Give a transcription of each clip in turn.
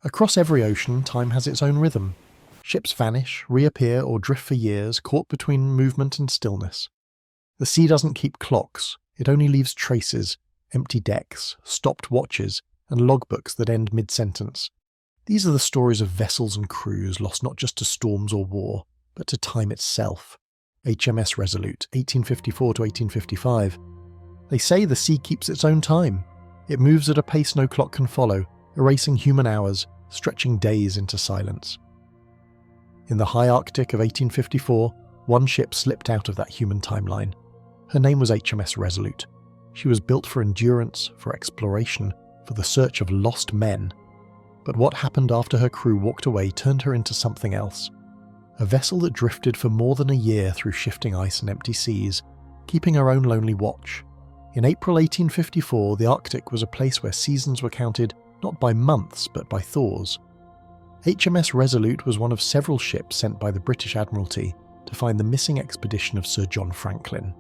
Across every ocean, time has its own rhythm. Ships vanish, reappear, or drift for years, caught between movement and stillness. The sea doesn't keep clocks, it only leaves traces, empty decks, stopped watches, and logbooks that end mid-sentence. These are the stories of vessels and crews lost not just to storms or war, but to time itself. HMS Resolute, 1854 to 1855. They say the sea keeps its own time. It moves at a pace no clock can follow, erasing human hours, stretching days into silence. In the high Arctic of 1854, one ship slipped out of that human timeline. Her name was HMS Resolute. She was built for endurance, for exploration, for the search of lost men. But what happened after her crew walked away turned her into something else. A vessel that drifted for more than a year through shifting ice and empty seas, keeping her own lonely watch. In April 1854, the Arctic was a place where seasons were counted not by months but by thaws. HMS Resolute was one of several ships sent by the British Admiralty to find the missing expedition of Sir John Franklin.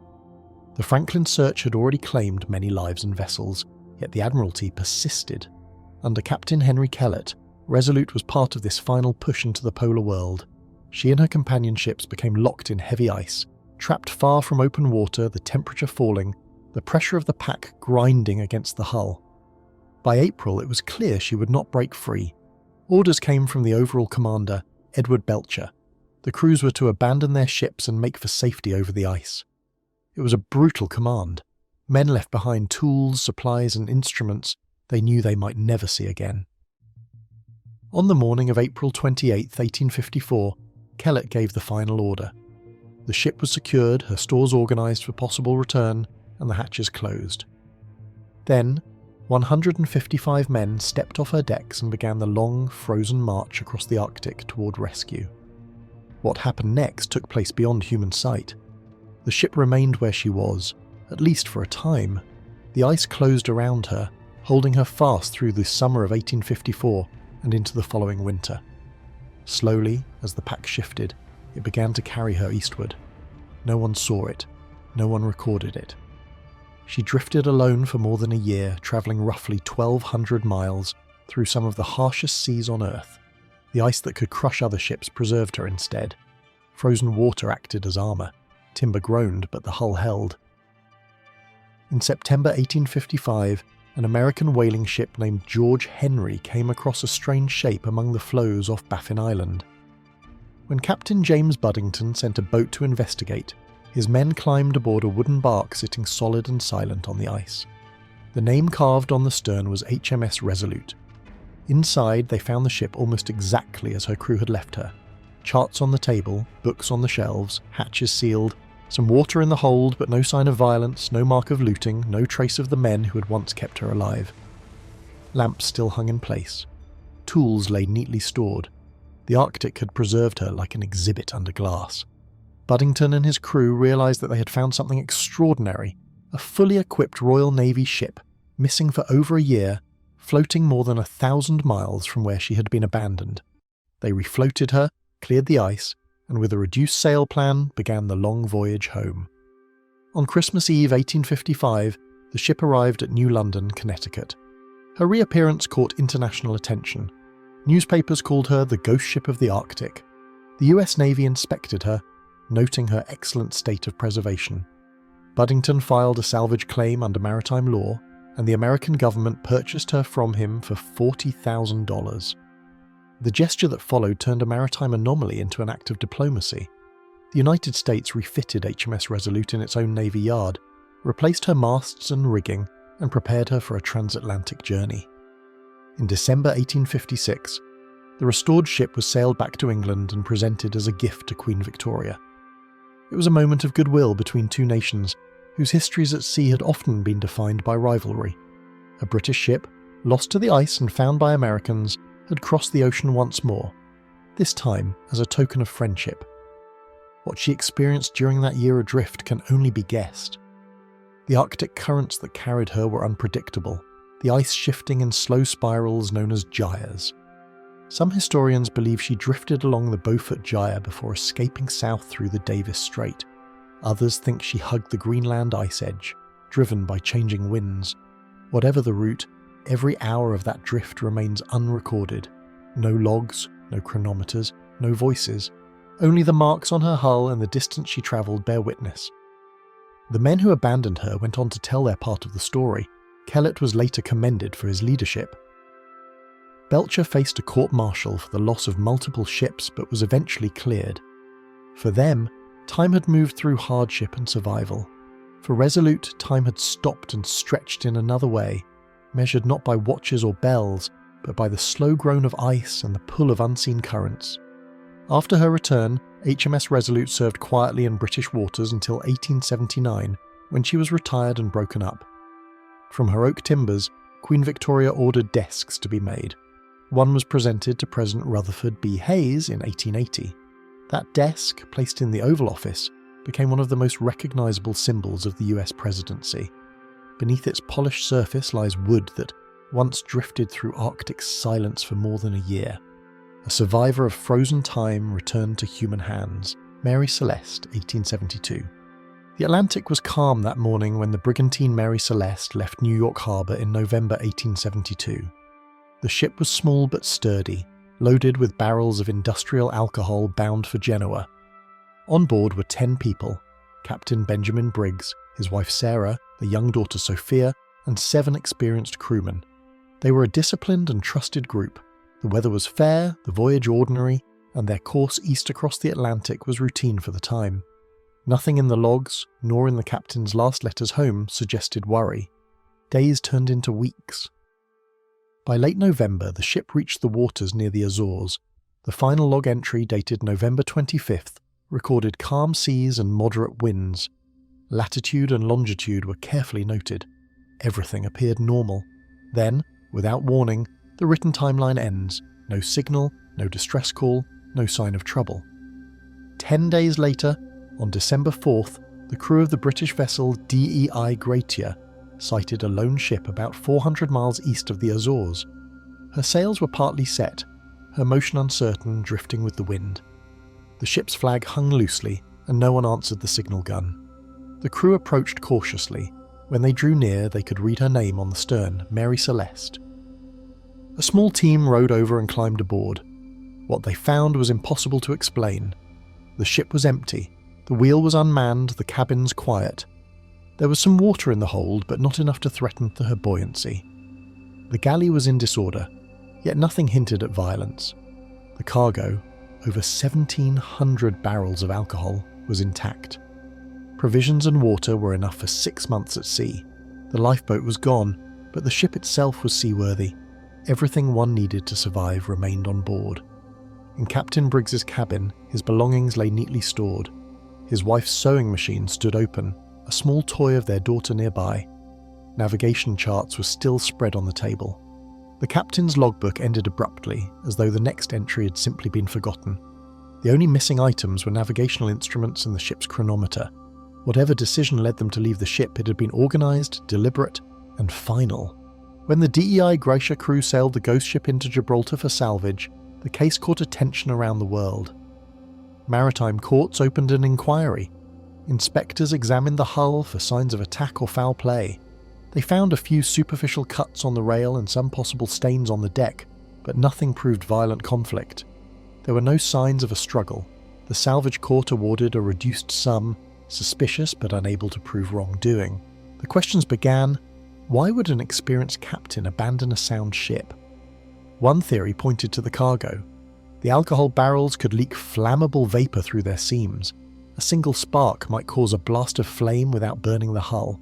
The Franklin search had already claimed many lives and vessels, yet the Admiralty persisted. Under Captain Henry Kellett, Resolute was part of this final push into the polar world. She and her companion ships became locked in heavy ice, trapped far from open water, the temperature falling, the pressure of the pack grinding against the hull. By April, it was clear she would not break free. Orders came from the overall commander, Edward Belcher. The crews were to abandon their ships and make for safety over the ice. It was a brutal command. Men left behind tools, supplies, and instruments they knew they might never see again. On the morning of April 28, 1854, Kellett gave the final order. The ship was secured, her stores organised for possible return, and the hatches closed. Then, 155 men stepped off her decks and began the long, frozen march across the Arctic toward rescue. What happened next took place beyond human sight. The ship remained where she was, at least for a time. The ice closed around her, holding her fast through the summer of 1854 and into the following winter. Slowly, as the pack shifted, it began to carry her eastward. No one saw it. No one recorded it. She drifted alone for more than a year, travelling roughly 1,200 miles through some of the harshest seas on Earth. The ice that could crush other ships preserved her instead. Frozen water acted as armour. Timber groaned, but the hull held. In September 1855, an American whaling ship named George Henry came across a strange shape among the floes off Baffin Island. When Captain James Buddington sent a boat to investigate, his men climbed aboard a wooden bark sitting solid and silent on the ice. The name carved on the stern was HMS Resolute. Inside, they found the ship almost exactly as her crew had left her. Charts on the table, books on the shelves, hatches sealed, some water in the hold, but no sign of violence, no mark of looting, no trace of the men who had once kept her alive. Lamps still hung in place. Tools lay neatly stored. The Arctic had preserved her like an exhibit under glass. Buddington and his crew realised that they had found something extraordinary, a fully equipped Royal Navy ship, missing for over a year, floating more than 1,000 miles from where she had been abandoned. They refloated her, cleared the ice, and with a reduced sail plan began the long voyage home. On Christmas Eve 1855, the ship arrived at New London, Connecticut. Her reappearance caught international attention. Newspapers called her the ghost ship of the Arctic. The US Navy inspected her, noting her excellent state of preservation. Buddington filed a salvage claim under maritime law, and the American government purchased her from him for $40,000. The gesture that followed turned a maritime anomaly into an act of diplomacy. The United States refitted HMS Resolute in its own Navy yard, replaced her masts and rigging, and prepared her for a transatlantic journey. In December 1856, the restored ship was sailed back to England and presented as a gift to Queen Victoria. It was a moment of goodwill between two nations whose histories at sea had often been defined by rivalry. A British ship, lost to the ice and found by Americans, had crossed the ocean once more, this time as a token of friendship. What she experienced during that year adrift can only be guessed. The Arctic currents that carried her were unpredictable, the ice shifting in slow spirals known as gyres. Some historians believe she drifted along the Beaufort Gyre before escaping south through the Davis Strait. Others think she hugged the Greenland ice edge, driven by changing winds. Whatever the route, every hour of that drift remains unrecorded, No logs, no chronometers, no voices. Only the marks on her hull and the distance she travelled bear witness. The men who abandoned her went on to tell their part of the story. Kellett was later commended for his leadership. Belcher faced a court-martial for the loss of multiple ships but was eventually cleared. For them, time had moved through hardship and survival. For Resolute, time had stopped and stretched in another way, measured not by watches or bells, but by the slow groan of ice and the pull of unseen currents. After her return, HMS Resolute served quietly in British waters until 1879, when she was retired and broken up. From her oak timbers, Queen Victoria ordered desks to be made. One was presented to President Rutherford B. Hayes in 1880. That desk, placed in the Oval Office, became one of the most recognisable symbols of the US presidency. Beneath its polished surface lies wood that once drifted through Arctic silence for more than a year. A survivor of frozen time returned to human hands. Mary Celeste, 1872. The Atlantic was calm that morning when the brigantine Mary Celeste left New York Harbour in November 1872. The ship was small but sturdy, loaded with barrels of industrial alcohol bound for Genoa. On board were 10 people: Captain Benjamin Briggs, his wife Sarah, the young daughter Sophia, and 7 experienced crewmen. They were a disciplined and trusted group. The weather was fair, the voyage ordinary, and their course east across the Atlantic was routine for the time. Nothing in the logs, nor in the captain's last letters home, suggested worry. Days turned into weeks. By late November, the ship reached the waters near the Azores. The final log entry, dated November 25th, recorded calm seas and moderate winds. Latitude and longitude were carefully noted. Everything appeared normal. Then, without warning, the written timeline ends. No signal, no distress call, no sign of trouble. 10 days later, on December 4th, the crew of the British vessel DEI Gratier sighted a lone ship about 400 miles east of the Azores. Her sails were partly set, her motion uncertain, drifting with the wind. The ship's flag hung loosely, and no one answered the signal gun. The crew approached cautiously. When they drew near, they could read her name on the stern, Mary Celeste. A small team rowed over and climbed aboard. What they found was impossible to explain. The ship was empty. The wheel was unmanned, the cabins quiet. There was some water in the hold, but not enough to threaten her buoyancy. The galley was in disorder, yet nothing hinted at violence. The cargo, over 1,700 barrels of alcohol, was intact. Provisions and water were enough for 6 months at sea. The lifeboat was gone, but the ship itself was seaworthy. Everything one needed to survive remained on board. In Captain Briggs's cabin, his belongings lay neatly stored. His wife's sewing machine stood open, a small toy of their daughter nearby. Navigation charts were still spread on the table. The captain's logbook ended abruptly, as though the next entry had simply been forgotten. The only missing items were navigational instruments and the ship's chronometer. Whatever decision led them to leave the ship, it had been organised, deliberate, and final. When the DEI Gratier crew sailed the ghost ship into Gibraltar for salvage, the case caught attention around the world. Maritime courts opened an inquiry. Inspectors examined the hull for signs of attack or foul play. They found a few superficial cuts on the rail and some possible stains on the deck, but nothing proved violent conflict. There were no signs of a struggle. The salvage court awarded a reduced sum, suspicious but unable to prove wrongdoing. The questions began: why would an experienced captain abandon a sound ship? One theory pointed to the cargo. The alcohol barrels could leak flammable vapour through their seams. A single spark might cause a blast of flame without burning the hull.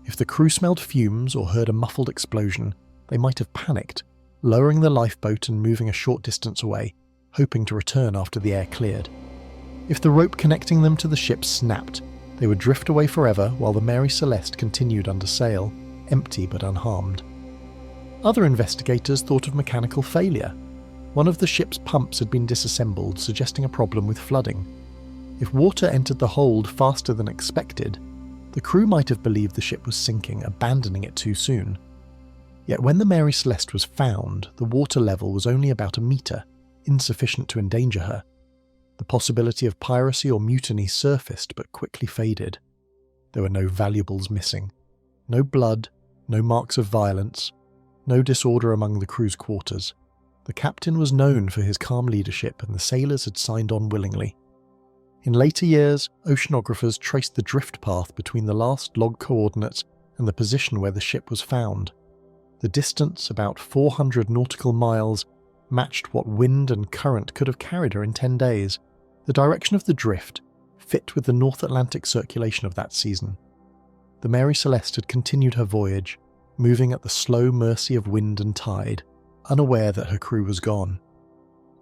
If the crew smelled fumes or heard a muffled explosion, they might have panicked, lowering the lifeboat and moving a short distance away, hoping to return after the air cleared. If the rope connecting them to the ship snapped, they would drift away forever while the Mary Celeste continued under sail, empty but unharmed. Other investigators thought of mechanical failure. One of the ship's pumps had been disassembled, suggesting a problem with flooding. If water entered the hold faster than expected, the crew might have believed the ship was sinking, abandoning it too soon. Yet when the Mary Celeste was found, the water level was only about a metre, insufficient to endanger her. The possibility of piracy or mutiny surfaced but quickly faded. There were no valuables missing. No blood, no marks of violence, no disorder among the crew's quarters. The captain was known for his calm leadership and the sailors had signed on willingly. In later years, oceanographers traced the drift path between the last log coordinates and the position where the ship was found. The distance, about 400 nautical miles, matched what wind and current could have carried her in 10 days. The direction of the drift fit with the North Atlantic circulation of that season. The Mary Celeste had continued her voyage, moving at the slow mercy of wind and tide, unaware that her crew was gone.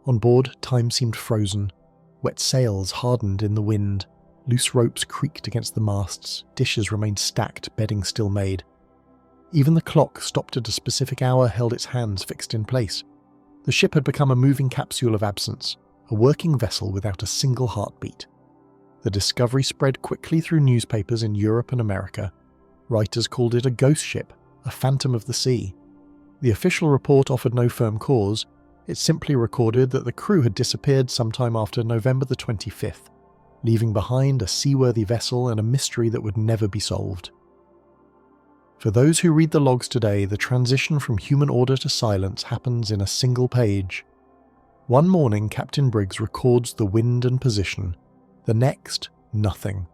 On board, time seemed frozen. Wet sails hardened in the wind, loose ropes creaked against the masts, dishes remained stacked, bedding still made. Even the clock stopped at a specific hour held its hands fixed in place. The ship had become a moving capsule of absence, a working vessel without a single heartbeat. The discovery spread quickly through newspapers in Europe and America. Writers called it a ghost ship, a phantom of the sea. The official report offered no firm cause. It simply recorded that the crew had disappeared sometime after November the 25th, leaving behind a seaworthy vessel and a mystery that would never be solved. For those who read the logs today, the transition from human order to silence happens in a single page. One morning, Captain Briggs records the wind and position. The next, nothing.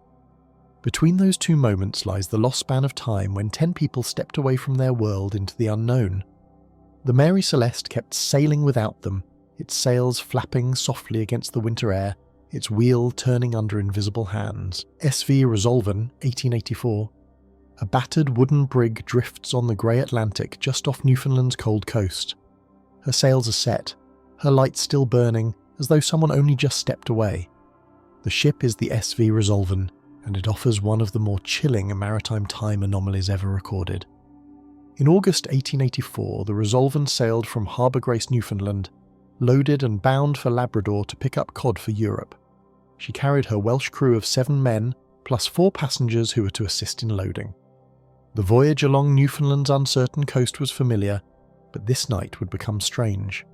Between those two moments lies the lost span of time when 10 people stepped away from their world into the unknown. The Mary Celeste kept sailing without them, its sails flapping softly against the winter air, its wheel turning under invisible hands. SV Resolven, 1884. A battered wooden brig drifts on the grey Atlantic just off Newfoundland's cold coast. Her sails are set, her lights still burning, as though someone only just stepped away. The ship is the SV Resolven, and it offers one of the more chilling maritime time anomalies ever recorded. In August 1884, the Resolven sailed from Harbour Grace, Newfoundland, loaded and bound for Labrador to pick up cod for Europe. She carried her Welsh crew of 7 men, plus 4 passengers who were to assist in loading. The voyage along Newfoundland's uncertain coast was familiar, but this night would become strange.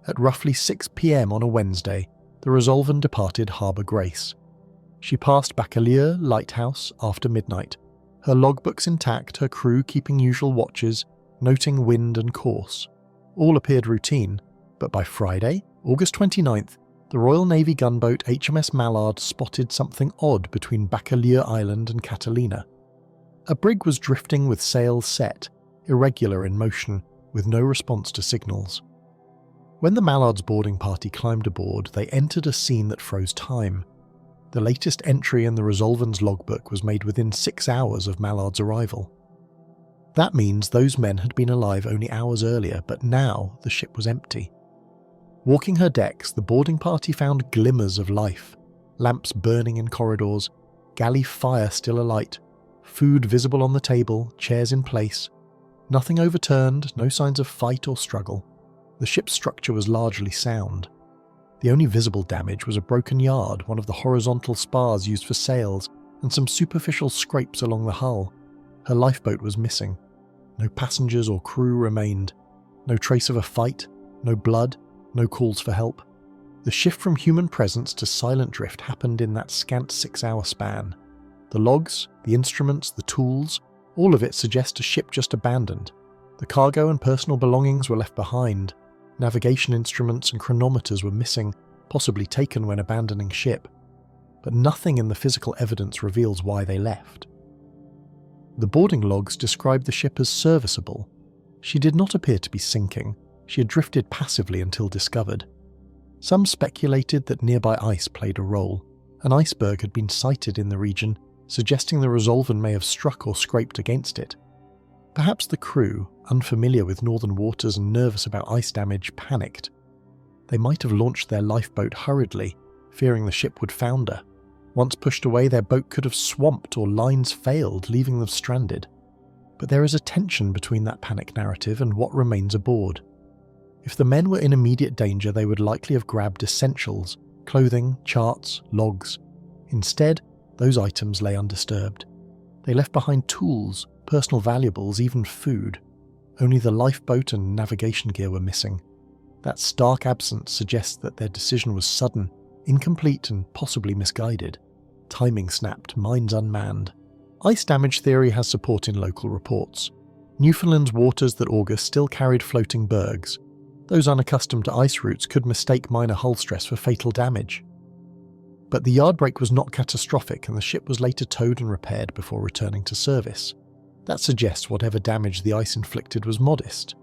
At roughly 6 p.m. on a Wednesday, the Resolven departed Harbour Grace. She passed Bacalieu Lighthouse after midnight, her logbooks intact, her crew keeping usual watches, noting wind and course. All appeared routine, but by Friday, August 29th, the Royal Navy gunboat HMS Mallard spotted something odd between Bacalieu Island and Catalina. A brig was drifting with sails set, irregular in motion, with no response to signals. When the Mallard's boarding party climbed aboard, they entered a scene that froze time. The latest entry in the Resolven's logbook was made within 6 hours of Mallard's arrival. That means those men had been alive only hours earlier, but now the ship was empty. Walking her decks, the boarding party found glimmers of life, lamps burning in corridors, galley fire still alight, food visible on the table, chairs in place. Nothing overturned, no signs of fight or struggle. The ship's structure was largely sound. The only visible damage was a broken yard, one of the horizontal spars used for sails, and some superficial scrapes along the hull. Her lifeboat was missing. No passengers or crew remained. No trace of a fight, no blood, no calls for help. The shift from human presence to silent drift happened in that scant 6-hour span. The logs, the instruments, the tools, all of it suggests a ship just abandoned. The cargo and personal belongings were left behind. Navigation instruments and chronometers were missing, possibly taken when abandoning ship. But nothing in the physical evidence reveals why they left. The boarding logs described the ship as serviceable. She did not appear to be sinking. She had drifted passively until discovered. Some speculated that nearby ice played a role. An iceberg had been sighted in the region, suggesting the Resolven may have struck or scraped against it. Perhaps the crew, unfamiliar with northern waters and nervous about ice damage, panicked. They might have launched their lifeboat hurriedly, fearing the ship would founder. Once pushed away, their boat could have swamped or lines failed, leaving them stranded. But there is a tension between that panic narrative and what remains aboard. If the men were in immediate danger, they would likely have grabbed essentials, clothing, charts, logs. Instead, those items lay undisturbed. They left behind tools, personal valuables, even food. Only the lifeboat and navigation gear were missing. That stark absence suggests that their decision was sudden, incomplete and possibly misguided. Timing snapped, minds unmanned. Ice damage theory has support in local reports. Newfoundland's waters that August still carried floating bergs. Those unaccustomed to ice routes could mistake minor hull stress for fatal damage. But the yard break was not catastrophic, and the ship was later towed and repaired before returning to service. That suggests whatever damage the ice inflicted was modest.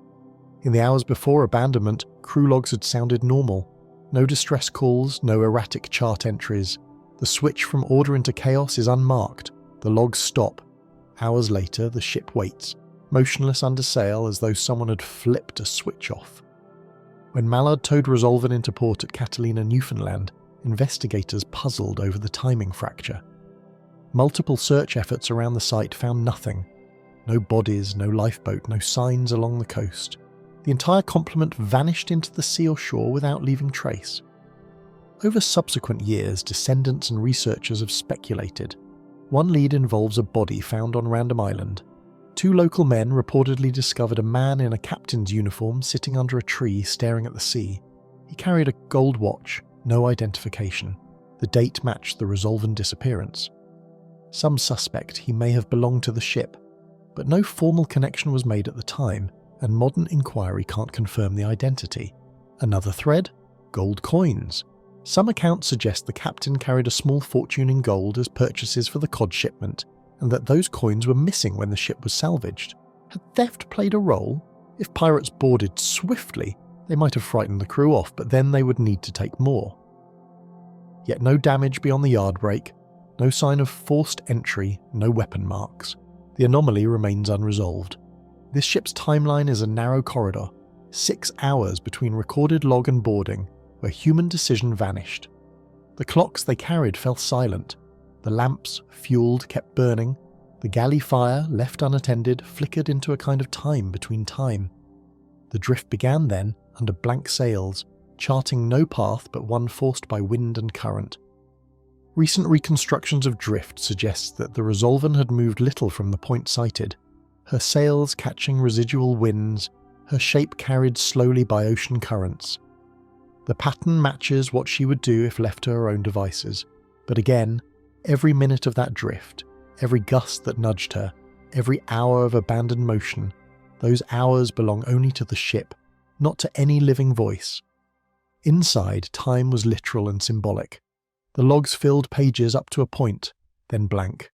In the hours before abandonment, crew logs had sounded normal. No distress calls, no erratic chart entries. The switch from order into chaos is unmarked. The logs stop. Hours later, the ship waits, motionless under sail as though someone had flipped a switch off. When Mallard towed Resolven into port at Catalina, Newfoundland, investigators puzzled over the timing fracture. Multiple search efforts around the site found nothing. No bodies, no lifeboat, no signs along the coast. The entire complement vanished into the sea or shore without leaving trace. Over subsequent years, descendants and researchers have speculated. One lead involves a body found on Random Island. 2 local men reportedly discovered a man in a captain's uniform sitting under a tree staring at the sea. He carried a gold watch, no identification. The date matched the Resolven disappearance. Some suspect he may have belonged to the ship, but no formal connection was made at the time, and modern inquiry can't confirm the identity. Another thread? Gold coins. Some accounts suggest the captain carried a small fortune in gold as purchases for the cod shipment, and that those coins were missing when the ship was salvaged. Had theft played a role? If pirates boarded swiftly, they might have frightened the crew off, but then they would need to take more. Yet no damage beyond the yard break, no sign of forced entry, no weapon marks. The anomaly remains unresolved. This ship's timeline is a narrow corridor, 6 hours between recorded log and boarding, where human decision vanished. The clocks they carried fell silent. The lamps, fueled, kept burning. The galley fire, left unattended, flickered into a kind of time between time. The drift began then, under blank sails, charting no path but one forced by wind and current. Recent reconstructions of drift suggest that the Resolven had moved little from the point sighted, her sails catching residual winds, her shape carried slowly by ocean currents. The pattern matches what she would do if left to her own devices, but again, every minute of that drift, every gust that nudged her, every hour of abandoned motion, those hours belong only to the ship, not to any living voice. Inside, time was literal and symbolic. The logs filled pages up to a point, then blank.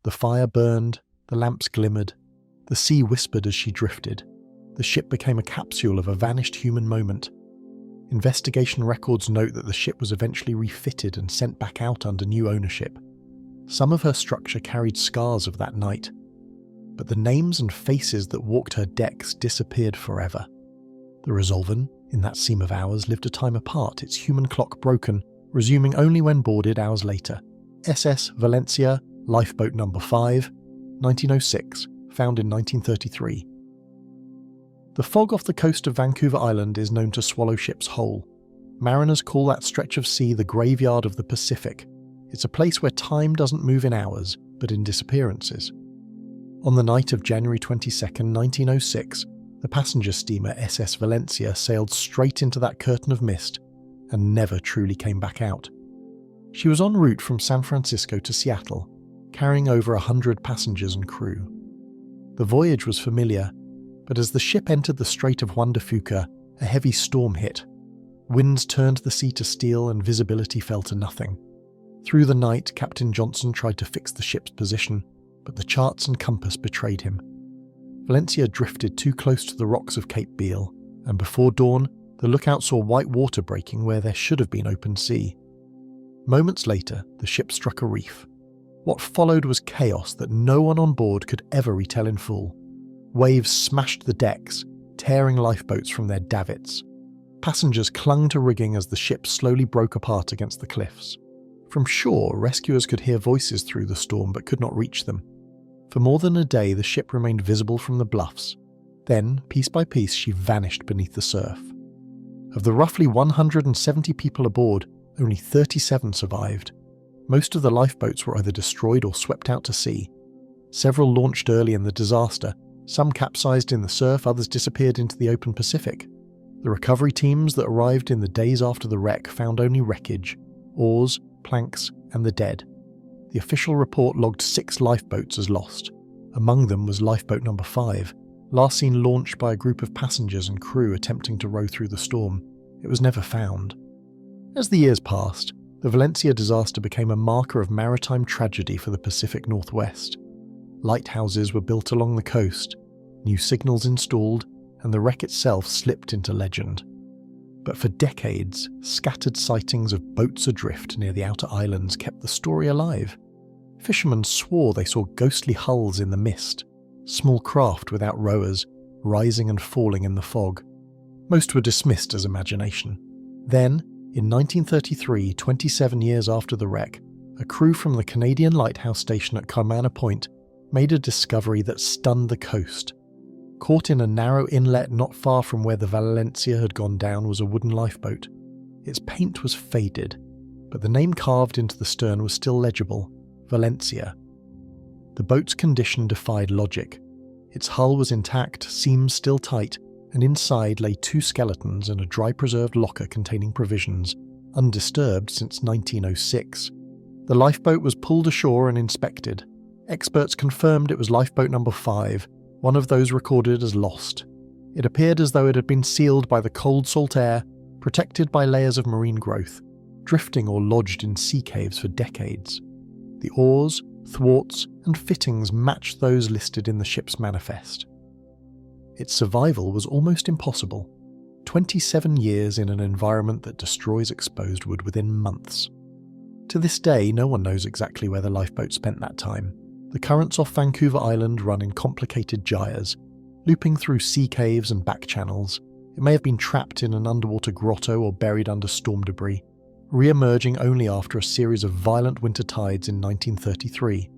The fire burned, the lamps glimmered, the sea whispered as she drifted. The ship became a capsule of a vanished human moment. Investigation records note that the ship was eventually refitted and sent back out under new ownership. Some of her structure carried scars of that night, but the names and faces that walked her decks disappeared forever. The Resolven, in that seam of hours, lived a time apart, its human clock broken, resuming only when boarded hours later. SS Valencia, lifeboat number 5, 1906, found in 1933. The fog off the coast of Vancouver Island is known to swallow ships whole. Mariners call that stretch of sea the graveyard of the Pacific. It's a place where time doesn't move in hours, but in disappearances. On the night of January 22, 1906, the passenger steamer SS Valencia sailed straight into that curtain of mist and never truly came back out. She was en route from San Francisco to Seattle, carrying over 100 passengers and crew. The voyage was familiar, but as the ship entered the Strait of Juan de Fuca, a heavy storm hit. Winds turned the sea to steel and visibility fell to nothing. Through the night, Captain Johnson tried to fix the ship's position, but the charts and compass betrayed him. Valencia drifted too close to the rocks of Cape Beale, and before dawn, the lookout saw white water breaking where there should have been open sea. Moments later, the ship struck a reef. What followed was chaos that no one on board could ever retell in full. Waves smashed the decks, tearing lifeboats from their davits. Passengers clung to rigging as the ship slowly broke apart against the cliffs. From shore, rescuers could hear voices through the storm but could not reach them. For more than a day, the ship remained visible from the bluffs. Then, piece by piece, she vanished beneath the surf. Of the roughly 170 people aboard, only 37 survived. Most of the lifeboats were either destroyed or swept out to sea. Several launched early in the disaster. Some capsized in the surf, others disappeared into the open Pacific. The recovery teams that arrived in the days after the wreck found only wreckage, oars, planks, and the dead. The official report logged 6 lifeboats as lost. Among them was lifeboat number 5, Last seen launched by a group of passengers and crew attempting to row through the storm, it was never found. As the years passed, the Valencia disaster became a marker of maritime tragedy for the Pacific Northwest. Lighthouses were built along the coast, new signals installed, and the wreck itself slipped into legend. But for decades, scattered sightings of boats adrift near the outer islands kept the story alive. Fishermen swore they saw ghostly hulls in the mist, small craft without rowers, rising and falling in the fog. Most were dismissed as imagination. Then, in 1933, 27 years after the wreck, a crew from the Canadian lighthouse station at Carmana Point made a discovery that stunned the coast. Caught in a narrow inlet not far from where the Valencia had gone down was a wooden lifeboat. Its paint was faded, but the name carved into the stern was still legible: Valencia. The boat's condition defied logic. Its hull was intact, seams still tight, and inside lay 2 skeletons and a dry-preserved locker containing provisions, undisturbed since 1906. The lifeboat was pulled ashore and inspected. Experts confirmed it was lifeboat number 5, one of those recorded as lost. It appeared as though it had been sealed by the cold salt air, protected by layers of marine growth, drifting or lodged in sea caves for decades. The oars, thwarts, and fittings matched those listed in the ship's manifest. Its survival was almost impossible. 27 years in an environment that destroys exposed wood within months. To this day, no one knows exactly where the lifeboat spent that time. The currents off Vancouver Island run in complicated gyres, looping through sea caves and back channels. It may have been trapped in an underwater grotto or buried under storm debris, re-emerging only after a series of violent winter tides in 1933.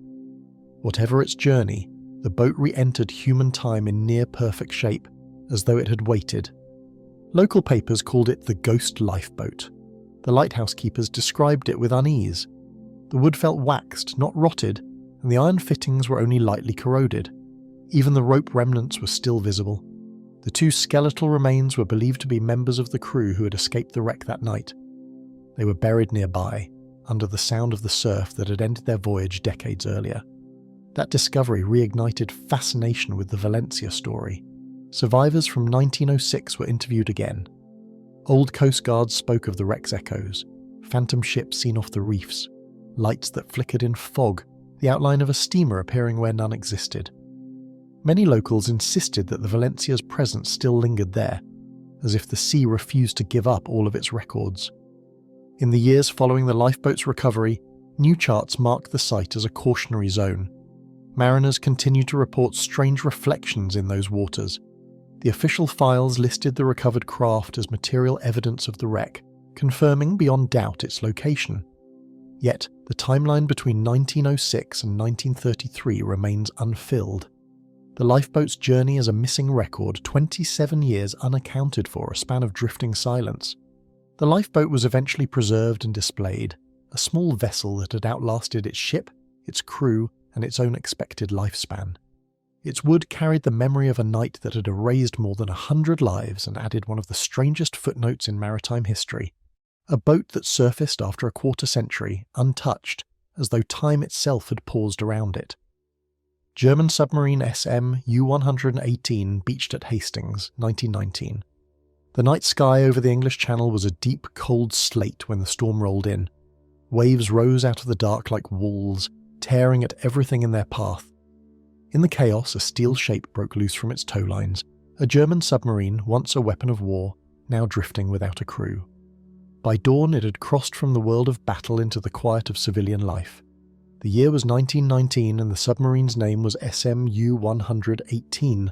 Whatever its journey, the boat re-entered human time in near-perfect shape, as though it had waited. Local papers called it the ghost lifeboat. The lighthouse keepers described it with unease. The wood felt waxed, not rotted, and the iron fittings were only lightly corroded. Even the rope remnants were still visible. The 2 skeletal remains were believed to be members of the crew who had escaped the wreck that night. They were buried nearby, under the sound of the surf that had ended their voyage decades earlier. That discovery reignited fascination with the Valencia story. Survivors from 1906 were interviewed again. Old Coast Guards spoke of the wreck's echoes, phantom ships seen off the reefs, lights that flickered in fog, the outline of a steamer appearing where none existed. Many locals insisted that the Valencia's presence still lingered there, as if the sea refused to give up all of its records. In the years following the lifeboat's recovery, new charts marked the site as a cautionary zone. Mariners continued to report strange reflections in those waters. The official files listed the recovered craft as material evidence of the wreck, confirming beyond doubt its location. Yet, the timeline between 1906 and 1933 remains unfilled. The lifeboat's journey as a missing record, 27 years unaccounted for, a span of drifting silence. The lifeboat was eventually preserved and displayed, a small vessel that had outlasted its ship, its crew, and its own expected lifespan. Its wood carried the memory of a night that had erased more than 100 lives and added one of the strangest footnotes in maritime history. A boat that surfaced after a quarter century, untouched, as though time itself had paused around it. German submarine SM U-118 beached at Hastings, 1919. The night sky over the English Channel was a deep, cold slate when the storm rolled in. Waves rose out of the dark like walls, tearing at everything in their path. In the chaos, a steel shape broke loose from its tow lines, a German submarine, once a weapon of war, now drifting without a crew. By dawn, it had crossed from the world of battle into the quiet of civilian life. The year was 1919 and the submarine's name was SM U-118.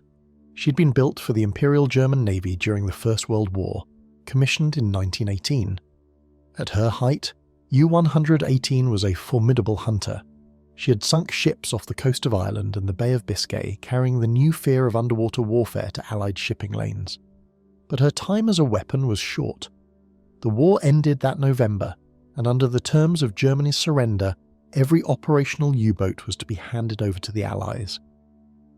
She'd been built for the Imperial German Navy during the First World War, commissioned in 1918. At her height, U-118 was a formidable hunter. She had sunk ships off the coast of Ireland and the Bay of Biscay, carrying the new fear of underwater warfare to Allied shipping lanes. But her time as a weapon was short. The war ended that November, and under the terms of Germany's surrender, every operational U-boat was to be handed over to the Allies.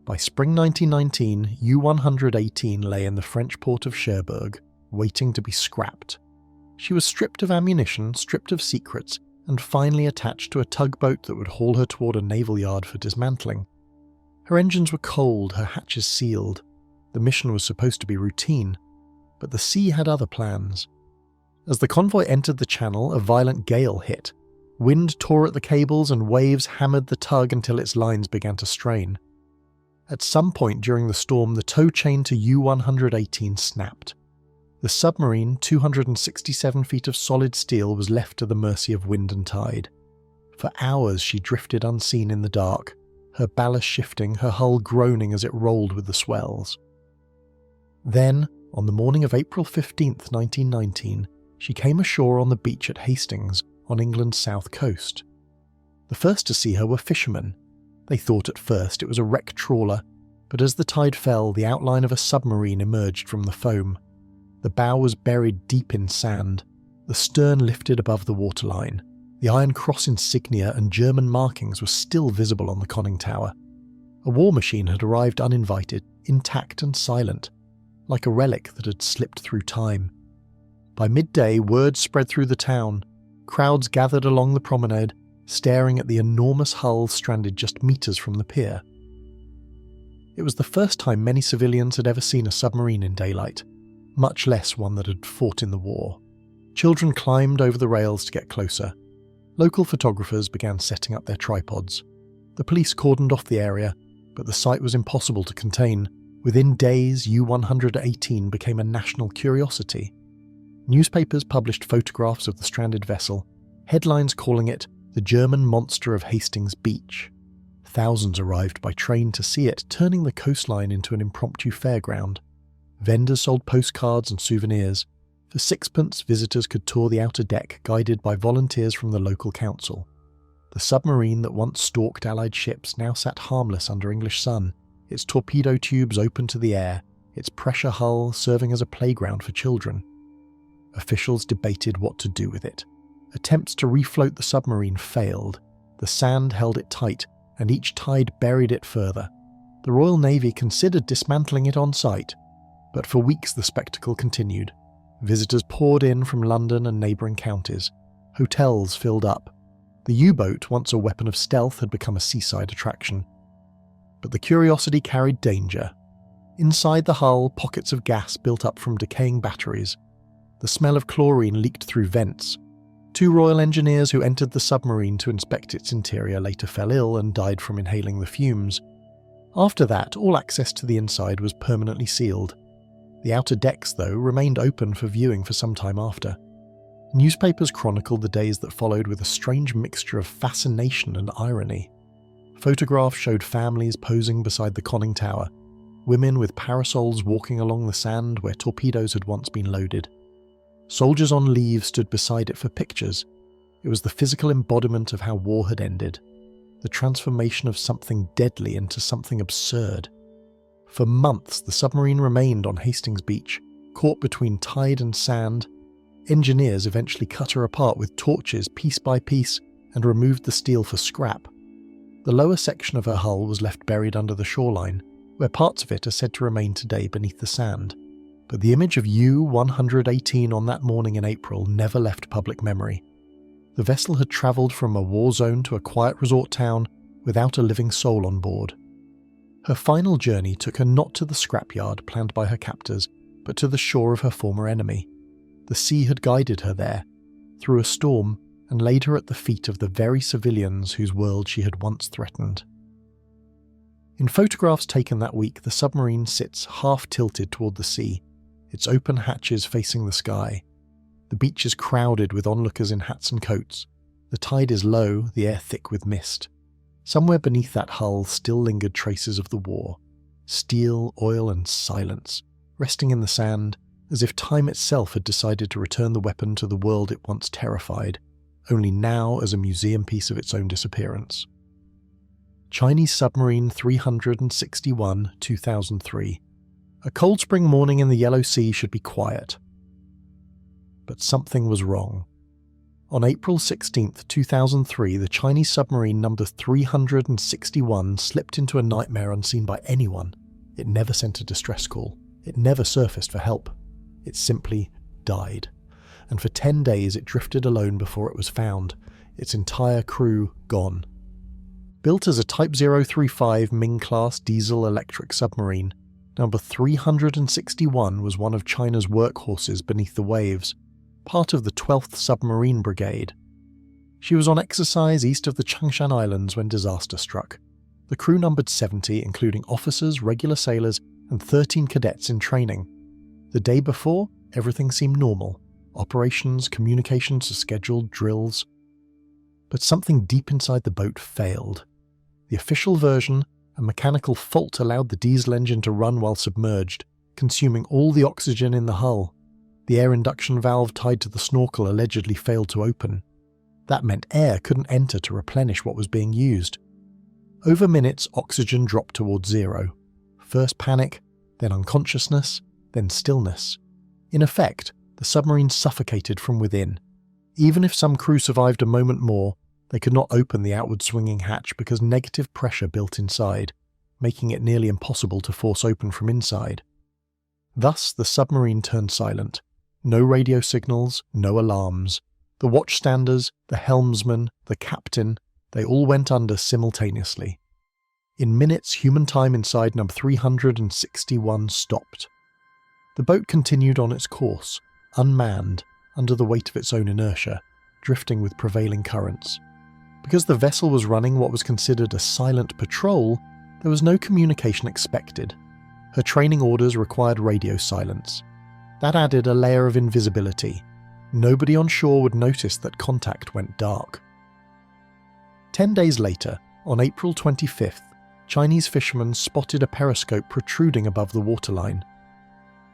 By spring 1919, U-118 lay in the French port of Cherbourg, waiting to be scrapped. She was stripped of ammunition, stripped of secrets, and finally attached to a tugboat that would haul her toward a naval yard for dismantling. Her engines were cold, her hatches sealed. The mission was supposed to be routine, but the sea had other plans. As the convoy entered the channel, a violent gale hit. Wind tore at the cables and waves hammered the tug until its lines began to strain. At some point during the storm, the tow chain to U-118 snapped. The submarine, 267 feet of solid steel, was left to the mercy of wind and tide. For hours she drifted unseen in the dark, her ballast shifting, her hull groaning as it rolled with the swells. Then, on the morning of April 15th, 1919, she came ashore on the beach at Hastings, on England's south coast. The first to see her were fishermen. They thought at first it was a wrecked trawler, but as the tide fell, the outline of a submarine emerged from the foam. The bow was buried deep in sand, the stern lifted above the waterline. The Iron Cross insignia and German markings were still visible on the conning tower. A war machine had arrived uninvited, intact and silent, like a relic that had slipped through time. By midday, word spread through the town. Crowds gathered along the promenade, staring at the enormous hull stranded just meters from the pier. It was the first time many civilians had ever seen a submarine in daylight, much less one that had fought in the war. Children climbed over the rails to get closer. Local photographers began setting up their tripods. The police cordoned off the area, but the sight was impossible to contain. Within days, U-118 became a national curiosity. Newspapers published photographs of the stranded vessel, headlines calling it the German monster of Hastings Beach. Thousands arrived by train to see it, turning the coastline into an impromptu fairground. Vendors sold postcards and souvenirs. For sixpence, visitors could tour the outer deck, guided by volunteers from the local council. The submarine that once stalked Allied ships now sat harmless under English sun, its torpedo tubes open to the air, its pressure hull serving as a playground for children. Officials debated what to do with it. Attempts to refloat the submarine failed. The sand held it tight, and each tide buried it further. The Royal Navy considered dismantling it on site, but for weeks the spectacle continued. Visitors poured in from London and neighbouring counties. Hotels filled up. The U-boat, once a weapon of stealth, had become a seaside attraction. But the curiosity carried danger. Inside the hull, pockets of gas built up from decaying batteries. The smell of chlorine leaked through vents. 2 Royal Engineers who entered the submarine to inspect its interior later fell ill and died from inhaling the fumes. After that, all access to the inside was permanently sealed. The outer decks, though, remained open for viewing for some time after. Newspapers chronicled the days that followed with a strange mixture of fascination and irony. Photographs showed families posing beside the conning tower, women with parasols walking along the sand where torpedoes had once been loaded. Soldiers on leave stood beside it for pictures. It was the physical embodiment of how war had ended, the transformation of something deadly into something absurd. For months, the submarine remained on Hastings Beach, caught between tide and sand. Engineers eventually cut her apart with torches piece by piece and removed the steel for scrap. The lower section of her hull was left buried under the shoreline, where parts of it are said to remain today beneath the sand. But the image of U-118 on that morning in April never left public memory. The vessel had travelled from a war zone to a quiet resort town without a living soul on board. Her final journey took her not to the scrapyard planned by her captors, but to the shore of her former enemy. The sea had guided her there, through a storm, and laid her at the feet of the very civilians whose world she had once threatened. In photographs taken that week, the submarine sits half-tilted toward the sea, its open hatches facing the sky. The beach is crowded with onlookers in hats and coats. The tide is low, the air thick with mist. Somewhere beneath that hull still lingered traces of the war. Steel, oil, and silence, resting in the sand, as if time itself had decided to return the weapon to the world it once terrified, only now as a museum piece of its own disappearance. Chinese Submarine 361, 2003. A cold spring morning in the Yellow Sea should be quiet. But something was wrong. On April 16, 2003, the Chinese submarine number 361 slipped into a nightmare unseen by anyone. It never sent a distress call. It never surfaced for help. It simply died. And for 10 days it drifted alone before it was found, its entire crew gone. Built as a Type 035 Ming-class diesel-electric submarine, Number 361 was one of China's workhorses beneath the waves, part of the 12th Submarine Brigade. She was on exercise east of the Changshan Islands when disaster struck. The crew numbered 70, including officers, regular sailors, and 13 cadets in training. The day before, everything seemed normal. Operations, communications are scheduled, drills. But something deep inside the boat failed. The official version, a mechanical fault allowed the diesel engine to run while submerged, consuming all the oxygen in the hull. The air induction valve tied to the snorkel allegedly failed to open. That meant air couldn't enter to replenish what was being used. Over minutes, oxygen dropped towards zero. First panic, then unconsciousness, then stillness. In effect, the submarine suffocated from within. Even if some crew survived a moment more, they could not open the outward swinging hatch because negative pressure built inside, making it nearly impossible to force open from inside. Thus, the submarine turned silent. No radio signals, no alarms. The watchstanders, the helmsman, the captain, they all went under simultaneously. In minutes, human time inside number 361 stopped. The boat continued on its course, unmanned, under the weight of its own inertia, drifting with prevailing currents. Because the vessel was running what was considered a silent patrol, there was no communication expected. Her training orders required radio silence. That added a layer of invisibility. Nobody on shore would notice that contact went dark. 10 days later, on April 25th, Chinese fishermen spotted a periscope protruding above the waterline.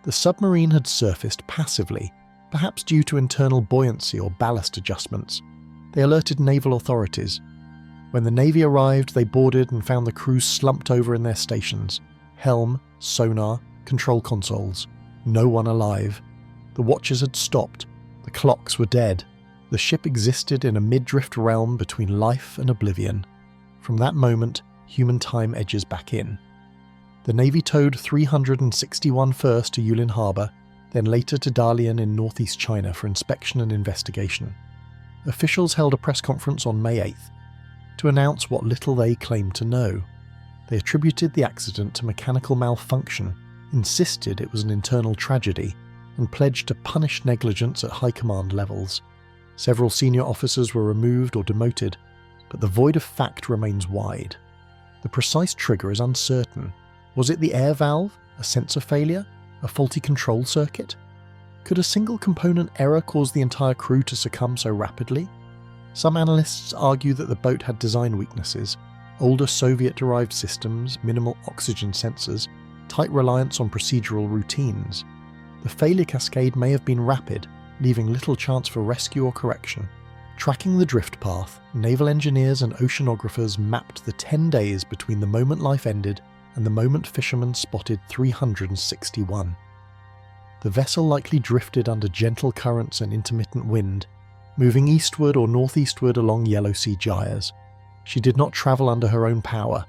The submarine had surfaced passively, perhaps due to internal buoyancy or ballast adjustments. They alerted naval authorities. When the Navy arrived, they boarded and found the crews slumped over in their stations. Helm, sonar, control consoles. No one alive. The watches had stopped. The clocks were dead. The ship existed in a mid-drift realm between life and oblivion. From that moment, human time edges back in. The Navy towed 361 first to Yulin Harbour, then later to Dalian in northeast China for inspection and investigation. Officials held a press conference on May 8th to announce what little they claimed to know. They attributed the accident to mechanical malfunction, insisted it was an internal tragedy, and pledged to punish negligence at high command levels. Several senior officers were removed or demoted, but the void of fact remains wide. The precise trigger is uncertain. Was it the air valve, a sensor failure, a faulty control circuit? Could a single component error cause the entire crew to succumb so rapidly? Some analysts argue that the boat had design weaknesses, older Soviet-derived systems, minimal oxygen sensors, tight reliance on procedural routines. The failure cascade may have been rapid, leaving little chance for rescue or correction. Tracking the drift path, naval engineers and oceanographers mapped the 10 days between the moment life ended and the moment fishermen spotted 361. The vessel likely drifted under gentle currents and intermittent wind, moving eastward or northeastward along Yellow Sea gyres. She did not travel under her own power.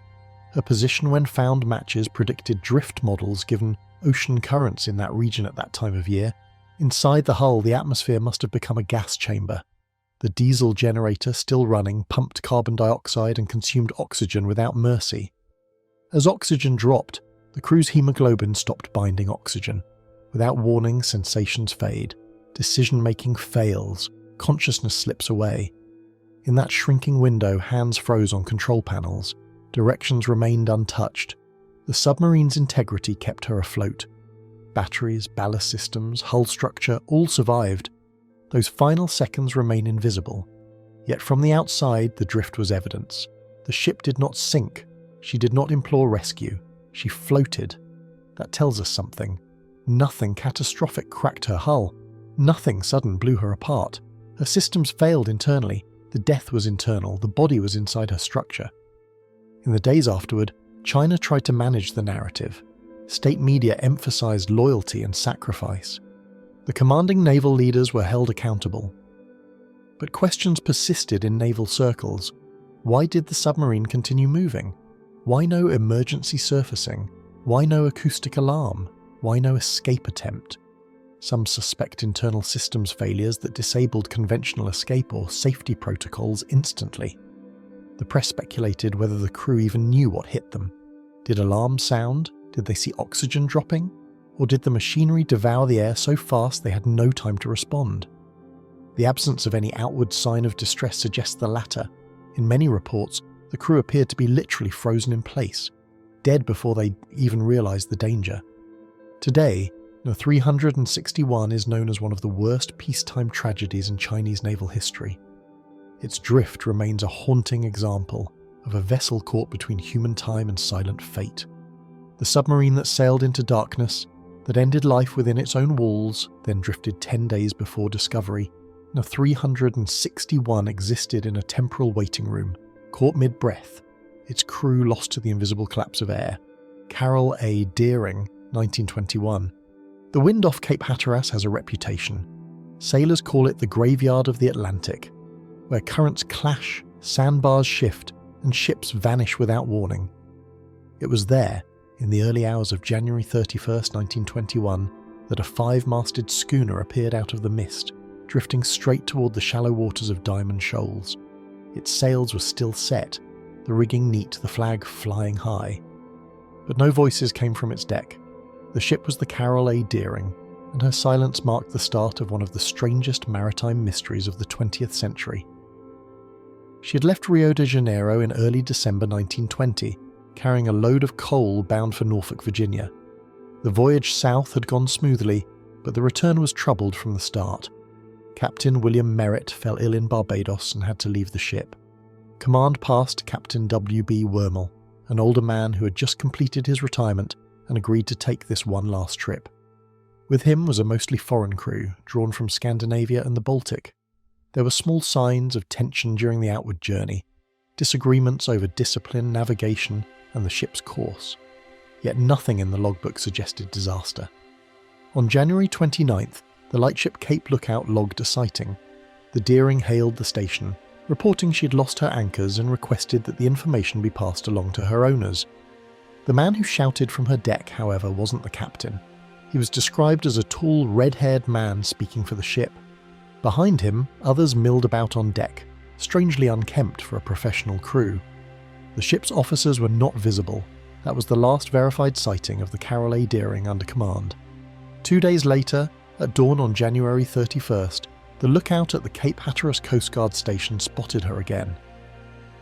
Her position when found matches predicted drift models given ocean currents in that region at that time of year. Inside the hull, the atmosphere must have become a gas chamber. The diesel generator, still running, pumped carbon dioxide and consumed oxygen without mercy. As oxygen dropped, the crew's hemoglobin stopped binding oxygen. Without warning, sensations fade. Decision-making fails. Consciousness slips away. In that shrinking window, hands froze on control panels. Directions remained untouched. The submarine's integrity kept her afloat. Batteries, ballast systems, hull structure, all survived. Those final seconds remain invisible. Yet from the outside, the drift was evidence. The ship did not sink. She did not implore rescue. She floated. That tells us something. Nothing catastrophic cracked her hull. Nothing sudden blew her apart. Her systems failed internally. The death was internal. The body was inside her structure. In the days afterward, China tried to manage the narrative. State media emphasized loyalty and sacrifice. The commanding naval leaders were held accountable. But questions persisted in naval circles. Why did the submarine continue moving? Why no emergency surfacing? Why no acoustic alarm? Why no escape attempt? Some suspect internal systems failures that disabled conventional escape or safety protocols instantly. The press speculated whether the crew even knew what hit them. Did alarms sound? Did they see oxygen dropping? Or did the machinery devour the air so fast they had no time to respond? The absence of any outward sign of distress suggests the latter. In many reports, the crew appeared to be literally frozen in place, dead before they even realised the danger. Today, No. 361 is known as one of the worst peacetime tragedies in Chinese naval history. Its drift remains a haunting example of a vessel caught between human time and silent fate. The submarine that sailed into darkness, that ended life within its own walls, then drifted 10 days before discovery. No. 361 existed in a temporal waiting room, caught mid-breath, its crew lost to the invisible collapse of air. Carroll A. Deering, 1921. The wind off Cape Hatteras has a reputation. Sailors call it the graveyard of the Atlantic, where currents clash, sandbars shift, and ships vanish without warning. It was there, in the early hours of January 31st, 1921, that a 5-masted schooner appeared out of the mist, drifting straight toward the shallow waters of Diamond Shoals. Its sails were still set, the rigging neat, the flag flying high. But no voices came from its deck. The ship was the Carroll A. Deering, and her silence marked the start of one of the strangest maritime mysteries of the 20th century. She had left Rio de Janeiro in early December 1920, carrying a load of coal bound for Norfolk, Virginia. The voyage south had gone smoothly, but the return was troubled from the start. Captain William Merritt fell ill in Barbados and had to leave the ship. Command passed to Captain W.B. Wormel, an older man who had just completed his retirement and agreed to take this one last trip. With him was a mostly foreign crew, drawn from Scandinavia and the Baltic. There were small signs of tension during the outward journey, disagreements over discipline, navigation, and the ship's course. Yet nothing in the logbook suggested disaster. On January 29th, the lightship Cape Lookout logged a sighting. The Deering hailed the station, reporting she had lost her anchors and requested that the information be passed along to her owners. The man who shouted from her deck, however, wasn't the captain. He was described as a tall, red-haired man speaking for the ship. Behind him, others milled about on deck, strangely unkempt for a professional crew. The ship's officers were not visible. That was the last verified sighting of the Carroll A. Deering under command. 2 days later, at dawn on January 31st, the lookout at the Cape Hatteras Coast Guard station spotted her again.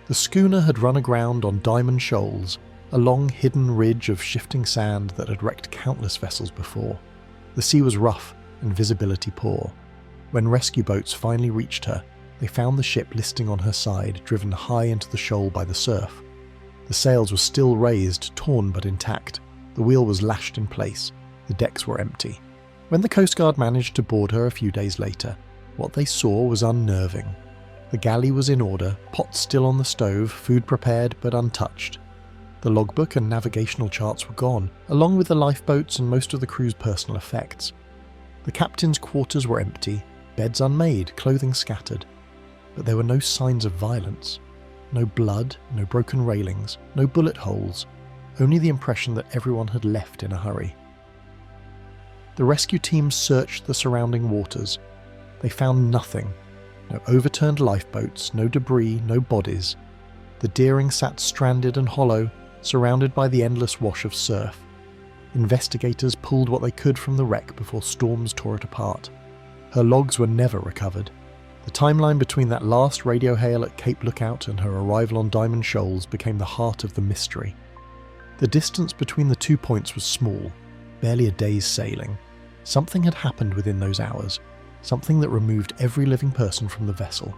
The schooner had run aground on Diamond Shoals, a long hidden ridge of shifting sand that had wrecked countless vessels before. The sea was rough and visibility poor. When rescue boats finally reached her, they found the ship listing on her side, driven high into the shoal by the surf. The sails were still raised, torn but intact. The wheel was lashed in place. The decks were empty. When the Coast Guard managed to board her a few days later, what they saw was unnerving. The galley was in order, pots still on the stove, food prepared but untouched. The logbook and navigational charts were gone, along with the lifeboats and most of the crew's personal effects. The captain's quarters were empty, beds unmade, clothing scattered. But there were no signs of violence. No blood, no broken railings, no bullet holes, only the impression that everyone had left in a hurry. The rescue team searched the surrounding waters. They found nothing. No overturned lifeboats, no debris, no bodies. The Deering sat stranded and hollow, surrounded by the endless wash of surf. Investigators pulled what they could from the wreck before storms tore it apart. Her logs were never recovered. The timeline between that last radio hail at Cape Lookout and her arrival on Diamond Shoals became the heart of the mystery. The distance between the 2 points was small, barely a day's sailing. Something had happened within those hours, something that removed every living person from the vessel.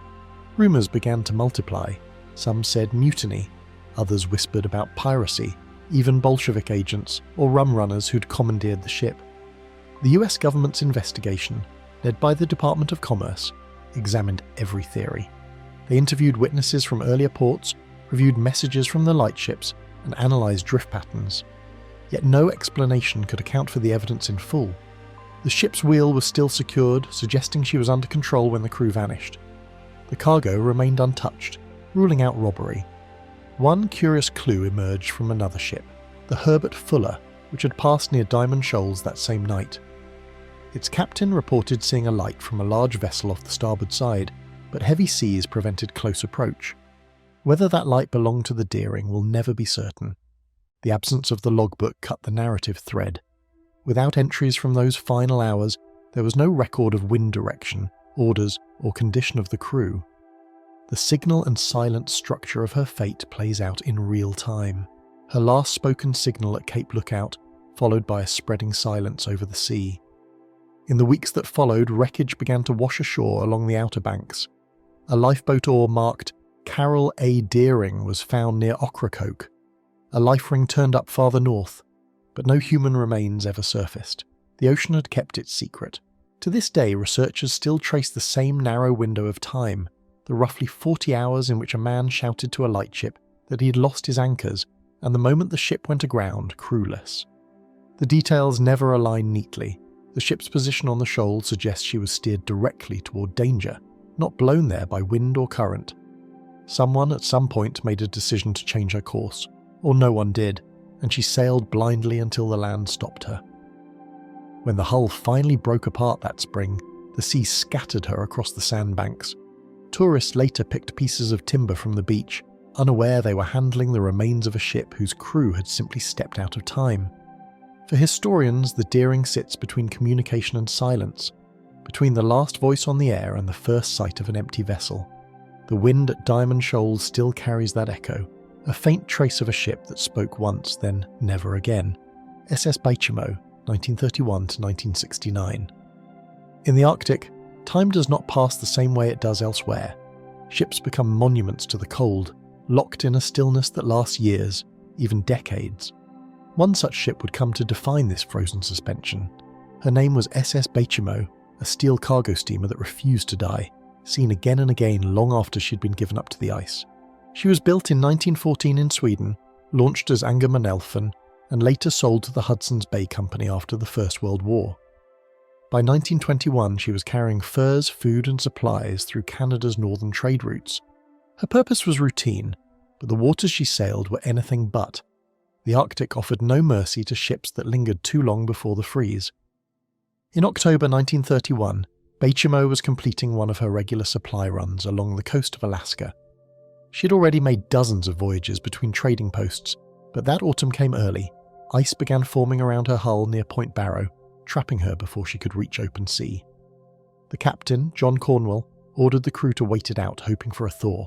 Rumours began to multiply. Some said mutiny, others whispered about piracy, even Bolshevik agents or rum runners who'd commandeered the ship. The US government's investigation, led by the Department of Commerce, examined every theory. They interviewed witnesses from earlier ports, reviewed messages from the lightships, and analysed drift patterns. Yet no explanation could account for the evidence in full. The ship's wheel was still secured, suggesting she was under control when the crew vanished. The cargo remained untouched, ruling out robbery. One curious clue emerged from another ship, the Herbert Fuller, which had passed near Diamond Shoals that same night. Its captain reported seeing a light from a large vessel off the starboard side, but heavy seas prevented close approach. Whether that light belonged to the Deering will never be certain. The absence of the logbook cut the narrative thread. Without entries from those final hours, there was no record of wind direction, orders, or condition of the crew. The signal and silent structure of her fate plays out in real time. Her last spoken signal at Cape Lookout, followed by a spreading silence over the sea. In the weeks that followed, wreckage began to wash ashore along the Outer Banks. A lifeboat oar marked Carroll A Deering was found near Ocracoke. A life ring turned up farther north, but no human remains ever surfaced. The ocean had kept its secret. To this day, researchers still trace the same narrow window of time, the roughly 40 hours in which a man shouted to a lightship that he had lost his anchors, and the moment the ship went aground, crewless. The details never align neatly. The ship's position on the shoal suggests she was steered directly toward danger, not blown there by wind or current. Someone at some point made a decision to change her course, or no one did, and she sailed blindly until the land stopped her. When the hull finally broke apart that spring, the sea scattered her across the sandbanks. Tourists later picked pieces of timber from the beach, unaware they were handling the remains of a ship whose crew had simply stepped out of time. For historians, the Deering sits between communication and silence, between the last voice on the air and the first sight of an empty vessel. The wind at Diamond Shoals still carries that echo, a faint trace of a ship that spoke once, then never again. SS Baychimo, 1931 to 1969. In the Arctic, time does not pass the same way it does elsewhere. Ships become monuments to the cold, locked in a stillness that lasts years, even decades. One such ship would come to define this frozen suspension. Her name was SS Baychimo, a steel cargo steamer that refused to die, seen again and again long after she'd been given up to the ice. She was built in 1914 in Sweden, launched as Angermanelfen, and later sold to the Hudson's Bay Company after the First World War. By 1921, she was carrying furs, food and supplies through Canada's northern trade routes. Her purpose was routine, but the waters she sailed were anything but. The Arctic offered no mercy to ships that lingered too long before the freeze. In October 1931, Baychimo was completing one of her regular supply runs along the coast of Alaska. She had already made dozens of voyages between trading posts, but that autumn came early. Ice began forming around her hull near Point Barrow, trapping her before she could reach open sea. The captain, John Cornwell, ordered the crew to wait it out, hoping for a thaw.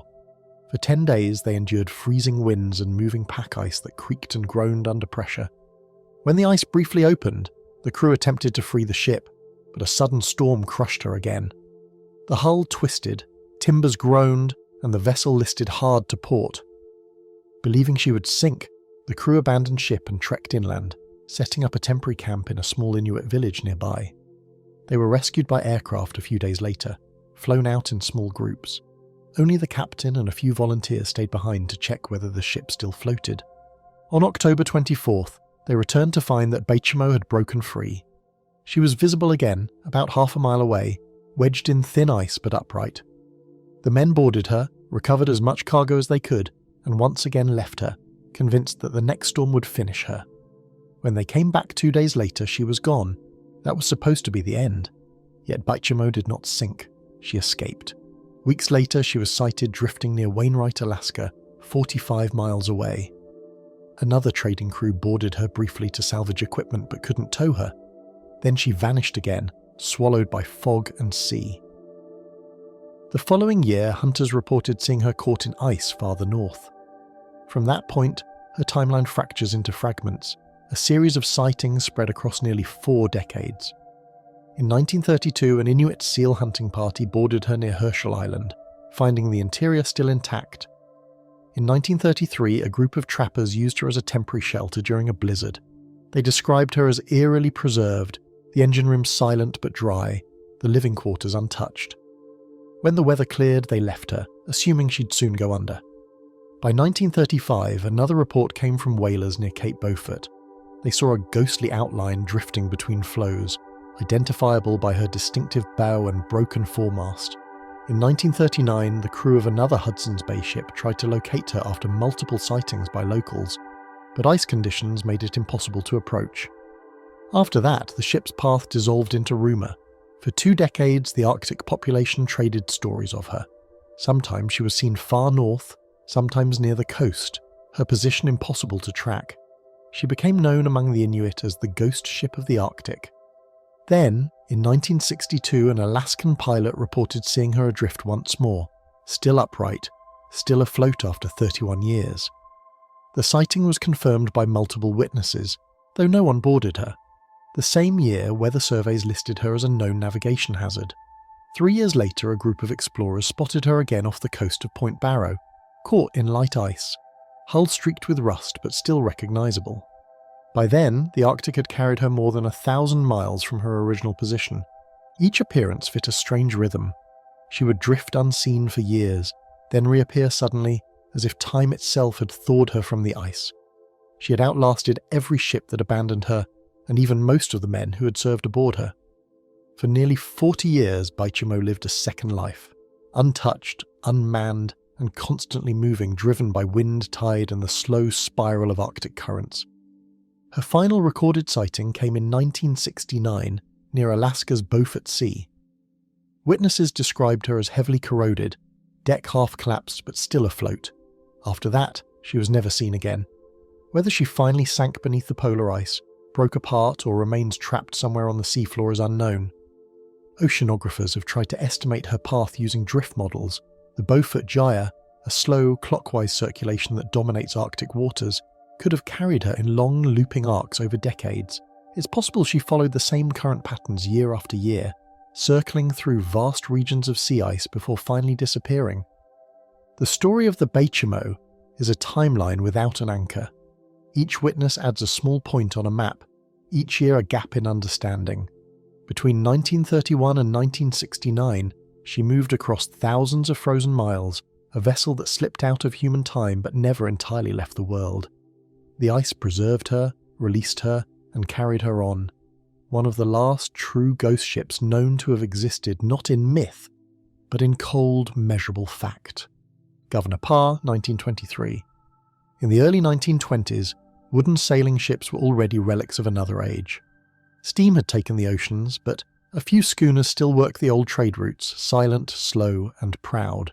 For 10 days they endured freezing winds and moving pack ice that creaked and groaned under pressure. When the ice briefly opened, the crew attempted to free the ship, but a sudden storm crushed her again. The hull twisted, timbers groaned, and the vessel listed hard to port. Believing she would sink, the crew abandoned ship and trekked inland, setting up a temporary camp in a small Inuit village nearby. They were rescued by aircraft a few days later, flown out in small groups. Only the captain and a few volunteers stayed behind to check whether the ship still floated. On October 24th, they returned to find that Baychimo had broken free. She was visible again, about half a mile away, wedged in thin ice but upright. The men boarded her, recovered as much cargo as they could, and once again left her, convinced that the next storm would finish her. When they came back 2 days later, she was gone. That was supposed to be the end. Yet Baychimo did not sink. She escaped. Weeks later, she was sighted drifting near Wainwright, Alaska, 45 miles away. Another trading crew boarded her briefly to salvage equipment but couldn't tow her. Then she vanished again, swallowed by fog and sea. The following year, hunters reported seeing her caught in ice farther north. From that point, her timeline fractures into fragments, a series of sightings spread across nearly 4 decades. In 1932, an Inuit seal hunting party boarded her near Herschel Island, finding the interior still intact. In 1933, a group of trappers used her as a temporary shelter during a blizzard. They described her as eerily preserved, the engine room silent but dry, the living quarters untouched. When the weather cleared, they left her, assuming she'd soon go under. By 1935, another report came from whalers near Cape Beaufort. They saw a ghostly outline drifting between floes, identifiable by her distinctive bow and broken foremast. In 1939, the crew of another Hudson's Bay ship tried to locate her after multiple sightings by locals, but ice conditions made it impossible to approach. After that, the ship's path dissolved into rumour. For 2 decades, the Arctic population traded stories of her. Sometimes she was seen far north, sometimes near the coast, her position impossible to track. she became known among the Inuit as the ghost ship of the Arctic. Then, in 1962, an Alaskan pilot reported seeing her adrift once more, still upright, still afloat after 31 years. The sighting was confirmed by multiple witnesses, though no one boarded her. The same year, weather surveys listed her as a known navigation hazard. 3 years later, a group of explorers spotted her again off the coast of Point Barrow, caught in light ice, hull streaked with rust but still recognisable. By then, the Arctic had carried her more than 1,000 miles from her original position. Each appearance fit a strange rhythm. She would drift unseen for years, then reappear suddenly, as if time itself had thawed her from the ice. She had outlasted every ship that abandoned her, and even most of the men who had served aboard her. For nearly 40 years, Baychimo lived a second life, untouched, unmanned, and constantly moving, driven by wind, tide, and the slow spiral of Arctic currents. Her final recorded sighting came in 1969 near Alaska's Beaufort Sea. Witnesses described her as heavily corroded, deck half collapsed but still afloat. After that, she was never seen again. Whether she finally sank beneath the polar ice, broke apart, or remains trapped somewhere on the seafloor is unknown. Oceanographers have tried to estimate her path using drift models. The Beaufort Gyre, a slow, clockwise circulation that dominates Arctic waters, could have carried her in long, looping arcs over decades. It's possible she followed the same current patterns year after year, circling through vast regions of sea ice before finally disappearing. The story of the Baychimo is a timeline without an anchor. Each witness adds a small point on a map, each year a gap in understanding. Between 1931 and 1969, she moved across thousands of frozen miles, a vessel that slipped out of human time but never entirely left the world. The ice preserved her, released her, and carried her on. One of the last true ghost ships known to have existed not in myth, but in cold, measurable fact. Governor Parr, 1923. In the early 1920s, wooden sailing ships were already relics of another age. Steam had taken the oceans, but a few schooners still worked the old trade routes, silent, slow, and proud.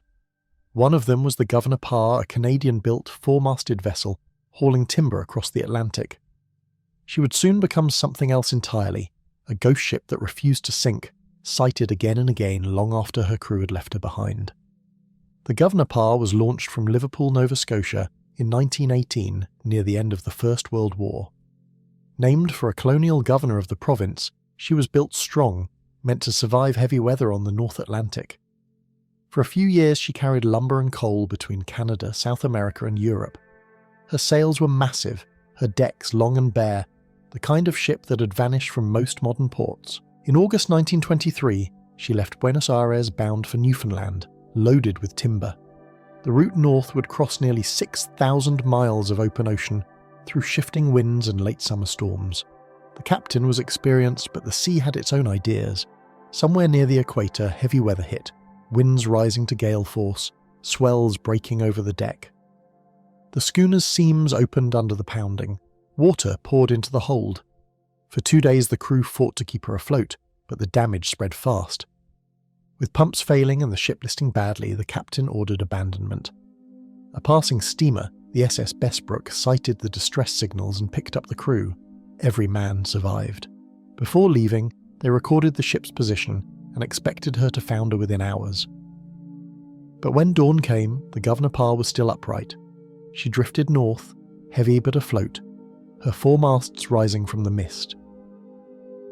One of them was the Governor Parr, a Canadian-built, four-masted vessel hauling timber across the Atlantic. She would soon become something else entirely, a ghost ship that refused to sink, sighted again and again long after her crew had left her behind. The Governor Parr was launched from Liverpool, Nova Scotia, in 1918, near the end of the First World War. Named for a colonial governor of the province, she was built strong, meant to survive heavy weather on the North Atlantic. For a few years she carried lumber and coal between Canada, South America and Europe. Her sails were massive, her decks long and bare, the kind of ship that had vanished from most modern ports. In August 1923, she left Buenos Aires bound for Newfoundland, loaded with timber. The route north would cross nearly 6,000 miles of open ocean, through shifting winds and late summer storms. The captain was experienced, but the sea had its own ideas. Somewhere near the equator, heavy weather hit, winds rising to gale force, swells breaking over the deck. The schooner's seams opened under the pounding. Water poured into the hold. For 2 days the crew fought to keep her afloat, but the damage spread fast. With pumps failing and the ship listing badly, the captain ordered abandonment. A passing steamer, the SS Bessbrook, sighted the distress signals and picked up the crew. Every man survived. Before leaving, they recorded the ship's position and expected her to founder within hours. But when dawn came, the Governor Parr was still upright. She drifted north, heavy but afloat, her foremasts rising from the mist.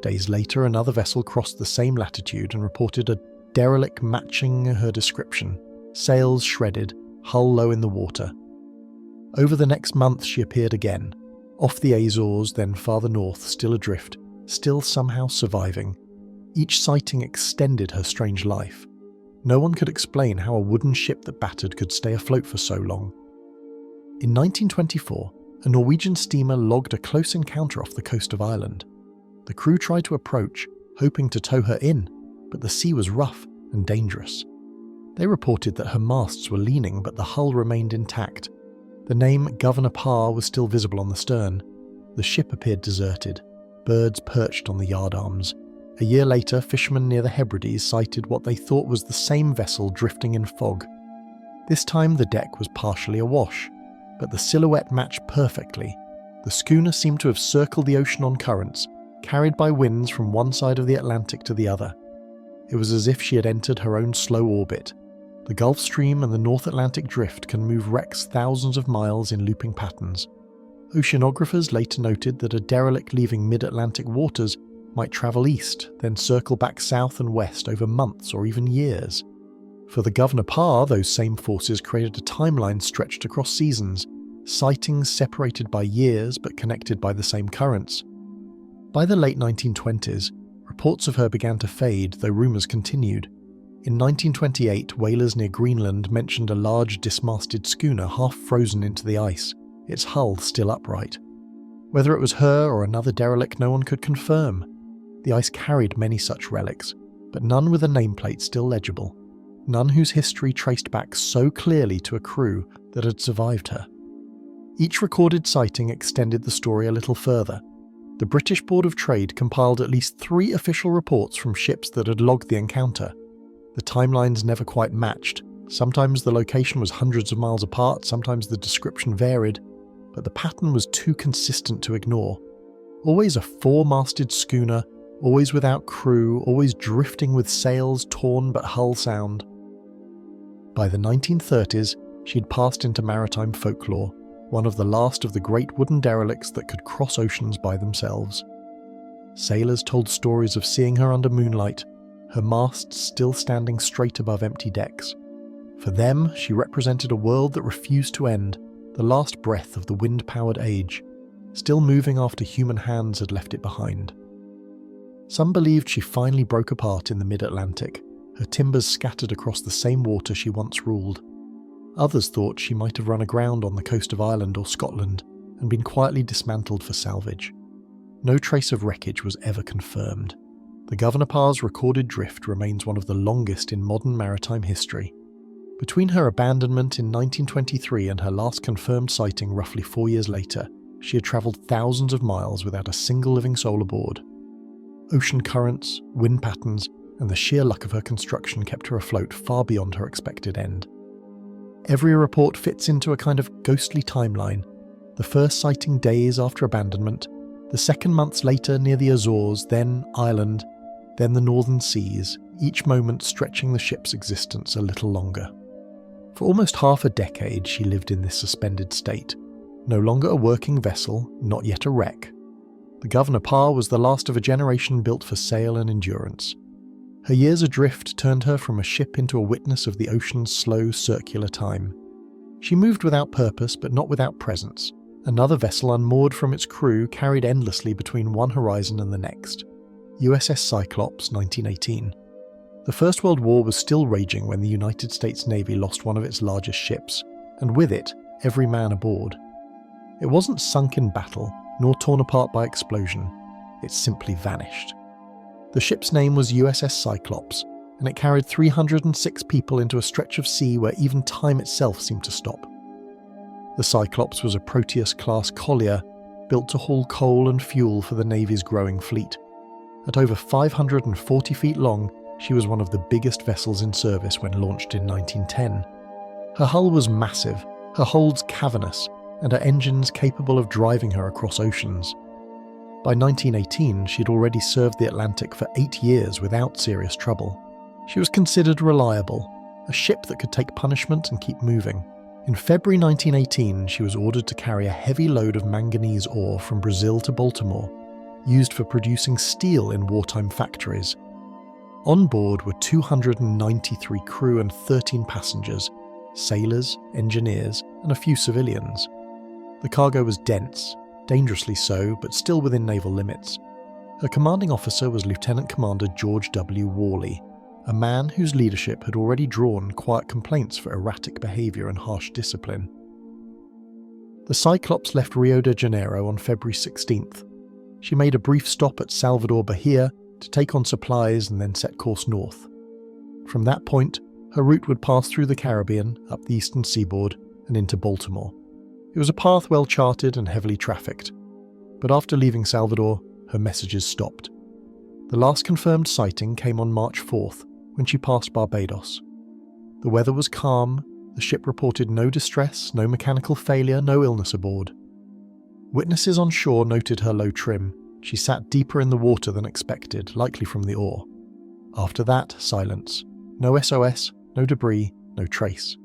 Days later, another vessel crossed the same latitude and reported a derelict matching her description, sails shredded, hull low in the water. Over the next month she appeared again, off the Azores, then farther north, still adrift, still somehow surviving. Each sighting extended her strange life. No one could explain how a wooden ship that battered could stay afloat for so long. In 1924, a Norwegian steamer logged a close encounter off the coast of Ireland. The crew tried to approach, hoping to tow her in, but the sea was rough and dangerous. They reported that her masts were leaning, but the hull remained intact. The name Governor Parr was still visible on the stern. The ship appeared deserted, birds perched on the yardarms. A year later, fishermen near the Hebrides sighted what they thought was the same vessel drifting in fog. This time the deck was partially awash, but the silhouette matched perfectly. The schooner seemed to have circled the ocean on currents, carried by winds from one side of the Atlantic to the other. It was as if she had entered her own slow orbit. The Gulf Stream and the North Atlantic Drift can move wrecks thousands of miles in looping patterns. Oceanographers later noted that a derelict leaving mid-Atlantic waters might travel east, then circle back south and west over months or even years. For the Governor Parr, those same forces created a timeline stretched across seasons, sightings separated by years but connected by the same currents. By the late 1920s, reports of her began to fade, though rumours continued. In 1928, whalers near Greenland mentioned a large dismasted schooner half frozen into the ice, its hull still upright. Whether it was her or another derelict no one could confirm. The ice carried many such relics, but none with a nameplate still legible, none whose history traced back so clearly to a crew that had survived her. Each recorded sighting extended the story a little further. The British Board of Trade compiled at least 3 official reports from ships that had logged the encounter. The timelines never quite matched. Sometimes the location was hundreds of miles apart, sometimes the description varied, but the pattern was too consistent to ignore. Always a 4-masted schooner, always without crew, always drifting with sails torn but hull sound. By the 1930s, she'd passed into maritime folklore, one of the last of the great wooden derelicts that could cross oceans by themselves. Sailors told stories of seeing her under moonlight, her masts still standing straight above empty decks. For them, she represented a world that refused to end, the last breath of the wind-powered age, still moving after human hands had left it behind. Some believed she finally broke apart in the mid-Atlantic, her timbers scattered across the same water she once ruled. Others thought she might have run aground on the coast of Ireland or Scotland and been quietly dismantled for salvage. No trace of wreckage was ever confirmed. The Governor Parr's recorded drift remains one of the longest in modern maritime history. Between her abandonment in 1923 and her last confirmed sighting roughly 4 years later, she had travelled thousands of miles without a single living soul aboard. Ocean currents, wind patterns, and the sheer luck of her construction kept her afloat far beyond her expected end. Every report fits into a kind of ghostly timeline. The first sighting days after abandonment, the second months later near the Azores, then Ireland, then the northern seas, each moment stretching the ship's existence a little longer. For almost half a decade she lived in this suspended state, no longer a working vessel, not yet a wreck. The Governor Parr was the last of a generation built for sail and endurance. Her years adrift turned her from a ship into a witness of the ocean's slow, circular time. She moved without purpose, but not without presence. Another vessel unmoored from its crew carried endlessly between one horizon and the next. USS Cyclops, 1918. The First World War was still raging when the United States Navy lost one of its largest ships, and with it, every man aboard. It wasn't sunk in battle, nor torn apart by explosion. It simply vanished. The ship's name was USS Cyclops, and it carried 306 people into a stretch of sea where even time itself seemed to stop. The Cyclops was a Proteus-class collier, built to haul coal and fuel for the Navy's growing fleet. At over 540 feet long, she was one of the biggest vessels in service when launched in 1910. Her hull was massive, her holds cavernous, and her engines capable of driving her across oceans. By 1918, she'd already served the Atlantic for 8 years without serious trouble. She was considered reliable, a ship that could take punishment and keep moving. In February 1918, she was ordered to carry a heavy load of manganese ore from Brazil to Baltimore, used for producing steel in wartime factories. On board were 293 crew and 13 passengers, sailors, engineers, and a few civilians. The cargo was dense, dangerously so, but still within naval limits. Her commanding officer was Lieutenant Commander George W. Worley, a man whose leadership had already drawn quiet complaints for erratic behaviour and harsh discipline. The Cyclops left Rio de Janeiro on February 16th. She made a brief stop at Salvador Bahia to take on supplies and then set course north. From that point, her route would pass through the Caribbean, up the eastern seaboard, and into Baltimore. It was a path well charted and heavily trafficked, but after leaving Salvador, her messages stopped. The last confirmed sighting came on March 4th, when she passed Barbados. The weather was calm, the ship reported no distress, no mechanical failure, no illness aboard. Witnesses on shore noted her low trim. She sat deeper in the water than expected, likely from the oar. After that, silence. No SOS, no debris, no trace.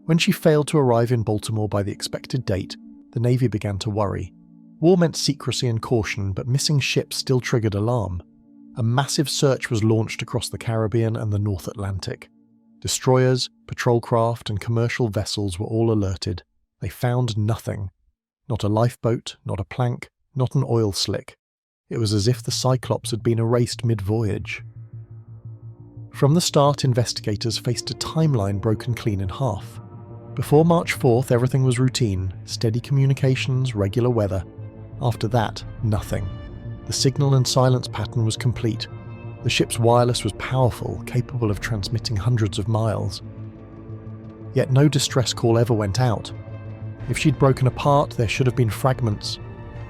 When she failed to arrive in Baltimore by the expected date, the Navy began to worry. War meant secrecy and caution, but missing ships still triggered alarm. A massive search was launched across the Caribbean and the North Atlantic. Destroyers, patrol craft, and commercial vessels were all alerted. They found nothing. Not a lifeboat, not a plank, not an oil slick. It was as if the Cyclops had been erased mid-voyage. From the start, investigators faced a timeline broken clean in half. Before March 4th, everything was routine, steady communications, regular weather. After that, nothing. The signal and silence pattern was complete. The ship's wireless was powerful, capable of transmitting hundreds of miles. Yet no distress call ever went out. If she'd broken apart, there should have been fragments.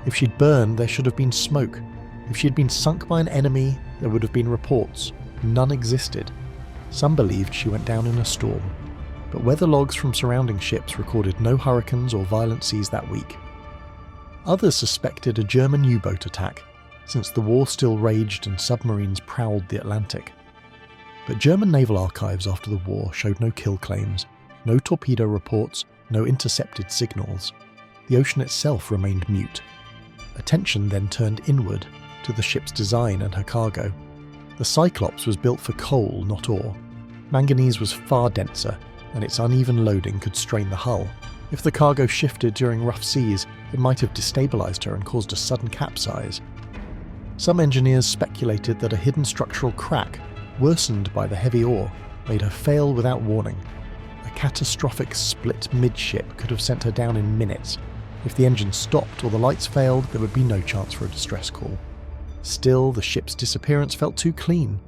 If she'd burned, there should have been smoke. If she'd been sunk by an enemy, there would have been reports. None existed. Some believed she went down in a storm, but weather logs from surrounding ships recorded no hurricanes or violent seas that week. Others suspected a German U-boat attack, since the war still raged and submarines prowled the Atlantic. But German naval archives after the war showed no kill claims, no torpedo reports, no intercepted signals. The ocean itself remained mute. Attention then turned inward, to the ship's design and her cargo. The Cyclops was built for coal, not ore. Manganese was far denser, and its uneven loading could strain the hull. If the cargo shifted during rough seas, it might have destabilized her and caused a sudden capsize. Some engineers speculated that a hidden structural crack, worsened by the heavy ore, made her fail without warning. A catastrophic split midship could have sent her down in minutes. If the engine stopped or the lights failed, there would be no chance for a distress call. Still, the ship's disappearance felt too clean.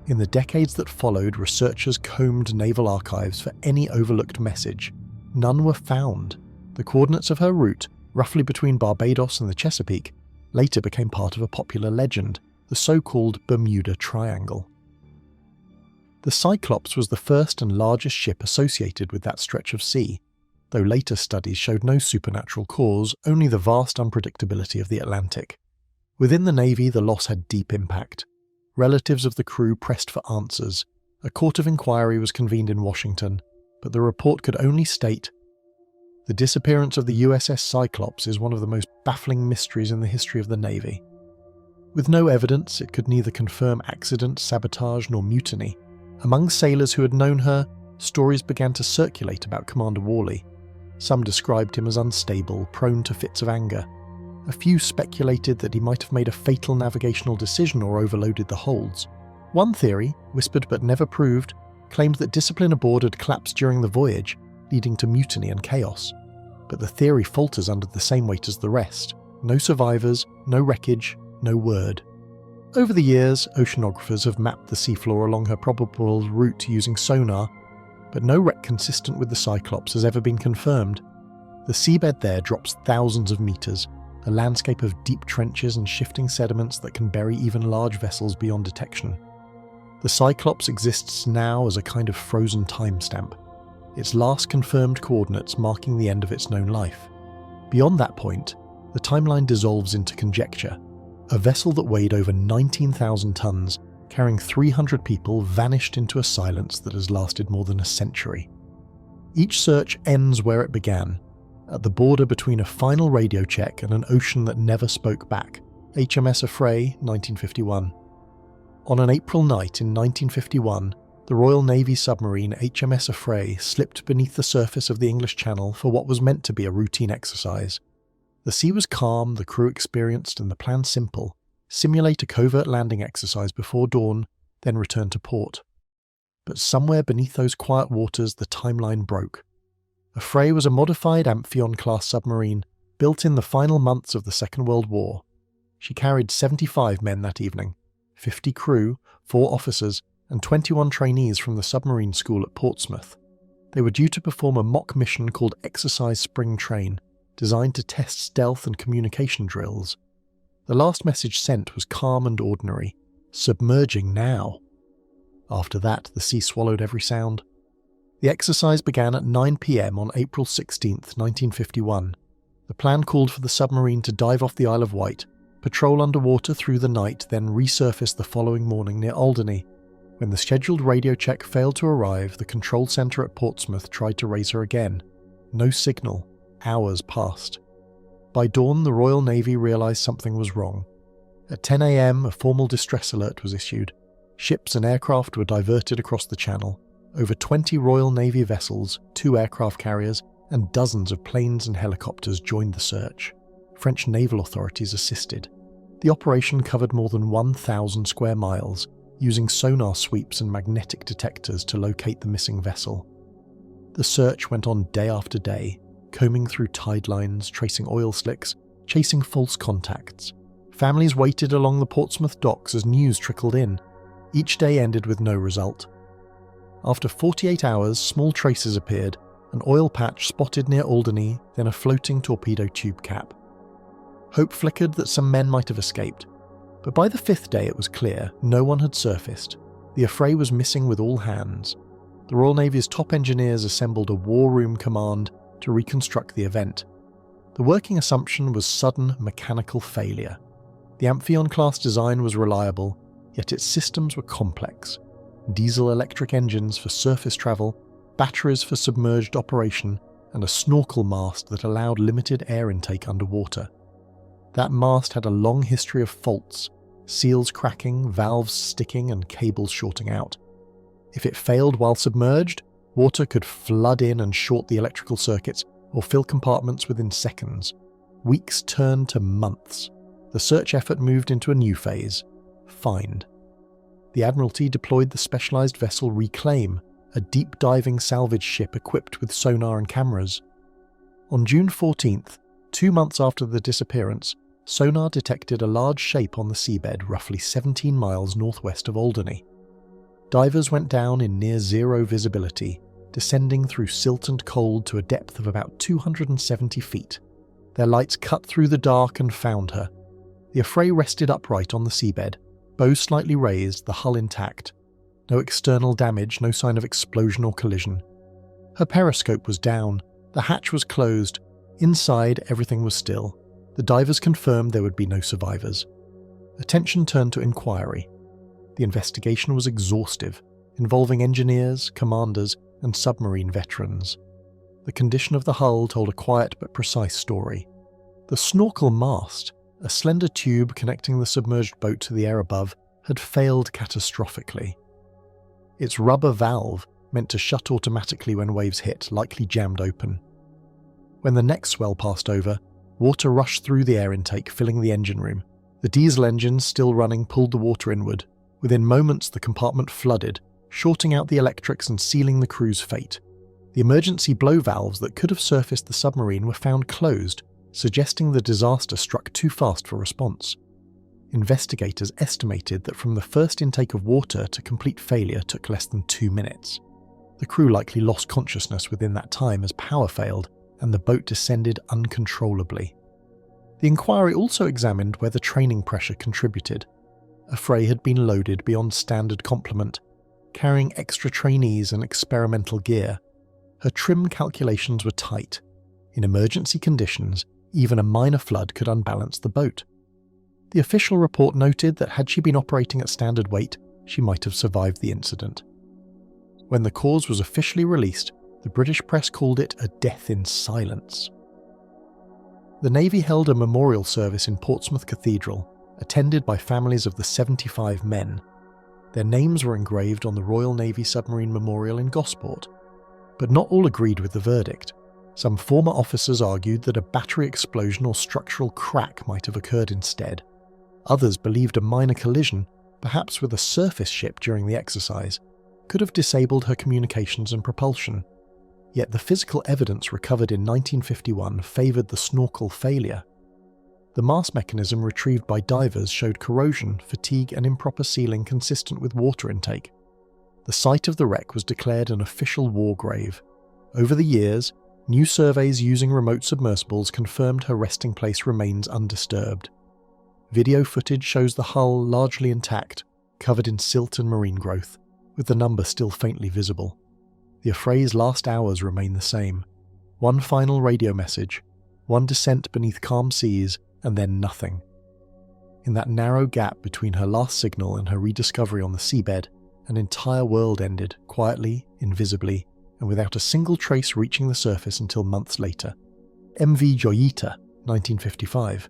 In the decades that followed, researchers combed naval archives for any overlooked message. None were found. The coordinates of her route, roughly between Barbados and the Chesapeake, later became part of a popular legend, the so-called Bermuda Triangle. The Cyclops was the first and largest ship associated with that stretch of sea, though later studies showed no supernatural cause, only the vast unpredictability of the Atlantic. Within the Navy, the loss had deep impact. Relatives of the crew pressed for answers. A court of inquiry was convened in Washington, but the report could only state, "The disappearance of the USS Cyclops is one of the most baffling mysteries in the history of the Navy." With no evidence, it could neither confirm accident, sabotage, nor mutiny. Among sailors who had known her, stories began to circulate about Commander Worley. Some described him as unstable, prone to fits of anger. A few speculated that he might have made a fatal navigational decision or overloaded the holds. One theory, whispered but never proved, claimed that discipline aboard had collapsed during the voyage, leading to mutiny and chaos. But the theory falters under the same weight as the rest. No survivors, no wreckage, no word. Over the years, oceanographers have mapped the seafloor along her probable route using sonar, but no wreck consistent with the Cyclops has ever been confirmed. The seabed there drops thousands of meters, a landscape of deep trenches and shifting sediments that can bury even large vessels beyond detection. The Cyclops exists now as a kind of frozen timestamp, its last confirmed coordinates marking the end of its known life. Beyond that point, the timeline dissolves into conjecture. A vessel that weighed over 19,000 tons, carrying 300 people, vanished into a silence that has lasted more than a century. Each search ends where it began, at the border between a final radio check and an ocean that never spoke back. HMS Affray, 1951. On an April night in 1951, the Royal Navy submarine HMS Affray slipped beneath the surface of the English Channel for what was meant to be a routine exercise. The sea was calm, the crew experienced, and the plan simple: simulate a covert landing exercise before dawn, then return to port. But somewhere beneath those quiet waters, the timeline broke. Affray was a modified Amphion-class submarine, built in the final months of the Second World War. She carried 75 men that evening, 50 crew, 4 officers, and 21 trainees from the submarine school at Portsmouth. They were due to perform a mock mission called Exercise Spring Train, designed to test stealth and communication drills. The last message sent was calm and ordinary: submerging now. After that, the sea swallowed every sound. The exercise began at 9 p.m. on April 16, 1951. The plan called for the submarine to dive off the Isle of Wight, patrol underwater through the night, then resurface the following morning near Alderney. When the scheduled radio check failed to arrive, the control centre at Portsmouth tried to raise her again. No signal. Hours passed. By dawn, the Royal Navy realised something was wrong. At 10 a.m, a formal distress alert was issued. Ships and aircraft were diverted across the channel. Over 20 Royal Navy vessels, 2 aircraft carriers, and dozens of planes and helicopters joined the search. French naval authorities assisted. The operation covered more than 1,000 square miles, using sonar sweeps and magnetic detectors to locate the missing vessel. The search went on day after day, combing through tide lines, tracing oil slicks, chasing false contacts. Families waited along the Portsmouth docks as news trickled in. Each day ended with no result. After 48 hours, small traces appeared, an oil patch spotted near Alderney, then a floating torpedo tube cap. Hope flickered that some men might have escaped, but by the 5th day it was clear no one had surfaced. The Affray was missing with all hands. The Royal Navy's top engineers assembled a war room command to reconstruct the event. The working assumption was sudden mechanical failure. The Amphion-class design was reliable, yet its systems were complex. Diesel-electric engines for surface travel, batteries for submerged operation, and a snorkel mast that allowed limited air intake underwater. That mast had a long history of faults, seals cracking, valves sticking, and cables shorting out. If it failed while submerged, water could flood in and short the electrical circuits or fill compartments within seconds. Weeks turned to months. The search effort moved into a new phase: find. The Admiralty deployed the specialised vessel Reclaim, a deep-diving salvage ship equipped with sonar and cameras. On June 14th, 2 months after the disappearance, sonar detected a large shape on the seabed roughly 17 miles northwest of Alderney. Divers went down in near-zero visibility, descending through silt and cold to a depth of about 270 feet. Their lights cut through the dark and found her. The Affray rested upright on the seabed, bow slightly raised, the hull intact. No external damage, no sign of explosion or collision. Her periscope was down, the hatch was closed. Inside, everything was still. The divers confirmed there would be no survivors. Attention turned to inquiry. The investigation was exhaustive, involving engineers, commanders, and submarine veterans. The condition of the hull told a quiet but precise story. The snorkel mast, a slender tube connecting the submerged boat to the air above, had failed catastrophically. Its rubber valve, meant to shut automatically when waves hit, likely jammed open. When the next swell passed over, water rushed through the air intake, filling the engine room. The diesel engines, still running, pulled the water inward. Within moments, the compartment flooded, shorting out the electrics and sealing the crew's fate. The emergency blow valves that could have surfaced the submarine were found closed, suggesting the disaster struck too fast for response. Investigators estimated that from the first intake of water to complete failure took less than 2 minutes. The crew likely lost consciousness within that time as power failed and the boat descended uncontrollably. The inquiry also examined whether training pressure contributed. Affray had been loaded beyond standard complement, carrying extra trainees and experimental gear. Her trim calculations were tight. In emergency conditions, even a minor flood could unbalance the boat. The official report noted that had she been operating at standard weight, she might have survived the incident. When the cause was officially released, the British press called it a death in silence. The Navy held a memorial service in Portsmouth Cathedral, attended by families of the 75 men. Their names were engraved on the Royal Navy Submarine Memorial in Gosport. But not all agreed with the verdict. Some former officers argued that a battery explosion or structural crack might have occurred instead. Others believed a minor collision, perhaps with a surface ship during the exercise, could have disabled her communications and propulsion. Yet the physical evidence recovered in 1951 favoured the snorkel failure. The mast mechanism retrieved by divers showed corrosion, fatigue and improper sealing consistent with water intake. The site of the wreck was declared an official war grave. Over the years, new surveys using remote submersibles confirmed her resting place remains undisturbed. Video footage shows the hull largely intact, covered in silt and marine growth, with the number still faintly visible. The Affray's last hours remain the same. One final radio message: one descent beneath calm seas, and then nothing. In that narrow gap between her last signal and her rediscovery on the seabed, an entire world ended, quietly, invisibly, and without a single trace reaching the surface until months later. MV Joyita, 1955.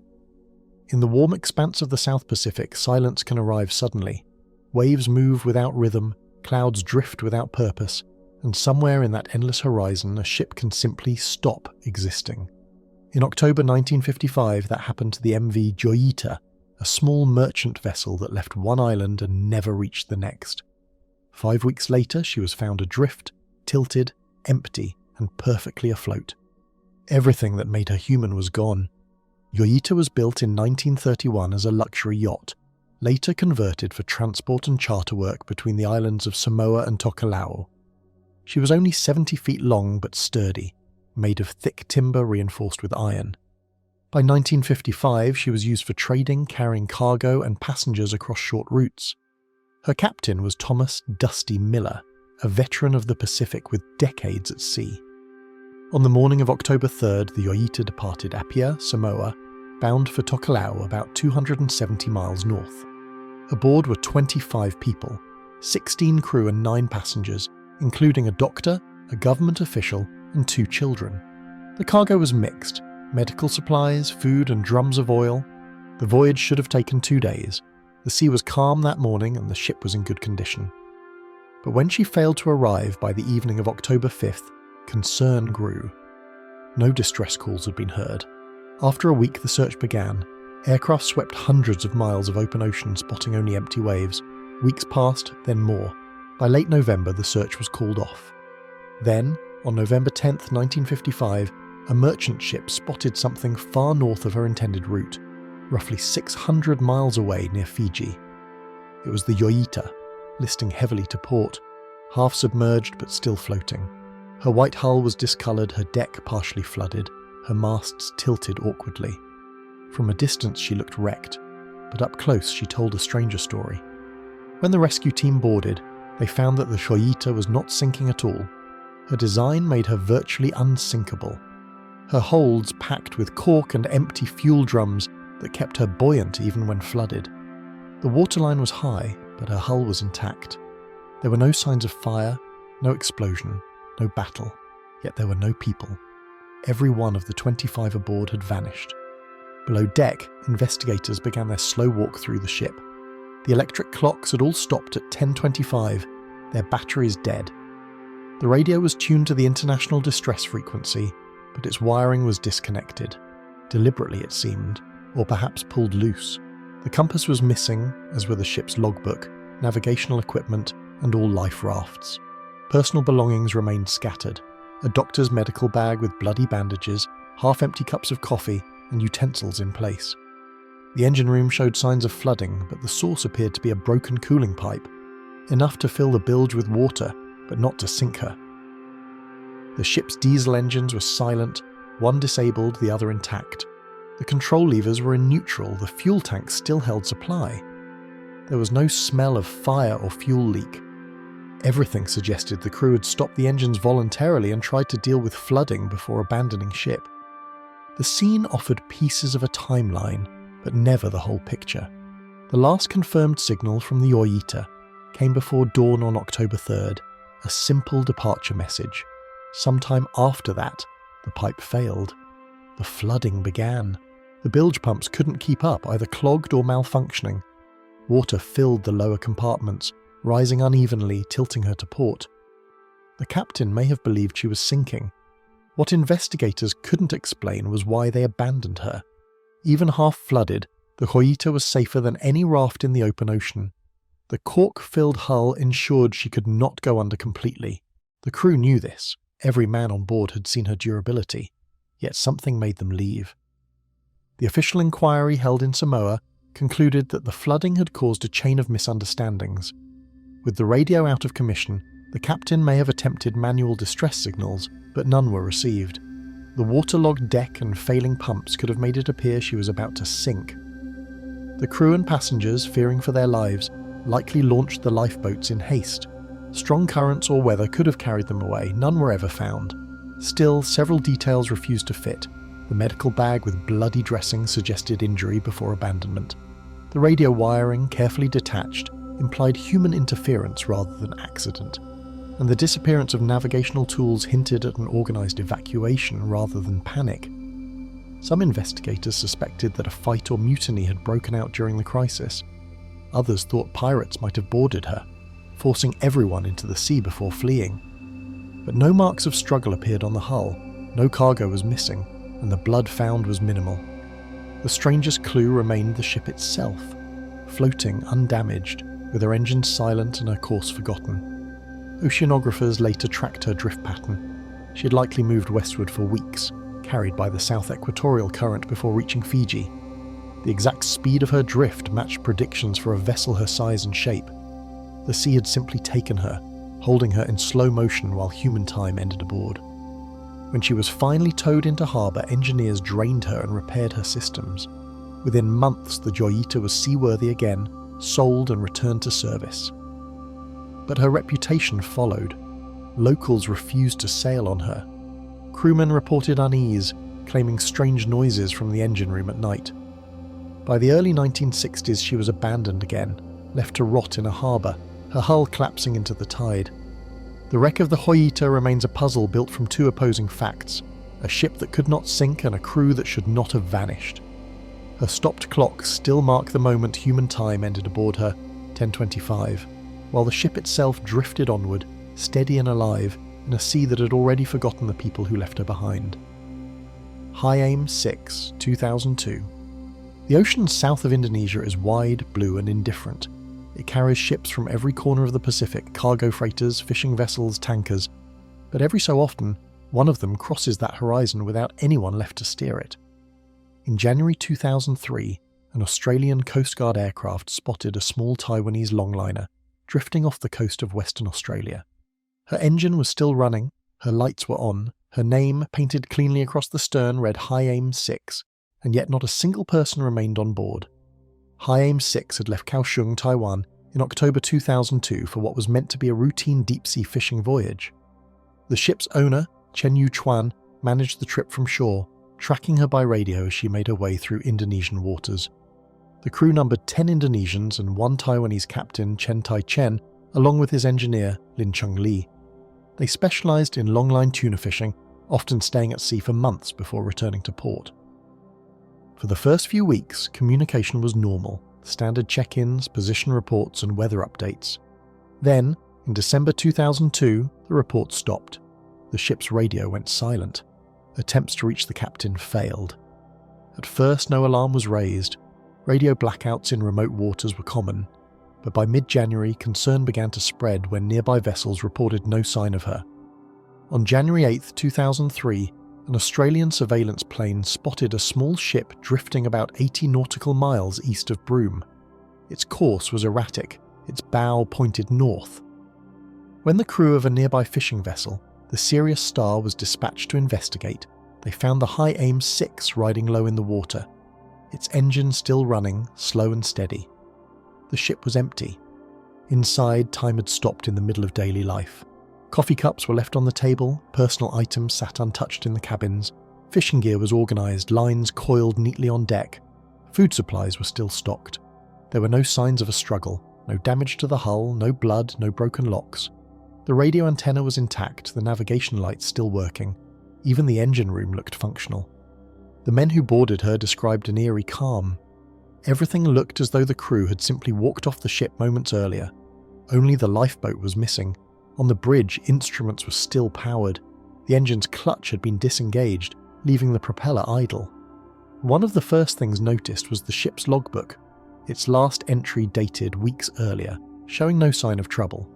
In the warm expanse of the South Pacific, silence can arrive suddenly. Waves move without rhythm, clouds drift without purpose, and somewhere in that endless horizon a ship can simply stop existing. In October 1955, that happened to the MV Joyita, a small merchant vessel that left one island and never reached the next. 5 weeks later, she was found adrift, tilted, empty, and perfectly afloat. Everything that made her human was gone. Joyita was built in 1931 as a luxury yacht, later converted for transport and charter work between the islands of Samoa and Tokelau. She was only 70 feet long but sturdy, made of thick timber reinforced with iron. By 1955, she was used for trading, carrying cargo and passengers across short routes. Her captain was Thomas Dusty Miller, a veteran of the Pacific with decades at sea. On the morning of October 3rd, the Joyita departed Apia, Samoa, bound for Tokelau, about 270 miles north. Aboard were 25 people, 16 crew and 9 passengers, including a doctor, a government official, and 2 children. The cargo was mixed: medical supplies, food, and drums of oil. The voyage should have taken 2 days. The sea was calm that morning and the ship was in good condition. But when she failed to arrive by the evening of October 5th, concern grew. No distress calls had been heard. After a week, the search began. Aircraft swept hundreds of miles of open ocean, spotting only empty waves. Weeks passed, then more. By late November, the search was called off. Then, on November 10th, 1955, a merchant ship spotted something far north of her intended route, roughly 600 miles away near Fiji. It was the Joyita, listing heavily to port, half submerged but still floating. Her white hull was discoloured, her deck partially flooded, her masts tilted awkwardly. From a distance she looked wrecked, but up close she told a stranger story. When the rescue team boarded, they found that the Joyita was not sinking at all. Her design made her virtually unsinkable. Her holds packed with cork and empty fuel drums that kept her buoyant even when flooded. The waterline was high, but her hull was intact. There were no signs of fire, no explosion, no battle, yet there were no people. Every one of the 25 aboard had vanished. Below deck, investigators began their slow walk through the ship. The electric clocks had all stopped at 10:25, their batteries dead. The radio was tuned to the international distress frequency, but its wiring was disconnected. Deliberately, it seemed, or perhaps pulled loose. The compass was missing, as were the ship's logbook, navigational equipment, and all life rafts. Personal belongings remained scattered: a doctor's medical bag with bloody bandages, half-empty cups of coffee, and utensils in place. The engine room showed signs of flooding, but the source appeared to be a broken cooling pipe, enough to fill the bilge with water, but not to sink her. The ship's diesel engines were silent, one disabled, the other intact. The control levers were in neutral, the fuel tanks still held supply. There was no smell of fire or fuel leak. Everything suggested the crew had stopped the engines voluntarily and tried to deal with flooding before abandoning ship. The scene offered pieces of a timeline, but never the whole picture. The last confirmed signal from the Joyita came before dawn on October 3rd, a simple departure message. Sometime after that, the pipe failed. The flooding began. The bilge pumps couldn't keep up, either clogged or malfunctioning. Water filled the lower compartments, rising unevenly, tilting her to port. The captain may have believed she was sinking. What investigators couldn't explain was why they abandoned her. Even half-flooded, the Joyita was safer than any raft in the open ocean. The cork-filled hull ensured she could not go under completely. The crew knew this. Every man on board had seen her durability. Yet something made them leave. The official inquiry held in Samoa concluded that the flooding had caused a chain of misunderstandings. With the radio out of commission, the captain may have attempted manual distress signals, but none were received. The waterlogged deck and failing pumps could have made it appear she was about to sink. The crew and passengers, fearing for their lives, likely launched the lifeboats in haste. Strong currents or weather could have carried them away, none were ever found. Still, several details refused to fit. The medical bag with bloody dressing suggested injury before abandonment. The radio wiring, carefully detached, implied human interference rather than accident, and the disappearance of navigational tools hinted at an organised evacuation rather than panic. Some investigators suspected that a fight or mutiny had broken out during the crisis. Others thought pirates might have boarded her, forcing everyone into the sea before fleeing. But no marks of struggle appeared on the hull, no cargo was missing, and the blood found was minimal. The strangest clue remained the ship itself, floating undamaged, with her engines silent and her course forgotten. Oceanographers later tracked her drift pattern. She had likely moved westward for weeks, carried by the south equatorial current before reaching Fiji. The exact speed of her drift matched predictions for a vessel her size and shape. The sea had simply taken her, holding her in slow motion while human time ended aboard. When she was finally towed into harbour, engineers drained her and repaired her systems. Within months, the Joyita was seaworthy again, sold and returned to service. But her reputation followed. Locals refused to sail on her. Crewmen reported unease, claiming strange noises from the engine room at night. By the early 1960s, she was abandoned again, left to rot in a harbour, her hull collapsing into the tide. The wreck of the Joyita remains a puzzle built from two opposing facts: a ship that could not sink and a crew that should not have vanished. Her stopped clocks still mark the moment human time ended aboard her, 10:25, while the ship itself drifted onward, steady and alive, in a sea that had already forgotten the people who left her behind. HMS 6, 2002. The ocean south of Indonesia is wide, blue and indifferent. It carries ships from every corner of the Pacific, cargo freighters, fishing vessels, tankers, but every so often, one of them crosses that horizon without anyone left to steer it. In January 2003, an Australian Coast Guard aircraft spotted a small Taiwanese longliner drifting off the coast of Western Australia. Her engine was still running, her lights were on, her name, painted cleanly across the stern, read HMS 6, and yet not a single person remained on board. HMS 6 had left Kaohsiung, Taiwan, in October 2002 for what was meant to be a routine deep-sea fishing voyage. The ship's owner, Chen Yu Chuan, managed the trip from shore, tracking her by radio as she made her way through Indonesian waters. The crew numbered 10 Indonesians and one Taiwanese captain, Chen Tai Chen, along with his engineer, Lin Chung Lee. They specialised in longline tuna fishing, often staying at sea for months before returning to port. For the first few weeks, communication was normal, standard check-ins, position reports and weather updates. Then, in December 2002, the report stopped. The ship's radio went silent. Attempts to reach the captain failed. At first, no alarm was raised. Radio blackouts in remote waters were common, but by mid-January, concern began to spread when nearby vessels reported no sign of her. On January 8, 2003, an Australian surveillance plane spotted a small ship drifting about 80 nautical miles east of Broome. Its course was erratic, its bow pointed north. When the crew of a nearby fishing vessel, the Sirius Star, was dispatched to investigate, they found the HMS 6 riding low in the water, its engine still running, slow and steady. The ship was empty. Inside, time had stopped in the middle of daily life. Coffee cups were left on the table, personal items sat untouched in the cabins, fishing gear was organised, lines coiled neatly on deck. Food supplies were still stocked. There were no signs of a struggle, no damage to the hull, no blood, no broken locks. The radio antenna was intact, the navigation lights still working. Even the engine room looked functional. The men who boarded her described an eerie calm. Everything looked as though the crew had simply walked off the ship moments earlier. Only the lifeboat was missing. On the bridge, instruments were still powered. The engine's clutch had been disengaged, leaving the propeller idle. One of the first things noticed was the ship's logbook, its last entry dated weeks earlier, showing no sign of trouble.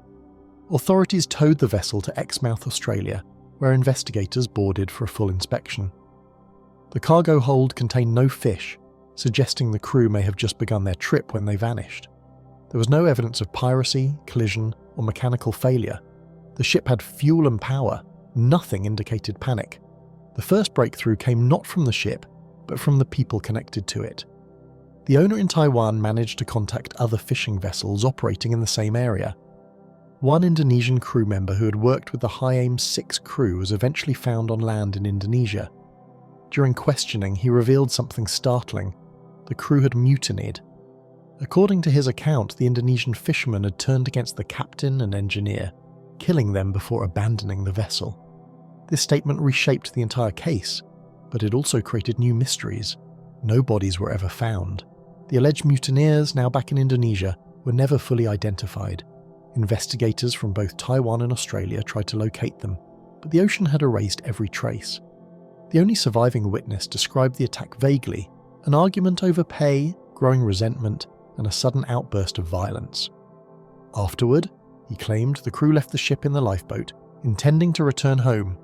Authorities towed the vessel to Exmouth, Australia, where investigators boarded for a full inspection. The cargo hold contained no fish, suggesting the crew may have just begun their trip when they vanished. There was no evidence of piracy, collision, or mechanical failure. The ship had fuel and power. Nothing indicated panic. The first breakthrough came not from the ship, but from the people connected to it. The owner in Taiwan managed to contact other fishing vessels operating in the same area. One Indonesian crew member who had worked with the HMS 6 crew was eventually found on land in Indonesia. During questioning, he revealed something startling. The crew had mutinied. According to his account, the Indonesian fishermen had turned against the captain and engineer, killing them before abandoning the vessel. This statement reshaped the entire case, but it also created new mysteries. No bodies were ever found. The alleged mutineers, now back in Indonesia, were never fully identified. Investigators from both Taiwan and Australia tried to locate them, but the ocean had erased every trace. The only surviving witness described the attack vaguely: an argument over pay, growing resentment, and a sudden outburst of violence. Afterward, he claimed the crew left the ship in the lifeboat, intending to return home.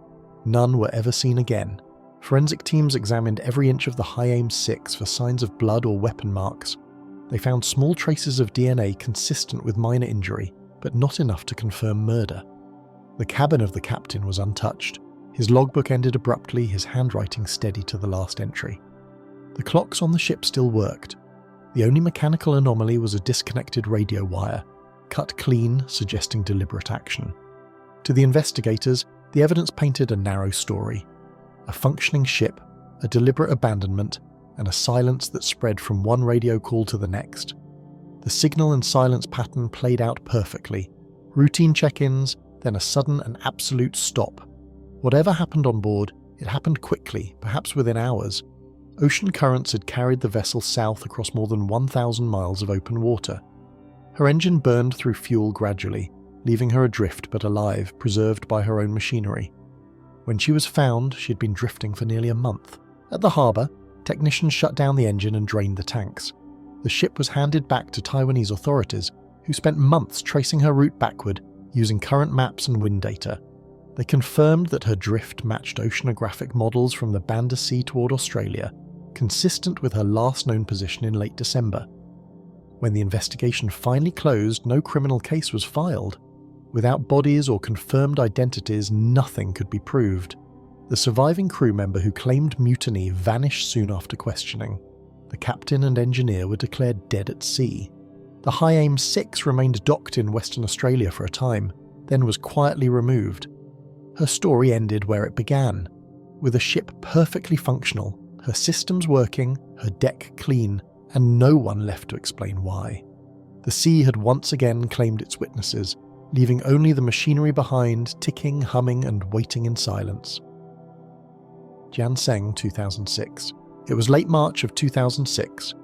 None were ever seen again. Forensic teams examined every inch of the HMS 6 for signs of blood or weapon marks. They found small traces of DNA consistent with minor injury, but not enough to confirm murder. The cabin of the captain was untouched. His logbook ended abruptly, his handwriting steady to the last entry. The clocks on the ship still worked. The only mechanical anomaly was a disconnected radio wire, cut clean, suggesting deliberate action. To the investigators, the evidence painted a narrow story: a functioning ship, a deliberate abandonment, and a silence that spread from one radio call to the next. The signal and silence pattern played out perfectly. Routine check-ins, then a sudden and absolute stop. Whatever happened on board, it happened quickly, perhaps within hours. Ocean currents had carried the vessel south across more than 1,000 miles of open water. Her engine burned through fuel gradually, leaving her adrift but alive, preserved by her own machinery. When she was found, she had been drifting for nearly a month. At the harbour, technicians shut down the engine and drained the tanks. The ship was handed back to Taiwanese authorities, who spent months tracing her route backward using current maps and wind data. They confirmed that her drift matched oceanographic models from the Banda Sea toward Australia, consistent with her last known position in late December. When the investigation finally closed, no criminal case was filed. Without bodies or confirmed identities, nothing could be proved. The surviving crew member who claimed mutiny vanished soon after questioning. The captain and engineer were declared dead at sea. The HMS 6 remained docked in Western Australia for a time, then was quietly removed. Her story ended where it began, with a ship perfectly functional, her systems working, her deck clean, and no one left to explain why. The sea had once again claimed its witnesses, leaving only the machinery behind, ticking, humming, and waiting in silence. Jian Sang, 2006. It was late March of 2006,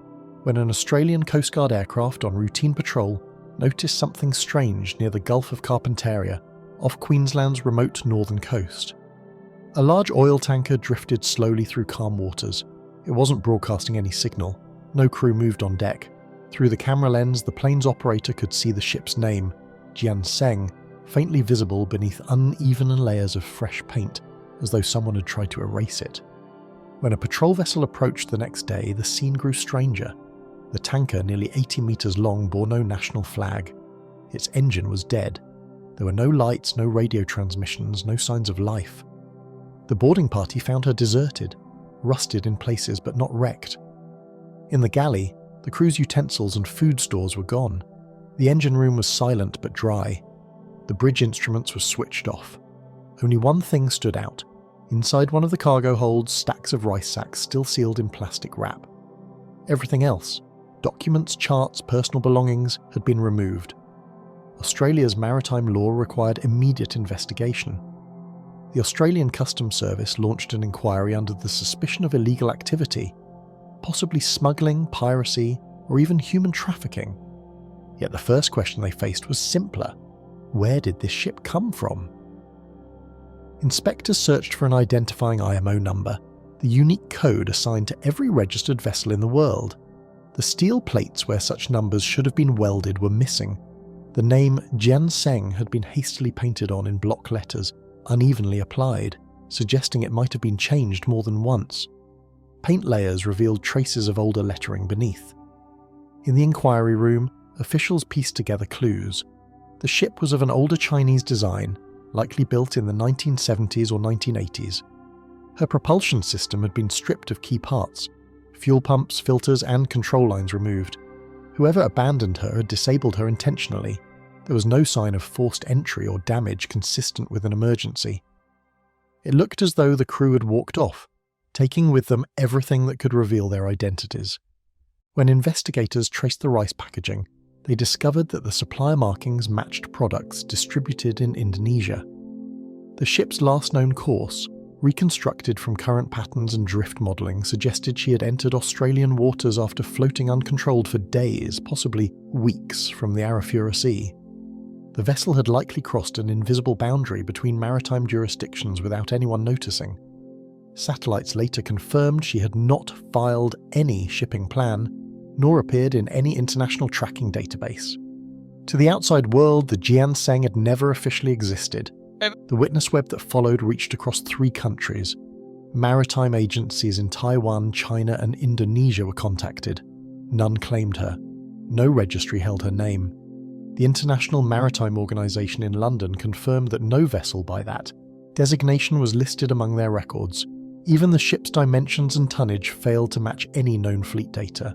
when an Australian Coast Guard aircraft on routine patrol noticed something strange near the Gulf of Carpentaria, off Queensland's remote northern coast. A large oil tanker drifted slowly through calm waters. It wasn't broadcasting any signal. No crew moved on deck. Through the camera lens, the plane's operator could see the ship's name, Jian Sang, faintly visible beneath uneven layers of fresh paint, as though someone had tried to erase it. When a patrol vessel approached the next day, the scene grew stranger. The tanker, nearly 80 meters long, bore no national flag. Its engine was dead. There were no lights, no radio transmissions, no signs of life. The boarding party found her deserted, rusted in places but not wrecked. In the galley, the crew's utensils and food stores were gone. The engine room was silent but dry. The bridge instruments were switched off. Only one thing stood out. Inside one of the cargo holds, stacks of rice sacks still sealed in plastic wrap. Everything else, documents, charts, personal belongings, had been removed. Australia's maritime law required immediate investigation. The Australian Customs Service launched an inquiry under the suspicion of illegal activity, possibly smuggling, piracy, or even human trafficking. Yet the first question they faced was simpler. Where did this ship come from? Inspectors searched for an identifying IMO number, the unique code assigned to every registered vessel in the world. The steel plates where such numbers should have been welded were missing. The name Jian Sang had been hastily painted on in block letters, unevenly applied, suggesting it might have been changed more than once. Paint layers revealed traces of older lettering beneath. In the inquiry room, officials pieced together clues. The ship was of an older Chinese design, likely built in the 1970s or 1980s. Her propulsion system had been stripped of key parts, fuel pumps, filters, and control lines removed. Whoever abandoned her had disabled her intentionally. There was no sign of forced entry or damage consistent with an emergency. It looked as though the crew had walked off, taking with them everything that could reveal their identities. When investigators traced the rice packaging, they discovered that the supplier markings matched products distributed in Indonesia. The ship's last known course, reconstructed from current patterns and drift modelling, suggested she had entered Australian waters after floating uncontrolled for days, possibly weeks, from the Arafura Sea. The vessel had likely crossed an invisible boundary between maritime jurisdictions without anyone noticing. Satellites later confirmed she had not filed any shipping plan, nor appeared in any international tracking database. To the outside world, the Jian Sang had never officially existed. The witness web that followed reached across 3 countries. Maritime agencies in Taiwan, China, and Indonesia were contacted. None claimed her. No registry held her name. The International Maritime Organization in London confirmed that no vessel by that designation was listed among their records. Even the ship's dimensions and tonnage failed to match any known fleet data.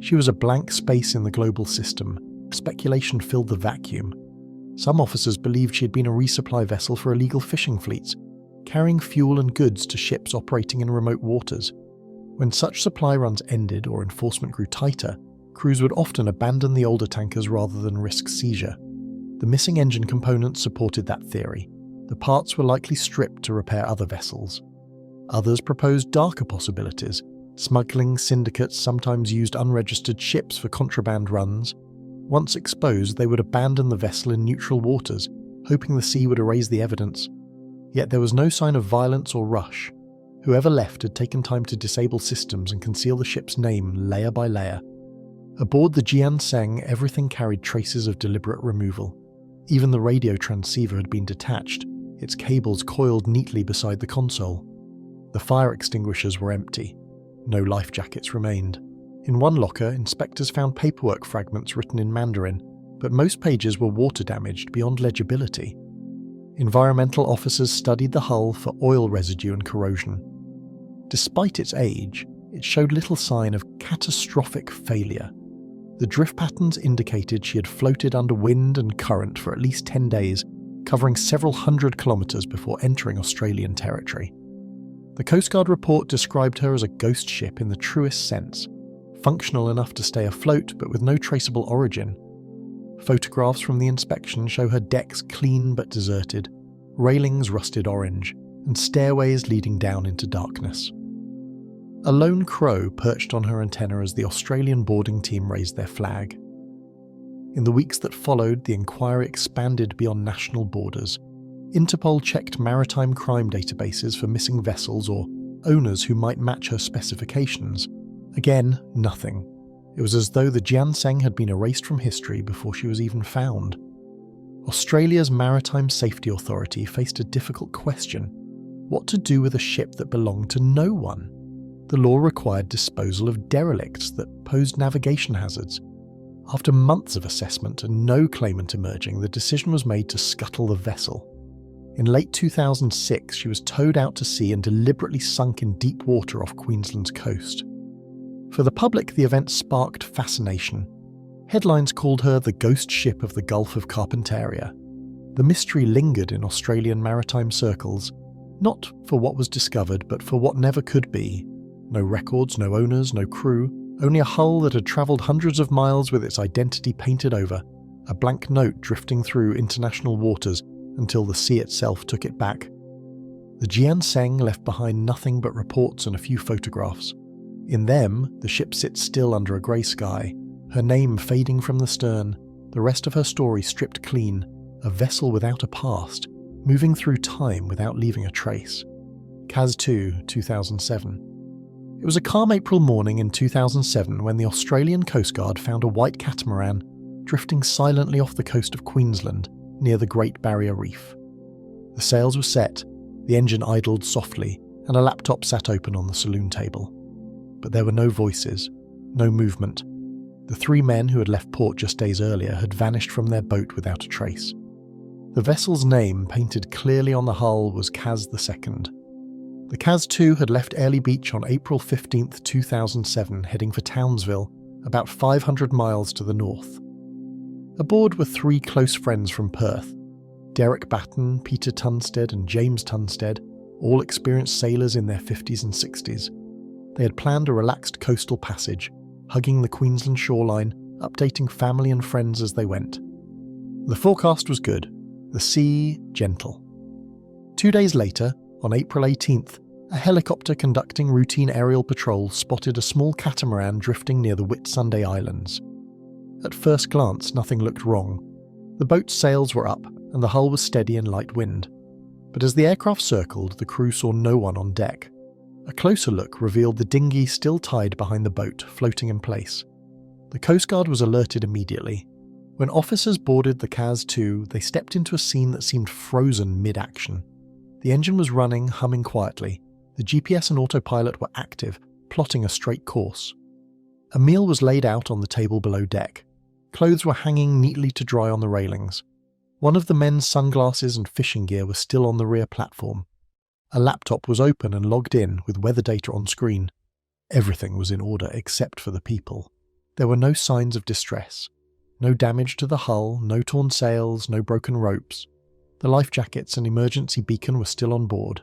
She was a blank space in the global system. Speculation filled the vacuum. Some officers believed she had been a resupply vessel for illegal fishing fleets, carrying fuel and goods to ships operating in remote waters. When such supply runs ended or enforcement grew tighter, crews would often abandon the older tankers rather than risk seizure. The missing engine components supported that theory. The parts were likely stripped to repair other vessels. Others proposed darker possibilities. Smuggling syndicates sometimes used unregistered ships for contraband runs. Once exposed, they would abandon the vessel in neutral waters, hoping the sea would erase the evidence. Yet there was no sign of violence or rush. Whoever left had taken time to disable systems and conceal the ship's name layer by layer. Aboard the Jian Sang, everything carried traces of deliberate removal. Even the radio transceiver had been detached, its cables coiled neatly beside the console. The fire extinguishers were empty. No life jackets remained. In one locker, inspectors found paperwork fragments written in Mandarin, but most pages were water damaged beyond legibility. Environmental officers studied the hull for oil residue and corrosion. Despite its age, it showed little sign of catastrophic failure. The drift patterns indicated she had floated under wind and current for at least 10 days, covering several hundred kilometres before entering Australian territory. The Coast Guard report described her as a ghost ship in the truest sense, functional enough to stay afloat but with no traceable origin. Photographs from the inspection show her decks clean but deserted, railings rusted orange, and stairways leading down into darkness. A lone crow perched on her antenna as the Australian boarding team raised their flag. In the weeks that followed, the inquiry expanded beyond national borders. Interpol checked maritime crime databases for missing vessels or owners who might match her specifications. Again, nothing. It was as though the Jian Sang had been erased from history before she was even found. Australia's Maritime Safety Authority faced a difficult question: what to do with a ship that belonged to no one? The law required disposal of derelicts that posed navigation hazards. After months of assessment and no claimant emerging, the decision was made to scuttle the vessel. In late 2006, she was towed out to sea and deliberately sunk in deep water off Queensland's coast. For the public, the event sparked fascination. Headlines called her the ghost ship of the Gulf of Carpentaria. The mystery lingered in Australian maritime circles, not for what was discovered, but for what never could be. No records, no owners, no crew, only a hull that had travelled hundreds of miles with its identity painted over, a blank note drifting through international waters until the sea itself took it back. The Jian Sang left behind nothing but reports and a few photographs. In them, the ship sits still under a grey sky, her name fading from the stern, the rest of her story stripped clean, a vessel without a past, moving through time without leaving a trace. Kaz II, 2007. It was a calm April morning in 2007 when the Australian Coast Guard found a white catamaran drifting silently off the coast of Queensland near the Great Barrier Reef. The sails were set, the engine idled softly, and a laptop sat open on the saloon table. But there were no voices, no movement. The 3 men who had left port just days earlier had vanished from their boat without a trace. The vessel's name, painted clearly on the hull, was Kaz II. The Kaz II had left Airlie Beach on April 15, 2007, heading for Townsville, about 500 miles to the north. Aboard were 3 close friends from Perth: Derek Batten, Peter Tunstead and James Tunstead, all experienced sailors in their 50s and 60s. They had planned a relaxed coastal passage, hugging the Queensland shoreline, updating family and friends as they went. The forecast was good, the sea gentle. 2 days later, on April 18th, a helicopter conducting routine aerial patrol spotted a small catamaran drifting near the Whitsunday Islands. At first glance, nothing looked wrong. The boat's sails were up, and the hull was steady in light wind. But as the aircraft circled, the crew saw no one on deck. A closer look revealed the dinghy still tied behind the boat, floating in place. The Coast Guard was alerted immediately. When officers boarded the Kaz II, they stepped into a scene that seemed frozen mid-action. The engine was running, humming quietly. The GPS and autopilot were active, plotting a straight course. A meal was laid out on the table below deck. Clothes were hanging neatly to dry on the railings. One of the men's sunglasses and fishing gear was still on the rear platform. A laptop was open and logged in with weather data on screen. Everything was in order except for the people. There were no signs of distress. No damage to the hull, no torn sails, no broken ropes. The life jackets and emergency beacon were still on board.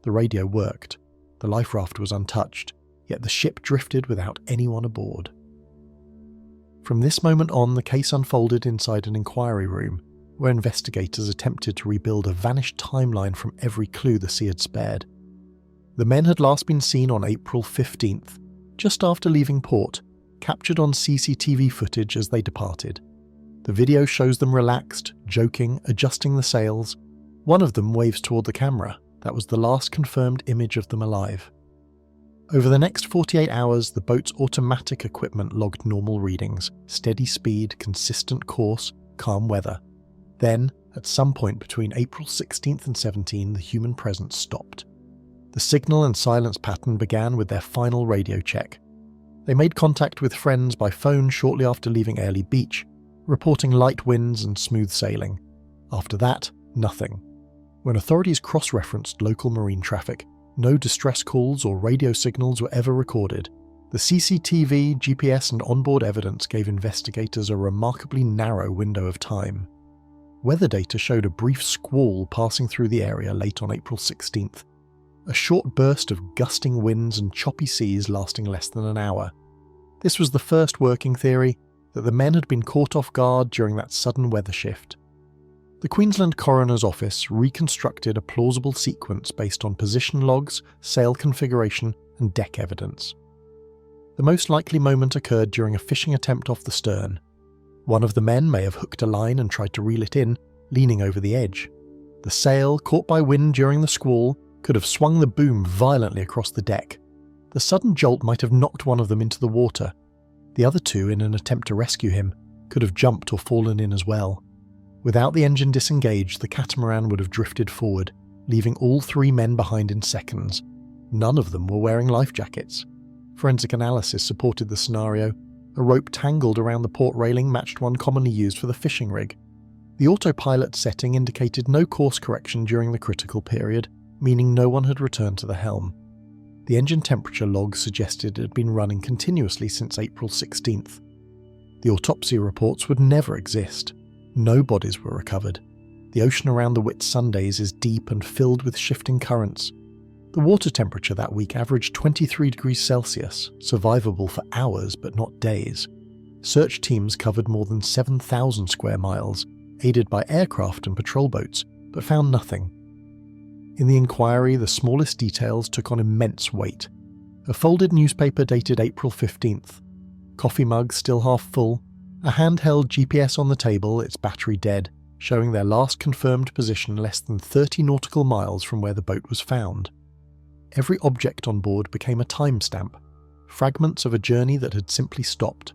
The radio worked. The life raft was untouched, yet the ship drifted without anyone aboard. From this moment on, the case unfolded inside an inquiry room, where investigators attempted to rebuild a vanished timeline from every clue the sea had spared. The men had last been seen on April 15th, just after leaving port, captured on CCTV footage as they departed. The video shows them relaxed, joking, adjusting the sails. One of them waves toward the camera. That was the last confirmed image of them alive. Over the next 48 hours, the boat's automatic equipment logged normal readings, steady speed, consistent course, calm weather. Then, at some point between April 16th and 17th, the human presence stopped. The signal and silence pattern began with their final radio check. They made contact with friends by phone shortly after leaving Airlie Beach, reporting light winds and smooth sailing. After that, nothing. When authorities cross-referenced local marine traffic, no distress calls or radio signals were ever recorded. The CCTV, GPS and onboard evidence gave investigators a remarkably narrow window of time. Weather data showed a brief squall passing through the area late on April 16th. A short burst of gusting winds and choppy seas lasting less than an hour. This was the first working theory, that the men had been caught off guard during that sudden weather shift. The Queensland Coroner's Office reconstructed a plausible sequence based on position logs, sail configuration and deck evidence. The most likely moment occurred during a fishing attempt off the stern. One of the men may have hooked a line and tried to reel it in, leaning over the edge. The sail, caught by wind during the squall, could have swung the boom violently across the deck. The sudden jolt might have knocked one of them into the water. The other two, in an attempt to rescue him, could have jumped or fallen in as well. Without the engine disengaged, the catamaran would have drifted forward, leaving all three men behind in seconds. None of them were wearing life jackets. Forensic analysis supported the scenario. A rope tangled around the port railing matched one commonly used for the fishing rig. The autopilot setting indicated no course correction during the critical period, meaning no one had returned to the helm. The engine temperature logs suggested it had been running continuously since April 16th. The autopsy reports would never exist. No bodies were recovered. The ocean around the Whitsundays is deep and filled with shifting currents. The water temperature that week averaged 23 degrees Celsius, survivable for hours but not days. Search teams covered more than 7,000 square miles, aided by aircraft and patrol boats, but found nothing. In the inquiry, the smallest details took on immense weight. A folded newspaper dated April 15th, coffee mug still half full, a handheld GPS on the table, its battery dead, showing their last confirmed position less than 30 nautical miles from where the boat was found. Every object on board became a timestamp, fragments of a journey that had simply stopped.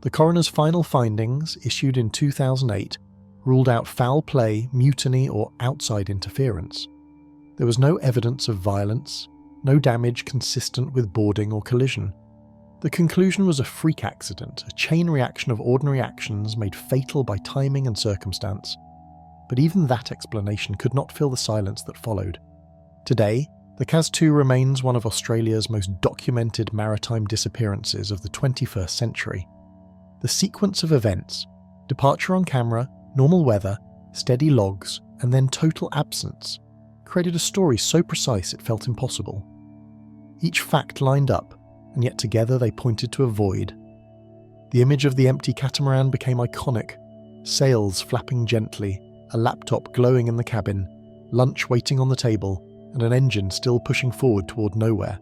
The coroner's final findings, issued in 2008, ruled out foul play, mutiny or outside interference. There was no evidence of violence, no damage consistent with boarding or collision. The conclusion was a freak accident, a chain reaction of ordinary actions made fatal by timing and circumstance. But even that explanation could not fill the silence that followed. Today, the Kaz II remains one of Australia's most documented maritime disappearances of the 21st century. The sequence of events, departure on camera, normal weather, steady logs, and then total absence, created a story so precise it felt impossible. Each fact lined up, and yet together they pointed to a void. The image of the empty catamaran became iconic, sails flapping gently, a laptop glowing in the cabin, lunch waiting on the table, and an engine still pushing forward toward nowhere.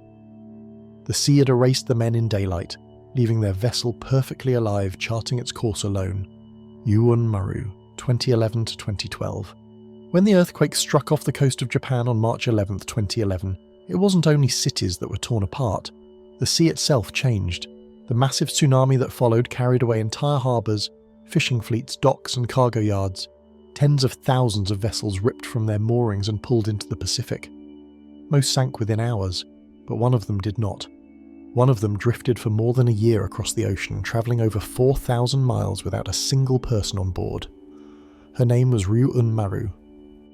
The sea had erased the men in daylight, leaving their vessel perfectly alive, charting its course alone. Ryoun Maru, 2011 to 2012. When the earthquake struck off the coast of Japan on March 11, 2011, it wasn't only cities that were torn apart. The sea itself changed. The massive tsunami that followed carried away entire harbours, fishing fleets, docks and cargo yards. Tens of thousands of vessels ripped from their moorings and pulled into the Pacific. Most sank within hours, but one of them did not. One of them drifted for more than a year across the ocean, travelling over 4,000 miles without a single person on board. Her name was Ryoun Maru.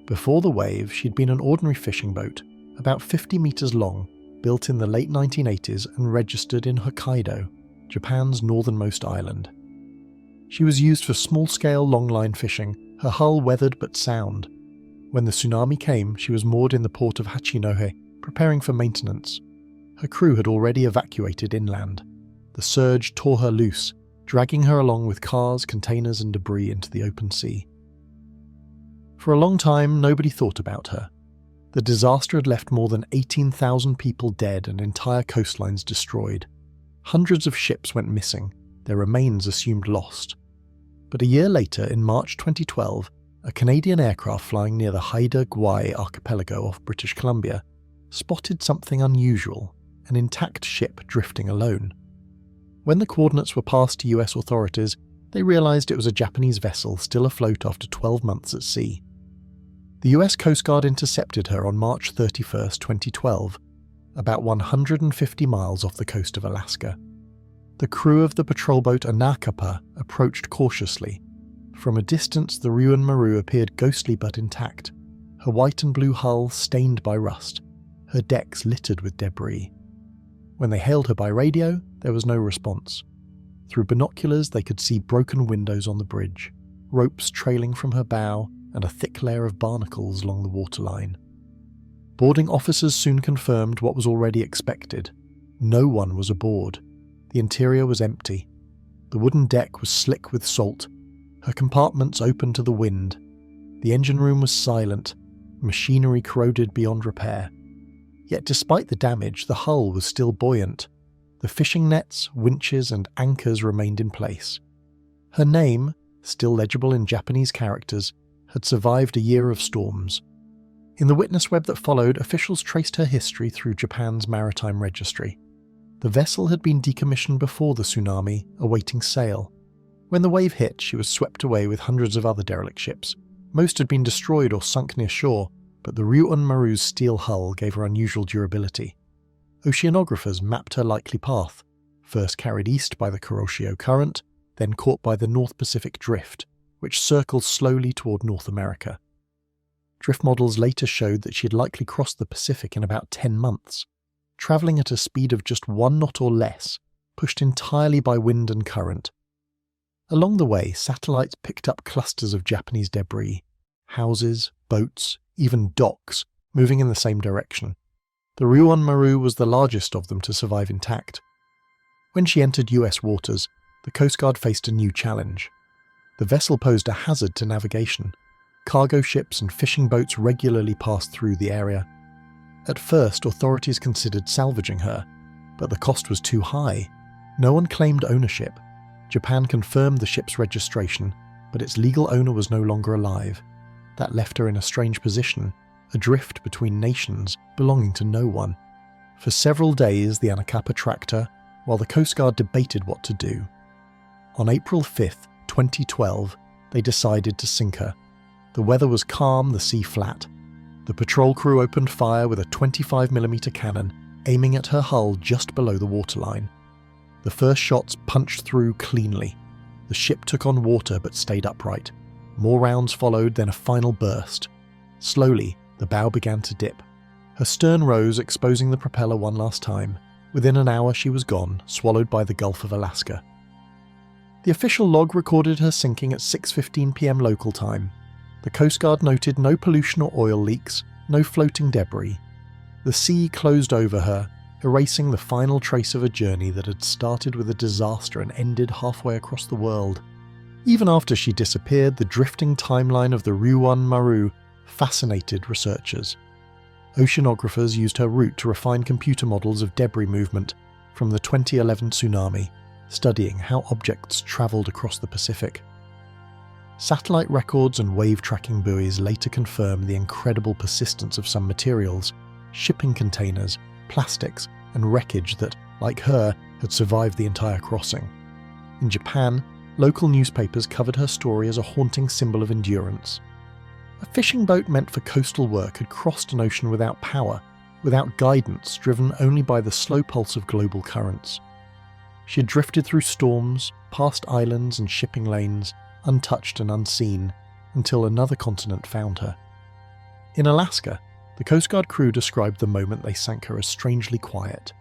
Before the wave, she'd been an ordinary fishing boat, about 50 metres long, built in the late 1980s and registered in Hokkaido, Japan's northernmost island. She was used for small-scale long-line fishing, her hull weathered but sound. When the tsunami came, she was moored in the port of Hachinohe, preparing for maintenance. Her crew had already evacuated inland. The surge tore her loose, dragging her along with cars, containers and debris into the open sea. For a long time, nobody thought about her. The disaster had left more than 18,000 people dead and entire coastlines destroyed. Hundreds of ships went missing, their remains assumed lost. But a year later, in March 2012, a Canadian aircraft flying near the Haida Gwaii archipelago off British Columbia spotted something unusual, an intact ship drifting alone. When the coordinates were passed to US authorities, they realised it was a Japanese vessel still afloat after 12 months at sea. The US Coast Guard intercepted her on March 31, 2012, about 150 miles off the coast of Alaska. The crew of the patrol boat Anakapa approached cautiously. From a distance, the Ryoun Maru appeared ghostly but intact, her white and blue hull stained by rust, her decks littered with debris. When they hailed her by radio, there was no response. Through binoculars, they could see broken windows on the bridge, ropes trailing from her bow, and a thick layer of barnacles along the waterline. Boarding officers soon confirmed what was already expected. No one was aboard. The interior was empty. The wooden deck was slick with salt, her compartments open to the wind. The engine room was silent, machinery corroded beyond repair. Yet despite the damage, the hull was still buoyant. The fishing nets, winches and anchors remained in place. Her name, still legible in Japanese characters, had survived a year of storms. In the witness web that followed, officials traced her history through Japan's maritime registry. The vessel had been decommissioned before the tsunami, awaiting sale. When the wave hit, she was swept away with hundreds of other derelict ships. Most had been destroyed or sunk near shore, but the Ryoun Maru's steel hull gave her unusual durability. Oceanographers mapped her likely path, first carried east by the Kuroshio Current, then caught by the North Pacific Drift, which circled slowly toward North America. Drift models later showed that she had likely crossed the Pacific in about 10 months, travelling at a speed of just 1 knot or less, pushed entirely by wind and current. Along the way, satellites picked up clusters of Japanese debris, houses, boats, even docks, moving in the same direction. The Ryoun Maru was the largest of them to survive intact. When she entered US waters, the Coast Guard faced a new challenge. The vessel posed a hazard to navigation. Cargo ships and fishing boats regularly passed through the area. At first, authorities considered salvaging her, but the cost was too high. No one claimed ownership. Japan confirmed the ship's registration, but its legal owner was no longer alive. That left her in a strange position, adrift between nations, belonging to no one. For several days, the Anakapa tracked her, while the Coast Guard debated what to do. On April 5th, 2012, they decided to sink her. The weather was calm, the sea flat. The patrol crew opened fire with a 25mm cannon, aiming at her hull just below the waterline. The first shots punched through cleanly. The ship took on water but stayed upright. More rounds followed, then a final burst. Slowly, the bow began to dip. Her stern rose, exposing the propeller one last time. Within an hour she was gone, swallowed by the Gulf of Alaska. The official log recorded her sinking at 6:15 p.m. local time. The Coast Guard noted no pollution or oil leaks, no floating debris. The sea closed over her, erasing the final trace of a journey that had started with a disaster and ended halfway across the world. Even after she disappeared, the drifting timeline of the Ryoun Maru fascinated researchers. Oceanographers used her route to refine computer models of debris movement from the 2011 tsunami, studying how objects travelled across the Pacific. Satellite records and wave-tracking buoys later confirmed the incredible persistence of some materials, shipping containers, plastics, and wreckage that, like her, had survived the entire crossing. In Japan, local newspapers covered her story as a haunting symbol of endurance. A fishing boat meant for coastal work had crossed an ocean without power, without guidance, driven only by the slow pulse of global currents. She had drifted through storms, past islands and shipping lanes, untouched and unseen, until another continent found her. In Alaska, the Coast Guard crew described the moment they sank her as strangely quiet.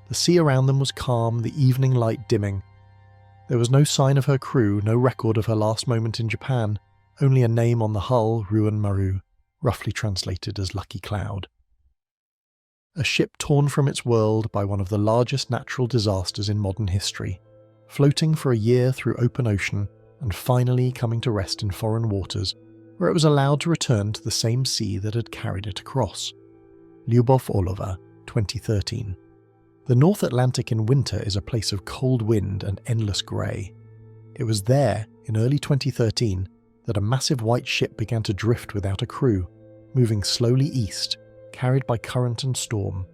The sea around them was calm, the evening light dimming. There was no sign of her crew, no record of her last moment in Japan, only a name on the hull, Ryoun Maru, roughly translated as Lucky Cloud. A ship torn from its world by one of the largest natural disasters in modern history, floating for a year through open ocean and finally coming to rest in foreign waters, where it was allowed to return to the same sea that had carried it across. Lubov Orlova, 2013. The North Atlantic in winter is a place of cold wind and endless grey. It was there, in early 2013, that a massive white ship began to drift without a crew, moving slowly east, carried by current and storm.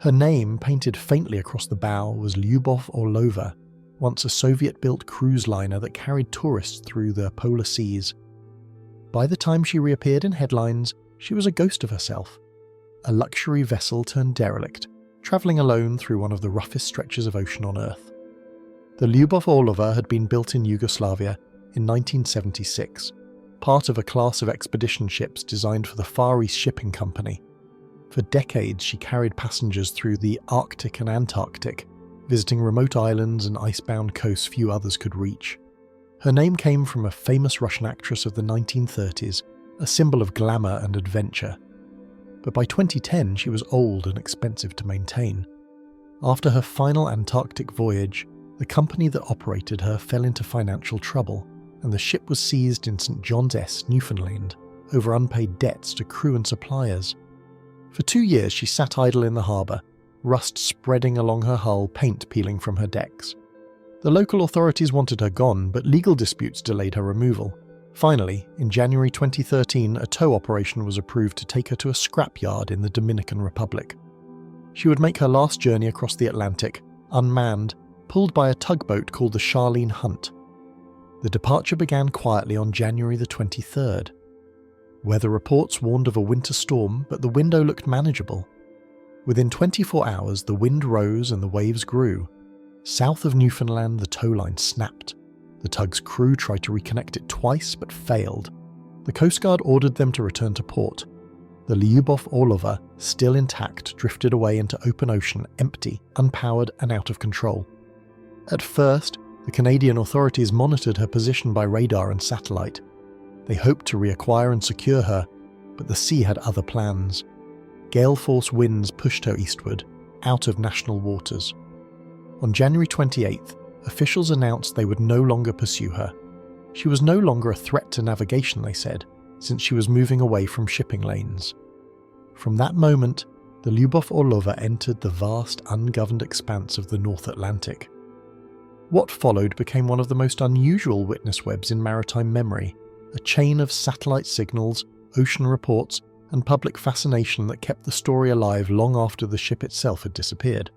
Her name, painted faintly across the bow, was Lubov Orlova, once a Soviet-built cruise liner that carried tourists through the polar seas. By the time she reappeared in headlines, she was a ghost of herself, a luxury vessel turned derelict, travelling alone through one of the roughest stretches of ocean on Earth. The Lubov Orlova had been built in Yugoslavia in 1976, part of a class of expedition ships designed for the Far East Shipping Company. For decades she carried passengers through the Arctic and Antarctic, visiting remote islands and icebound coasts few others could reach. Her name came from a famous Russian actress of the 1930s, a symbol of glamour and adventure. But by 2010 she was old and expensive to maintain. After her final Antarctic voyage, the company that operated her fell into financial trouble, and the ship was seized in St John's S, Newfoundland, over unpaid debts to crew and suppliers. For 2 years she sat idle in the harbour, rust spreading along her hull, paint peeling from her decks. The local authorities wanted her gone, but legal disputes delayed her removal. Finally, in January 2013, a tow operation was approved to take her to a scrapyard in the Dominican Republic. She would make her last journey across the Atlantic, unmanned, pulled by a tugboat called the Charlene Hunt. The departure began quietly on January the 23rd. Weather reports warned of a winter storm, but the window looked manageable. Within 24 hours, the wind rose and the waves grew. South of Newfoundland, the tow line snapped. The tug's crew tried to reconnect it twice, but failed. The Coast Guard ordered them to return to port. The Lubov Orlova, still intact, drifted away into open ocean, empty, unpowered, and out of control. At first, the Canadian authorities monitored her position by radar and satellite. They hoped to reacquire and secure her, but the sea had other plans. Gale-force winds pushed her eastward, out of national waters. On January 28th, officials announced they would no longer pursue her. She was no longer a threat to navigation, they said, since she was moving away from shipping lanes. From that moment, the Lubov Orlova entered the vast, ungoverned expanse of the North Atlantic. What followed became one of the most unusual witness webs in maritime memory, a chain of satellite signals, ocean reports, and public fascination that kept the story alive long after the ship itself had disappeared.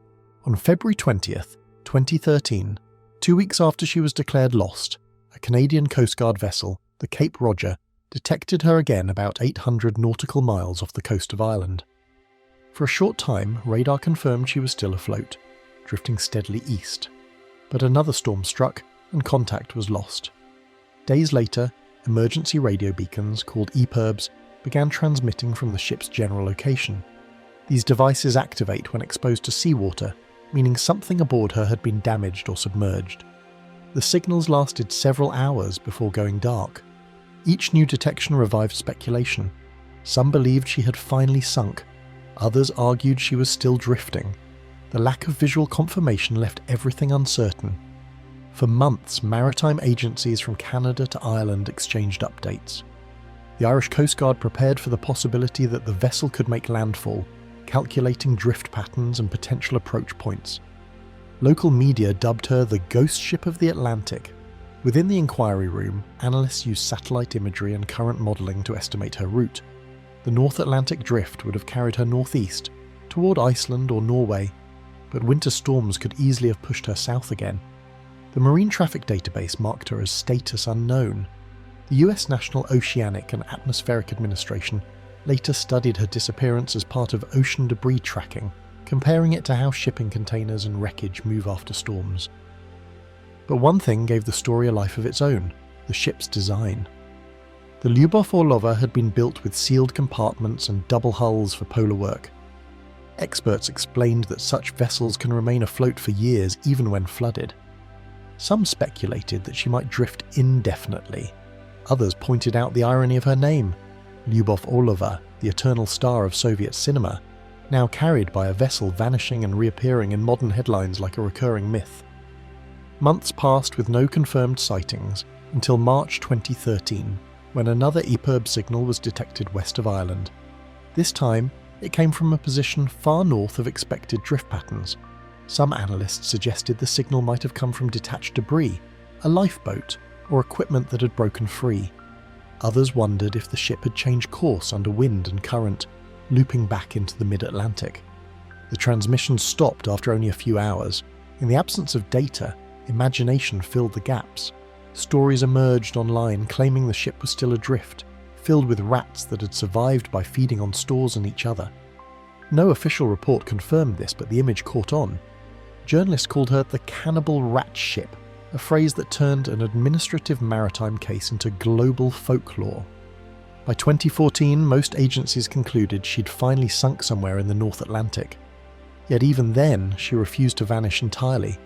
On February 20th, 2013, 2 weeks after she was declared lost, a Canadian Coast Guard vessel, the Cape Roger, detected her again about 800 nautical miles off the coast of Ireland. For a short time, radar confirmed she was still afloat, drifting steadily east. But another storm struck, and contact was lost. Days later, emergency radio beacons, called EPIRBs, began transmitting from the ship's general location. These devices activate when exposed to seawater, meaning something aboard her had been damaged or submerged. The signals lasted several hours before going dark. Each new detection revived speculation. Some believed she had finally sunk, others argued she was still drifting. The lack of visual confirmation left everything uncertain. For months, maritime agencies from Canada to Ireland exchanged updates. The Irish Coast Guard prepared for the possibility that the vessel could make landfall, calculating drift patterns and potential approach points. Local media dubbed her the ghost ship of the Atlantic. Within the inquiry room, analysts used satellite imagery and current modelling to estimate her route. The North Atlantic drift would have carried her northeast, toward Iceland or Norway, but winter storms could easily have pushed her south again. The Marine Traffic Database marked her as status unknown. The US National Oceanic and Atmospheric Administration later studied her disappearance as part of ocean debris tracking, comparing it to how shipping containers and wreckage move after storms. But one thing gave the story a life of its own: the ship's design. The Lubov Orlova had been built with sealed compartments and double hulls for polar work. Experts explained that such vessels can remain afloat for years even when flooded. Some speculated that she might drift indefinitely. Others pointed out the irony of her name, Lubov Orlova, the eternal star of Soviet cinema, now carried by a vessel vanishing and reappearing in modern headlines like a recurring myth. Months passed with no confirmed sightings until March 2013, when another EPIRB signal was detected west of Ireland. This time, it came from a position far north of expected drift patterns. Some analysts suggested the signal might have come from detached debris, a lifeboat, or equipment that had broken free. Others wondered if the ship had changed course under wind and current, looping back into the mid-Atlantic. The transmission stopped after only a few hours. In the absence of data, imagination filled the gaps. Stories emerged online claiming the ship was still adrift, filled with rats that had survived by feeding on stores and each other. No official report confirmed this, but the image caught on. Journalists called her the cannibal rat ship, a phrase that turned an administrative maritime case into global folklore. By 2014, most agencies concluded she'd finally sunk somewhere in the North Atlantic. Yet even then, she refused to vanish entirely.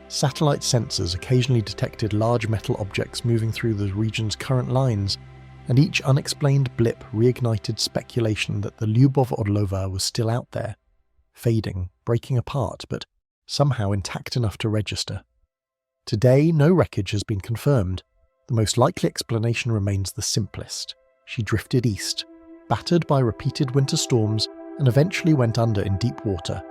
Satellite sensors occasionally detected large metal objects moving through the region's current lines, and each unexplained blip reignited speculation that the Lubov Orlova was still out there, fading, breaking apart, but somehow intact enough to register. Today, no wreckage has been confirmed. The most likely explanation remains the simplest. She drifted east, battered by repeated winter storms, and eventually went under in deep water.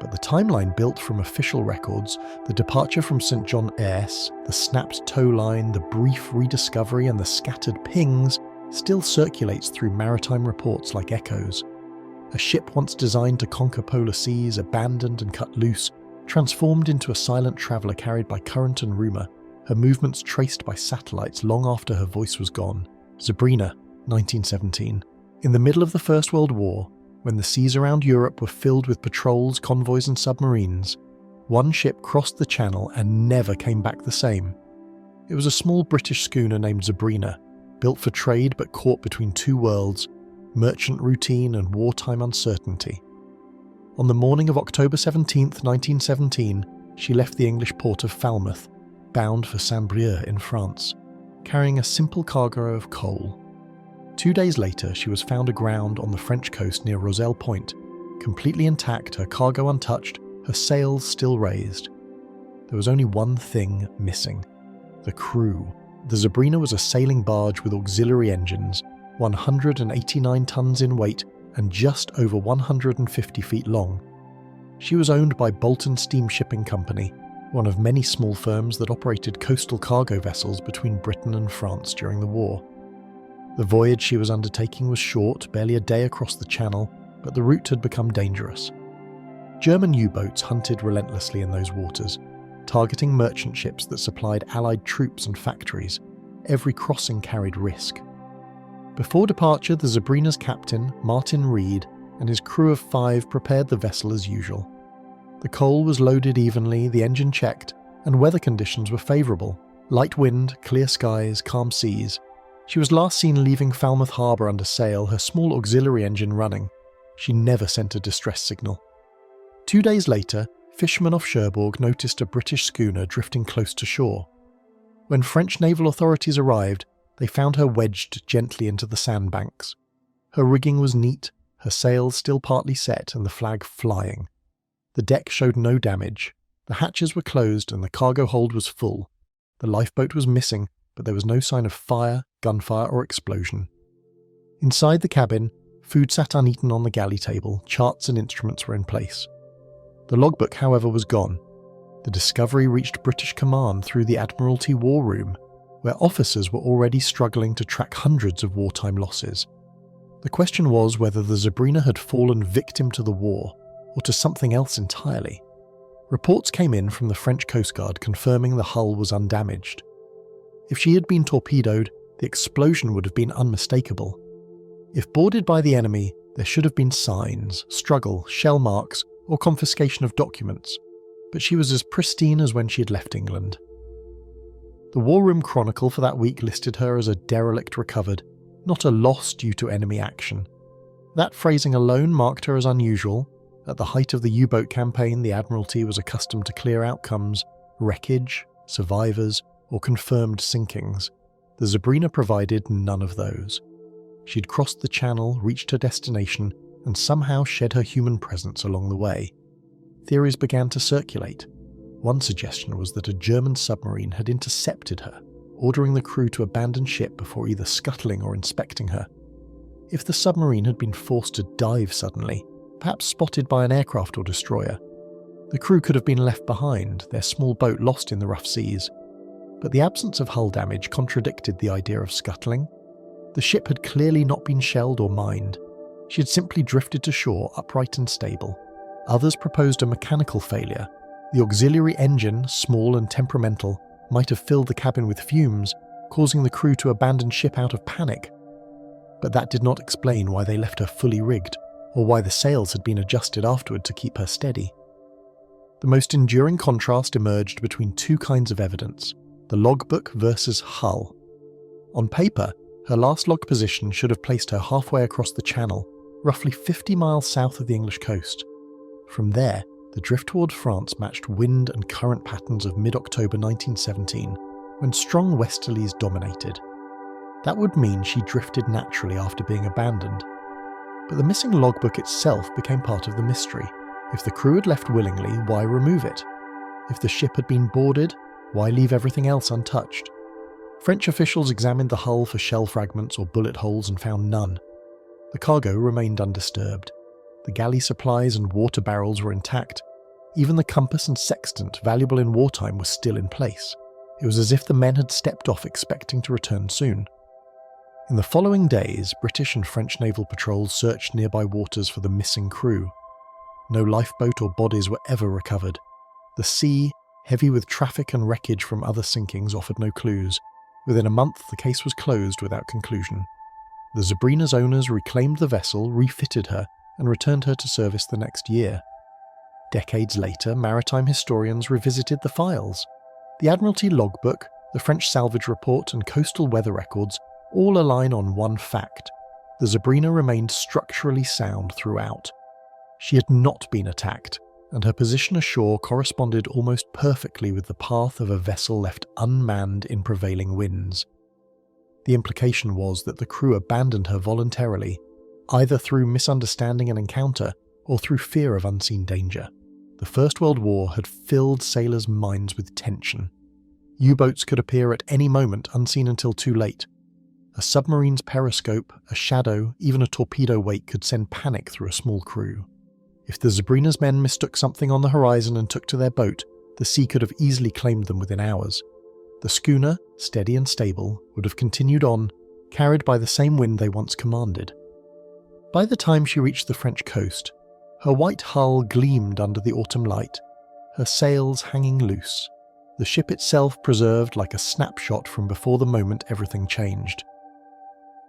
But the timeline built from official records, the departure from St. John AS, the snapped tow line, the brief rediscovery, and the scattered pings, still circulates through maritime reports like echoes. A ship once designed to conquer polar seas, abandoned and cut loose, transformed into a silent traveller carried by current and rumour, her movements traced by satellites long after her voice was gone. Zabrina, 1917. In the middle of the First World War, when the seas around Europe were filled with patrols, convoys and submarines, one ship crossed the channel and never came back the same. It was a small British schooner named Zabrina, built for trade but caught between two worlds, merchant routine and wartime uncertainty. On the morning of October 17, 1917, she left the English port of Falmouth, bound for Saint-Brieuc in France, carrying a simple cargo of coal. 2 days later, she was found aground on the French coast near Roselle Point, completely intact, her cargo untouched, her sails still raised. There was only one thing missing: the crew. The Zabrina was a sailing barge with auxiliary engines, 189 tons in weight and just over 150 feet long. She was owned by Bolton Steam Shipping Company, one of many small firms that operated coastal cargo vessels between Britain and France during the war. The voyage she was undertaking was short, barely a day across the channel, but the route had become dangerous. German U-boats hunted relentlessly in those waters, targeting merchant ships that supplied Allied troops and factories. Every crossing carried risk. Before departure, the Zabrina's captain, Martin Reed, and his crew of 5 prepared the vessel as usual. The coal was loaded evenly, the engine checked, and weather conditions were favourable. Light wind, clear skies, calm seas. She was last seen leaving Falmouth Harbour under sail, her small auxiliary engine running. She never sent a distress signal. 2 days later, fishermen off Cherbourg noticed a British schooner drifting close to shore. When French naval authorities arrived, they found her wedged gently into the sandbanks. Her rigging was neat, her sails still partly set and the flag flying. The deck showed no damage. The hatches were closed and the cargo hold was full. The lifeboat was missing, but there was no sign of fire, gunfire or explosion. Inside the cabin, food sat uneaten on the galley table, charts and instruments were in place. The logbook, however, was gone. The discovery reached British command through the Admiralty War Room, where officers were already struggling to track hundreds of wartime losses. The question was whether the Zabrina had fallen victim to the war, or to something else entirely. Reports came in from the French Coast Guard confirming the hull was undamaged. If she had been torpedoed, the explosion would have been unmistakable. If boarded by the enemy, there should have been signs, struggle, shell marks, or confiscation of documents, but she was as pristine as when she had left England. The War Room Chronicle for that week listed her as a derelict recovered, not a loss due to enemy action. That phrasing alone marked her as unusual. At the height of the U-boat campaign, the Admiralty was accustomed to clear outcomes, wreckage, survivors, or confirmed sinkings. The Zabrina provided none of those. She'd crossed the channel, reached her destination, and somehow shed her human presence along the way. Theories began to circulate. One suggestion was that a German submarine had intercepted her, ordering the crew to abandon ship before either scuttling or inspecting her. If the submarine had been forced to dive suddenly, perhaps spotted by an aircraft or destroyer, the crew could have been left behind, their small boat lost in the rough seas. But the absence of hull damage contradicted the idea of scuttling. The ship had clearly not been shelled or mined. She had simply drifted to shore upright and stable. Others proposed a mechanical failure. The auxiliary engine, small and temperamental, might have filled the cabin with fumes, causing the crew to abandon ship out of panic. But that did not explain why they left her fully rigged, or why the sails had been adjusted afterward to keep her steady. The most enduring contrast emerged between two kinds of evidence, the logbook versus hull. On paper, her last log position should have placed her halfway across the channel, roughly 50 miles south of the English coast. From there, the drift toward France matched wind and current patterns of mid-October 1917, when strong westerlies dominated. That would mean she drifted naturally after being abandoned. But the missing logbook itself became part of the mystery. If the crew had left willingly, why remove it? If the ship had been boarded, why leave everything else untouched? French officials examined the hull for shell fragments or bullet holes and found none. The cargo remained undisturbed. The galley supplies and water barrels were intact. Even the compass and sextant, valuable in wartime, were still in place. It was as if the men had stepped off expecting to return soon. In the following days, British and French naval patrols searched nearby waters for the missing crew. No lifeboat or bodies were ever recovered. The sea, heavy with traffic and wreckage from other sinkings, offered no clues. Within a month, the case was closed without conclusion. The Zabrina's owners reclaimed the vessel, refitted her, and returned her to service the next year. Decades later, maritime historians revisited the files. The Admiralty logbook, the French salvage report, and coastal weather records all align on one fact. The Zabrina remained structurally sound throughout. She had not been attacked, and her position ashore corresponded almost perfectly with the path of a vessel left unmanned in prevailing winds. The implication was that the crew abandoned her voluntarily, either through misunderstanding an encounter or through fear of unseen danger. The First World War had filled sailors' minds with tension. U-boats could appear at any moment, unseen until too late. A submarine's periscope, a shadow, even a torpedo wake could send panic through a small crew. If the Zabrina's men mistook something on the horizon and took to their boat, the sea could have easily claimed them within hours. The schooner, steady and stable, would have continued on, carried by the same wind they once commanded. By the time she reached the French coast, her white hull gleamed under the autumn light, her sails hanging loose, the ship itself preserved like a snapshot from before the moment everything changed.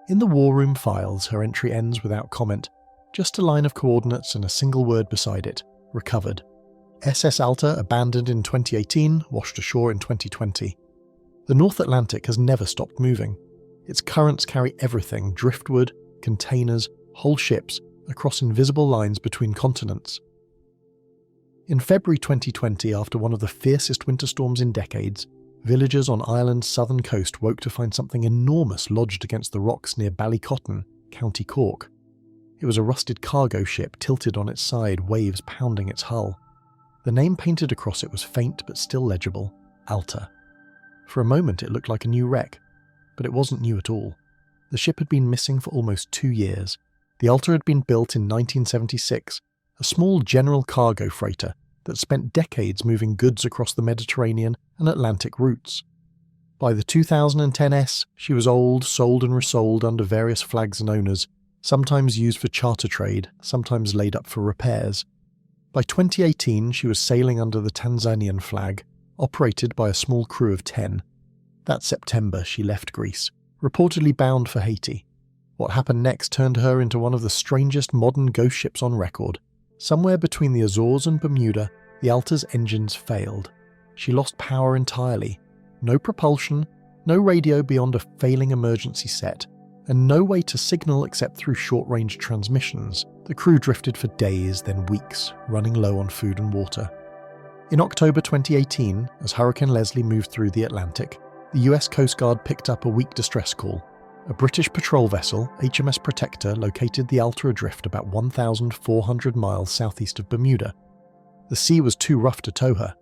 In the War Room files, her entry ends without comment, just a line of coordinates and a single word beside it, recovered. SS Altera abandoned in 2018, washed ashore in 2020. The North Atlantic has never stopped moving. Its currents carry everything, driftwood, containers, whole ships, across invisible lines between continents. In February 2020, after one of the fiercest winter storms in decades, villagers on Ireland's southern coast woke to find something enormous lodged against the rocks near Ballycotton, County Cork. It was a rusted cargo ship tilted on its side, waves pounding its hull. The name painted across it was faint but still legible, Alta. For a moment it looked like a new wreck, but it wasn't new at all. The ship had been missing for almost 2 years. The Alta had been built in 1976, a small general cargo freighter that spent decades moving goods across the Mediterranean and Atlantic routes. By the 2010s, she was old, sold and resold under various flags and owners, sometimes used for charter trade, sometimes laid up for repairs. By 2018, she was sailing under the Tanzanian flag, operated by a small crew of 10. That September, she left Greece, reportedly bound for Haiti. What happened next turned her into one of the strangest modern ghost ships on record. Somewhere between the Azores and Bermuda, the Alta's engines failed. She lost power entirely. No propulsion, no radio beyond a failing emergency set, and no way to signal except through short-range transmissions. The crew drifted for days, then weeks, running low on food and water. In October 2018, as Hurricane Leslie moved through the Atlantic, the US Coast Guard picked up a weak distress call. A British patrol vessel, HMS Protector, located the Alta adrift about 1,400 miles southeast of Bermuda. The sea was too rough to tow her.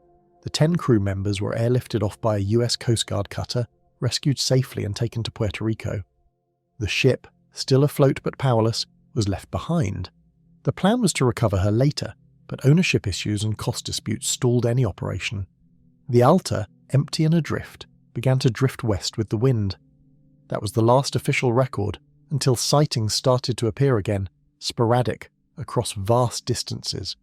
The 10 crew members were airlifted off by a US Coast Guard cutter, rescued safely and taken to Puerto Rico. The ship, still afloat but powerless, was left behind. The plan was to recover her later, but ownership issues and cost disputes stalled any operation. The Alta, empty and adrift, began to drift west with the wind. That was the last official record, until sightings started to appear again, sporadic, across vast distances.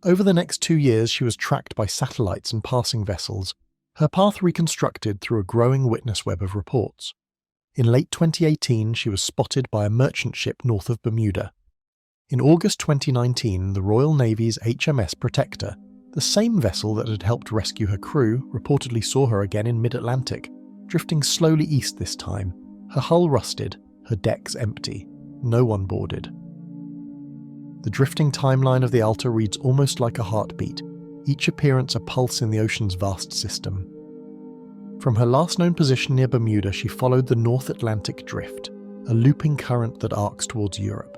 Over the next 2 years she was tracked by satellites and passing vessels, her path reconstructed through a growing witness web of reports. In late 2018 she was spotted by a merchant ship north of Bermuda. In August 2019, the Royal Navy's HMS Protector, the same vessel that had helped rescue her crew, reportedly saw her again in mid-Atlantic, drifting slowly east this time, her hull rusted, her decks empty, no one boarded. The drifting timeline of the Alta reads almost like a heartbeat, each appearance a pulse in the ocean's vast system. From her last known position near Bermuda, she followed the North Atlantic drift, a looping current that arcs towards Europe.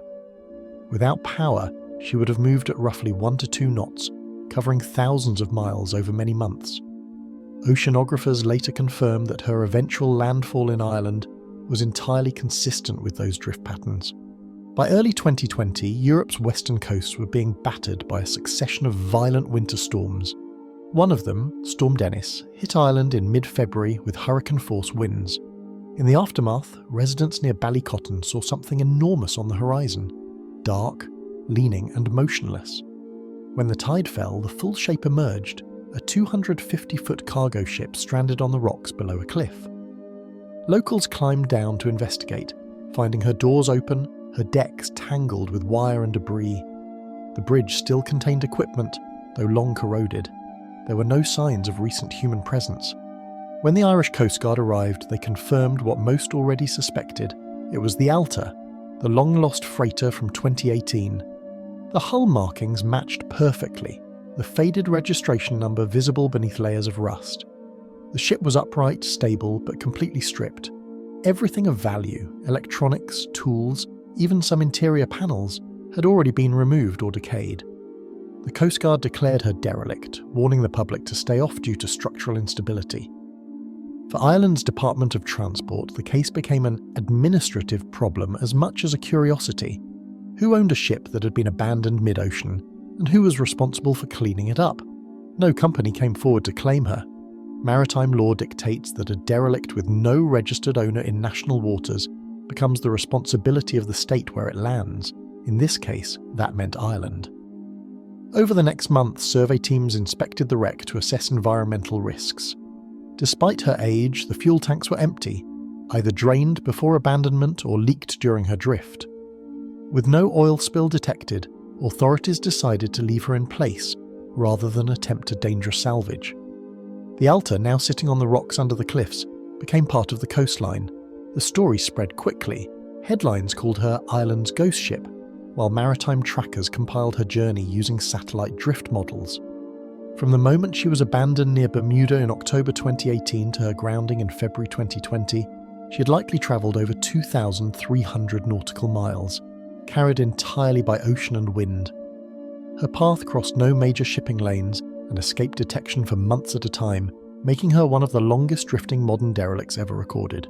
Without power, she would have moved at roughly 1 to 2 knots, covering thousands of miles over many months. Oceanographers later confirmed that her eventual landfall in Ireland was entirely consistent with those drift patterns. By early 2020, Europe's western coasts were being battered by a succession of violent winter storms. One of them, Storm Dennis, hit Ireland in mid-February with hurricane-force winds. In the aftermath, residents near Ballycotton saw something enormous on the horizon, dark, leaning and motionless. When the tide fell, the full shape emerged, a 250-foot cargo ship stranded on the rocks below a cliff. Locals climbed down to investigate, finding her doors open, her decks tangled with wire and debris. The bridge still contained equipment, though long corroded. There were no signs of recent human presence. When the Irish Coast Guard arrived, they confirmed what most already suspected. It was the Alta, the long-lost freighter from 2018. The hull markings matched perfectly, the faded registration number visible beneath layers of rust. The ship was upright, stable, but completely stripped. Everything of value, electronics, tools, even some interior panels, had already been removed or decayed. The Coast Guard declared her derelict, warning the public to stay off due to structural instability. For Ireland's Department of Transport, the case became an administrative problem as much as a curiosity. Who owned a ship that had been abandoned mid-ocean, and who was responsible for cleaning it up? No company came forward to claim her. Maritime law dictates that a derelict with no registered owner in national waters becomes the responsibility of the state where it lands. In this case, that meant Ireland. Over the next month, survey teams inspected the wreck to assess environmental risks. Despite her age, the fuel tanks were empty, either drained before abandonment or leaked during her drift. With no oil spill detected, authorities decided to leave her in place rather than attempt a dangerous salvage. The Alta, now sitting on the rocks under the cliffs, became part of the coastline. The story spread quickly. Headlines called her Ireland's ghost ship, while maritime trackers compiled her journey using satellite drift models. From the moment she was abandoned near Bermuda in October 2018 to her grounding in February 2020, she had likely travelled over 2,300 nautical miles, carried entirely by ocean and wind. Her path crossed no major shipping lanes and escaped detection for months at a time, making her one of the longest drifting modern derelicts ever recorded.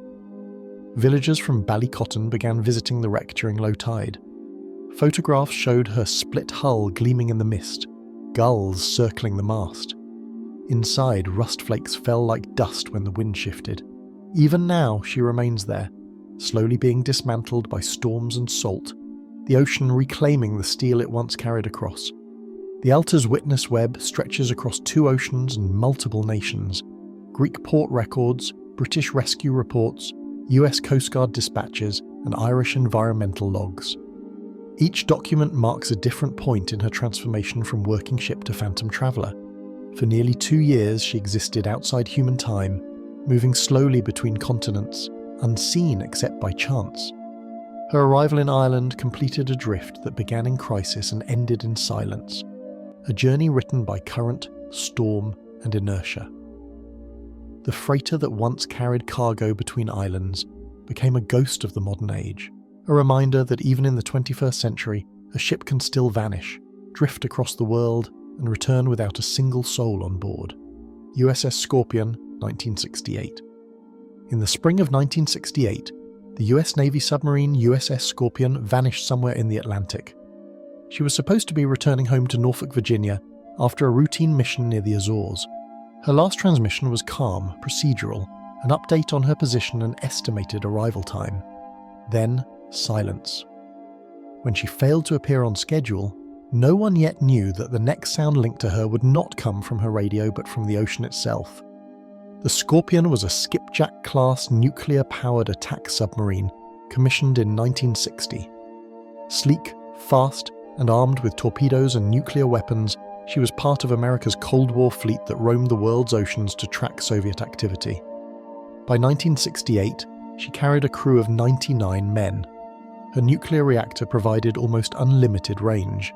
Villagers from Ballycotton began visiting the wreck during low tide. Photographs showed her split hull gleaming in the mist, gulls circling the mast. Inside, rust flakes fell like dust when the wind shifted. Even now, she remains there, slowly being dismantled by storms and salt, the ocean reclaiming the steel it once carried across. The Alta's witness web stretches across 2 oceans and multiple nations. Greek port records, British rescue reports, US Coast Guard dispatches, and Irish environmental logs. Each document marks a different point in her transformation from working ship to phantom traveller. For nearly 2 years she existed outside human time, moving slowly between continents, unseen except by chance. Her arrival in Ireland completed a drift that began in crisis and ended in silence. A journey written by current, storm, and inertia. The freighter that once carried cargo between islands became a ghost of the modern age, a reminder that even in the 21st century, a ship can still vanish, drift across the world, and return without a single soul on board. USS Scorpion, 1968. In the spring of 1968, the US Navy submarine USS Scorpion vanished somewhere in the Atlantic. She was supposed to be returning home to Norfolk, Virginia, after a routine mission near the Azores. Her last transmission was calm, procedural, an update on her position and estimated arrival time. Then, silence. When she failed to appear on schedule, no one yet knew that the next sound linked to her would not come from her radio but from the ocean itself. The Scorpion was a skipjack-class nuclear-powered attack submarine commissioned in 1960. Sleek, fast, and armed with torpedoes and nuclear weapons, she was part of America's Cold War fleet that roamed the world's oceans to track Soviet activity. By 1968, she carried a crew of 99 men. Her nuclear reactor provided almost unlimited range,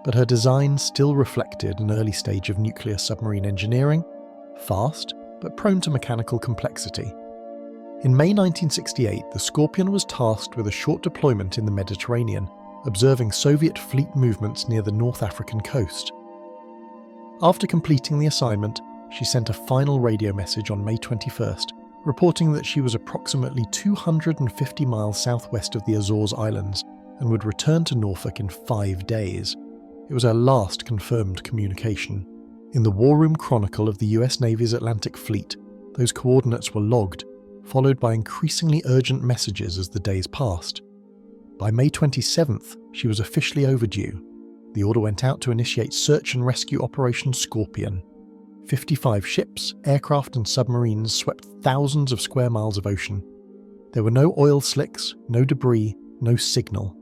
but her design still reflected an early stage of nuclear submarine engineering, fast, but prone to mechanical complexity. In May 1968, the Scorpion was tasked with a short deployment in the Mediterranean, observing Soviet fleet movements near the North African coast. After completing the assignment, she sent a final radio message on May 21st, reporting that she was approximately 250 miles southwest of the Azores Islands and would return to Norfolk in 5 days. It was her last confirmed communication. In the War Room Chronicle of the US Navy's Atlantic Fleet, those coordinates were logged, followed by increasingly urgent messages as the days passed. By May 27th, she was officially overdue. The order went out to initiate search and rescue Operation Scorpion. 55 ships, aircraft and submarines swept thousands of square miles of ocean. There were no oil slicks, no debris, no signal.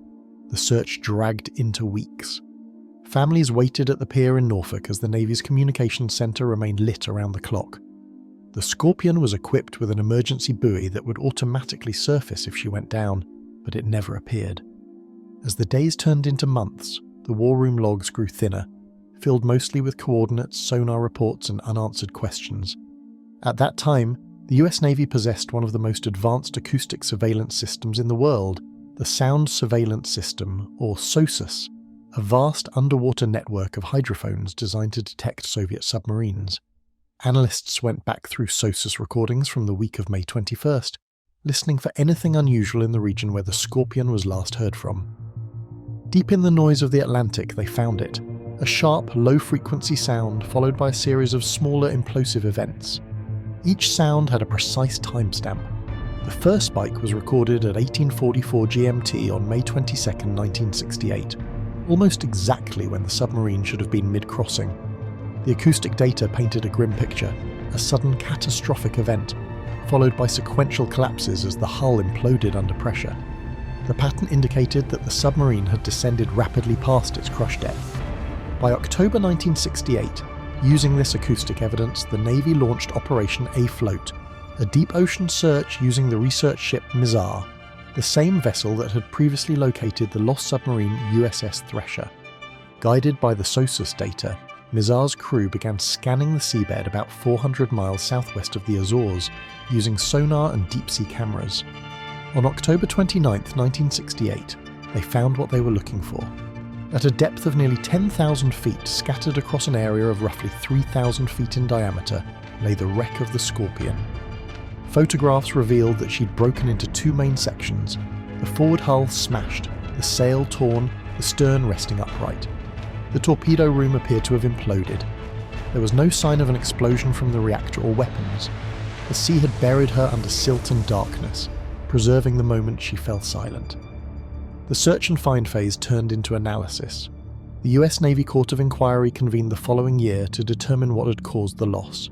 The search dragged into weeks. Families waited at the pier in Norfolk as the Navy's communications centre remained lit around the clock. The Scorpion was equipped with an emergency buoy that would automatically surface if she went down, but it never appeared. As the days turned into months, the war room logs grew thinner, filled mostly with coordinates, sonar reports, and unanswered questions. At that time, the US Navy possessed one of the most advanced acoustic surveillance systems in the world, the Sound Surveillance System, or SOSUS, a vast underwater network of hydrophones designed to detect Soviet submarines. Analysts went back through SOSUS recordings from the week of May 21st, listening for anything unusual in the region where the Scorpion was last heard from. Deep in the noise of the Atlantic, they found it, a sharp, low-frequency sound followed by a series of smaller implosive events. Each sound had a precise timestamp. The first spike was recorded at 1844 GMT on May 22, 1968. Almost exactly when the submarine should have been mid-crossing. The acoustic data painted a grim picture, a sudden catastrophic event, followed by sequential collapses as the hull imploded under pressure. The pattern indicated that the submarine had descended rapidly past its crush depth. By October 1968, using this acoustic evidence, the Navy launched Operation Afloat, a deep ocean search using the research ship Mizar, the same vessel that had previously located the lost submarine USS Thresher. Guided by the SOSUS data, Mizar's crew began scanning the seabed about 400 miles southwest of the Azores, using sonar and deep-sea cameras. On October 29, 1968, they found what they were looking for. At a depth of nearly 10,000 feet, scattered across an area of roughly 3,000 feet in diameter, lay the wreck of the Scorpion. Photographs revealed that she'd broken into two main sections, the forward hull smashed, the sail torn, the stern resting upright. The torpedo room appeared to have imploded. There was no sign of an explosion from the reactor or weapons. The sea had buried her under silt and darkness, preserving the moment she fell silent. The search and find phase turned into analysis. The US Navy Court of Inquiry convened the following year to determine what had caused the loss.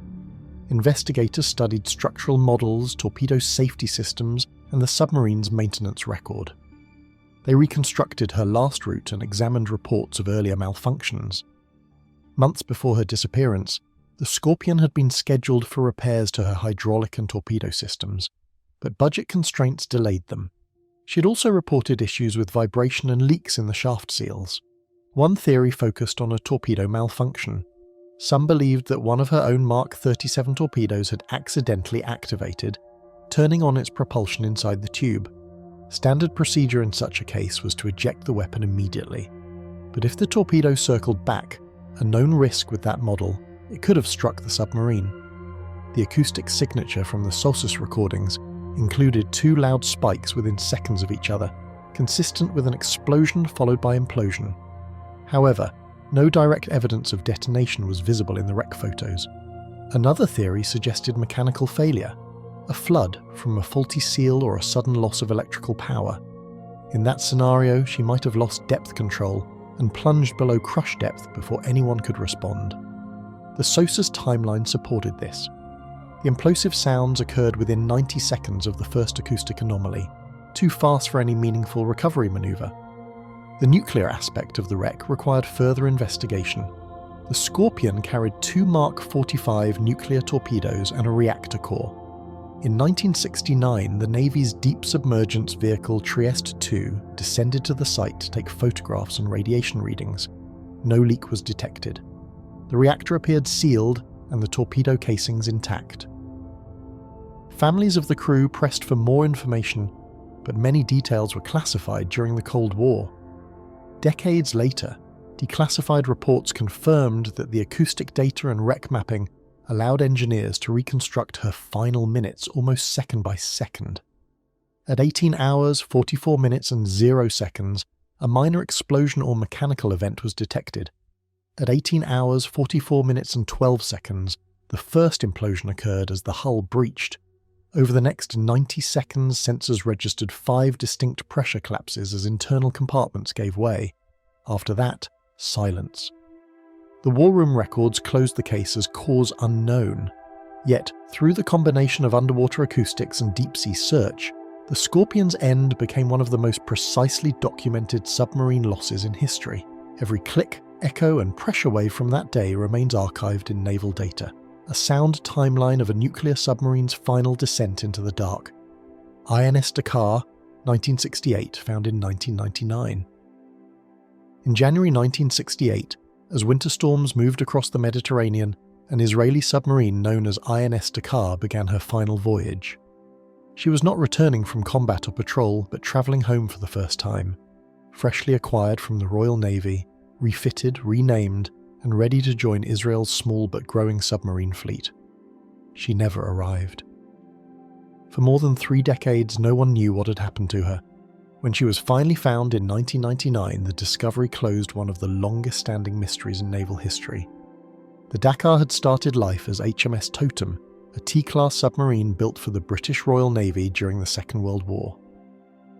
Investigators studied structural models, torpedo safety systems, and the submarine's maintenance record. They reconstructed her last route and examined reports of earlier malfunctions. Months before her disappearance, the Scorpion had been scheduled for repairs to her hydraulic and torpedo systems, but budget constraints delayed them. She had also reported issues with vibration and leaks in the shaft seals. One theory focused on a torpedo malfunction. Some believed that one of her own Mark 37 torpedoes had accidentally activated, turning on its propulsion inside the tube. Standard procedure in such a case was to eject the weapon immediately. But if the torpedo circled back, a known risk with that model, it could have struck the submarine. The acoustic signature from the Solstice recordings included two loud spikes within seconds of each other, consistent with an explosion followed by implosion. However, no direct evidence of detonation was visible in the wreck photos. Another theory suggested mechanical failure, a flood from a faulty seal or a sudden loss of electrical power. In that scenario, she might have lost depth control and plunged below crush depth before anyone could respond. The SOSA's timeline supported this. The implosive sounds occurred within 90 seconds of the first acoustic anomaly, too fast for any meaningful recovery maneuver. The nuclear aspect of the wreck required further investigation. The Scorpion carried two Mark 45 nuclear torpedoes and a reactor core. In 1969, the Navy's deep submergence vehicle Trieste II descended to the site to take photographs and radiation readings. No leak was detected. The reactor appeared sealed and the torpedo casings intact. Families of the crew pressed for more information, but many details were classified during the Cold War. Decades later, declassified reports confirmed that the acoustic data and wreck mapping allowed engineers to reconstruct her final minutes almost second by second. At 18 hours, 44 minutes and 0 seconds, a minor explosion or mechanical event was detected. At 18 hours, 44 minutes and 12 seconds, the first implosion occurred as the hull breached. Over the next 90 seconds, sensors registered 5 distinct pressure collapses as internal compartments gave way. After that, silence. The war room records closed the case as cause unknown. Yet, through the combination of underwater acoustics and deep-sea search, the Scorpion's end became one of the most precisely documented submarine losses in history. Every click, echo and pressure wave from that day remains archived in naval data, a sound timeline of a nuclear submarine's final descent into the dark. INS Dakar, 1968, found in 1999. In January 1968, as winter storms moved across the Mediterranean, an Israeli submarine known as INS Dakar began her final voyage. She was not returning from combat or patrol, but travelling home for the first time, freshly acquired from the Royal Navy, refitted, renamed, and ready to join Israel's small but growing submarine fleet. She never arrived. For more than 3 decades, no one knew what had happened to her. When she was finally found in 1999, the discovery closed one of the longest-standing mysteries in naval history. The Dakar had started life as HMS Totem, a T-class submarine built for the British Royal Navy during the Second World War.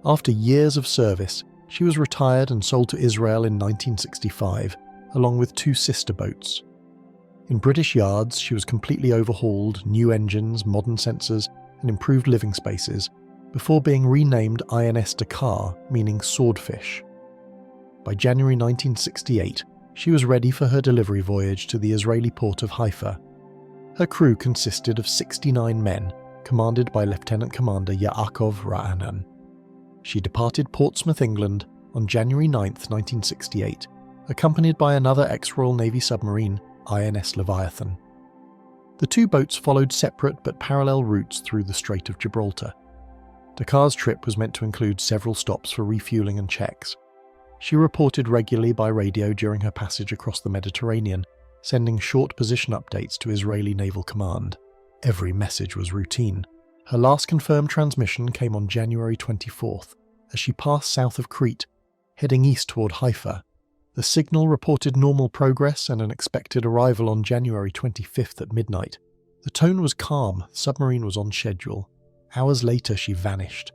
After years of service, she was retired and sold to Israel in 1965, along with 2 sister boats. In British yards, she was completely overhauled, new engines, modern sensors, and improved living spaces, before being renamed INS Dakar, meaning swordfish. By January 1968, she was ready for her delivery voyage to the Israeli port of Haifa. Her crew consisted of 69 men, commanded by Lieutenant Commander Yaakov Ra'anan. She departed Portsmouth, England, on January 9, 1968, accompanied by another ex-Royal Navy submarine, INS Leviathan. The 2 boats followed separate but parallel routes through the Strait of Gibraltar. Dakar's trip was meant to include several stops for refueling and checks. She reported regularly by radio during her passage across the Mediterranean, sending short position updates to Israeli Naval Command. Every message was routine. Her last confirmed transmission came on January 24th, as she passed south of Crete, heading east toward Haifa. The signal reported normal progress and an expected arrival on January 25th at midnight. The tone was calm, the submarine was on schedule. Hours later, she vanished.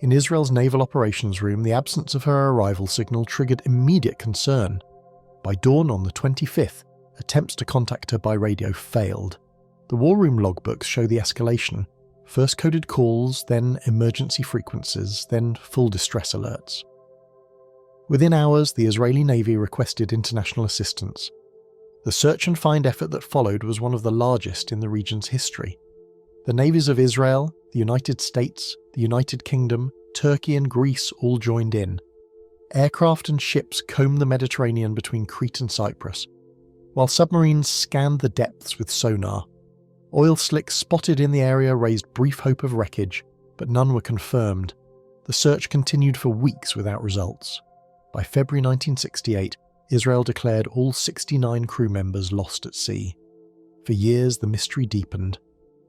In Israel's Naval Operations Room, the absence of her arrival signal triggered immediate concern. By dawn on the 25th, attempts to contact her by radio failed. The war room logbooks show the escalation. First coded calls, then emergency frequencies, then full distress alerts. Within hours, the Israeli Navy requested international assistance. The search and find effort that followed was one of the largest in the region's history. The navies of Israel, the United States, the United Kingdom, Turkey and Greece all joined in. Aircraft and ships combed the Mediterranean between Crete and Cyprus, while submarines scanned the depths with sonar. Oil slicks spotted in the area raised brief hope of wreckage, but none were confirmed. The search continued for weeks without results. By February 1968, Israel declared all 69 crew members lost at sea. For years, the mystery deepened.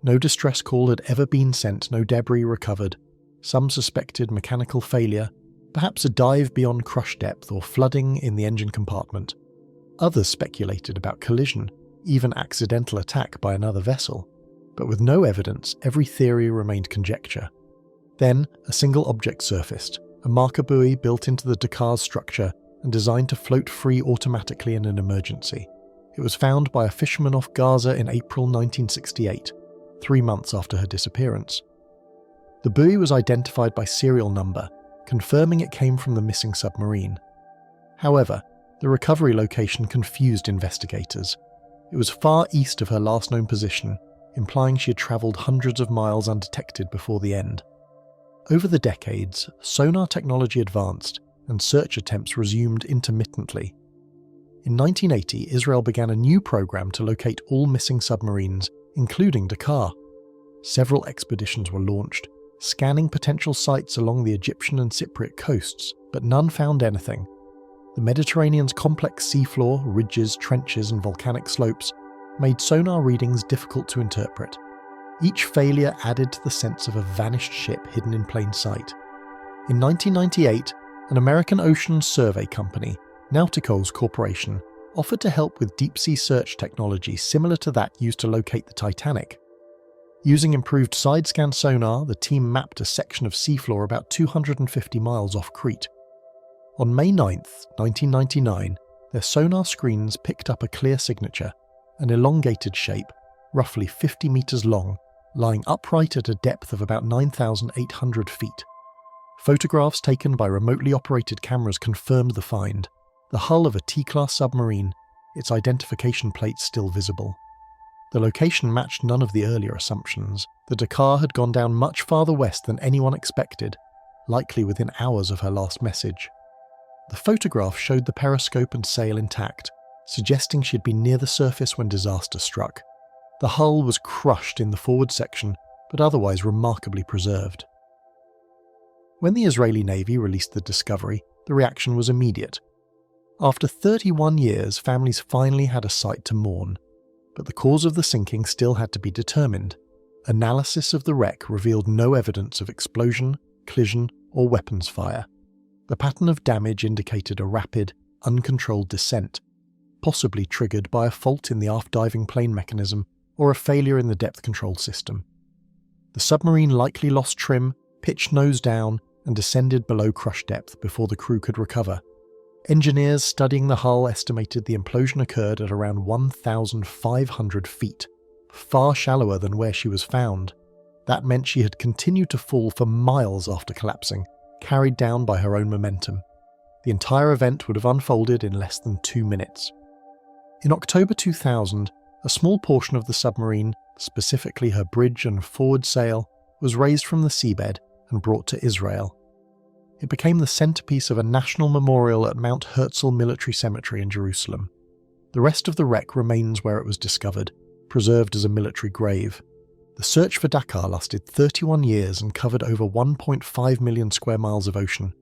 No distress call had ever been sent, no debris recovered. Some suspected mechanical failure, perhaps a dive beyond crush depth or flooding in the engine compartment. Others speculated about collision, even accidental attack by another vessel. But with no evidence, every theory remained conjecture. Then, a single object surfaced, a marker buoy built into the Dakar's structure and designed to float free automatically in an emergency. It was found by a fisherman off Gaza in April 1968, 3 months after her disappearance. The buoy was identified by serial number, confirming it came from the missing submarine. However, the recovery location confused investigators. It was far east of her last known position, implying she had travelled hundreds of miles undetected before the end. Over the decades, sonar technology advanced, and search attempts resumed intermittently. In 1980, Israel began a new program to locate all missing submarines, including Dakar. Several expeditions were launched, scanning potential sites along the Egyptian and Cypriot coasts, but none found anything. The Mediterranean's complex seafloor, ridges, trenches, and volcanic slopes made sonar readings difficult to interpret. Each failure added to the sense of a vanished ship hidden in plain sight. In 1998, an American ocean survey company, Nauticals Corporation, offered to help with deep-sea search technology similar to that used to locate the Titanic. Using improved side-scan sonar, the team mapped a section of seafloor about 250 miles off Crete. On May 9, 1999, their sonar screens picked up a clear signature, an elongated shape, roughly 50 meters long, lying upright at a depth of about 9,800 feet. Photographs taken by remotely operated cameras confirmed the find. The hull of a T-class submarine, its identification plates still visible. The location matched none of the earlier assumptions. The Dakar had gone down much farther west than anyone expected, likely within hours of her last message. The photograph showed the periscope and sail intact, suggesting she had been near the surface when disaster struck. The hull was crushed in the forward section, but otherwise remarkably preserved. When the Israeli Navy released the discovery, the reaction was immediate. After 31 years, families finally had a sight to mourn, but the cause of the sinking still had to be determined. Analysis of the wreck revealed no evidence of explosion, collision, or weapons fire. The pattern of damage indicated a rapid, uncontrolled descent, possibly triggered by a fault in the aft diving plane mechanism or a failure in the depth control system. The submarine likely lost trim, pitched nose down, and descended below crush depth before the crew could recover. Engineers studying the hull estimated the implosion occurred at around 1,500 feet, far shallower than where she was found. That meant she had continued to fall for miles after collapsing, carried down by her own momentum. The entire event would have unfolded in less than 2 minutes. In October 2000, a small portion of the submarine, specifically her bridge and forward sail, was raised from the seabed and brought to Israel. It became the centerpiece of a national memorial at Mount Herzl Military Cemetery in Jerusalem. The rest of the wreck remains where it was discovered, preserved as a military grave. The search for Dakar lasted 31 years and covered over 1.5 million square miles of ocean.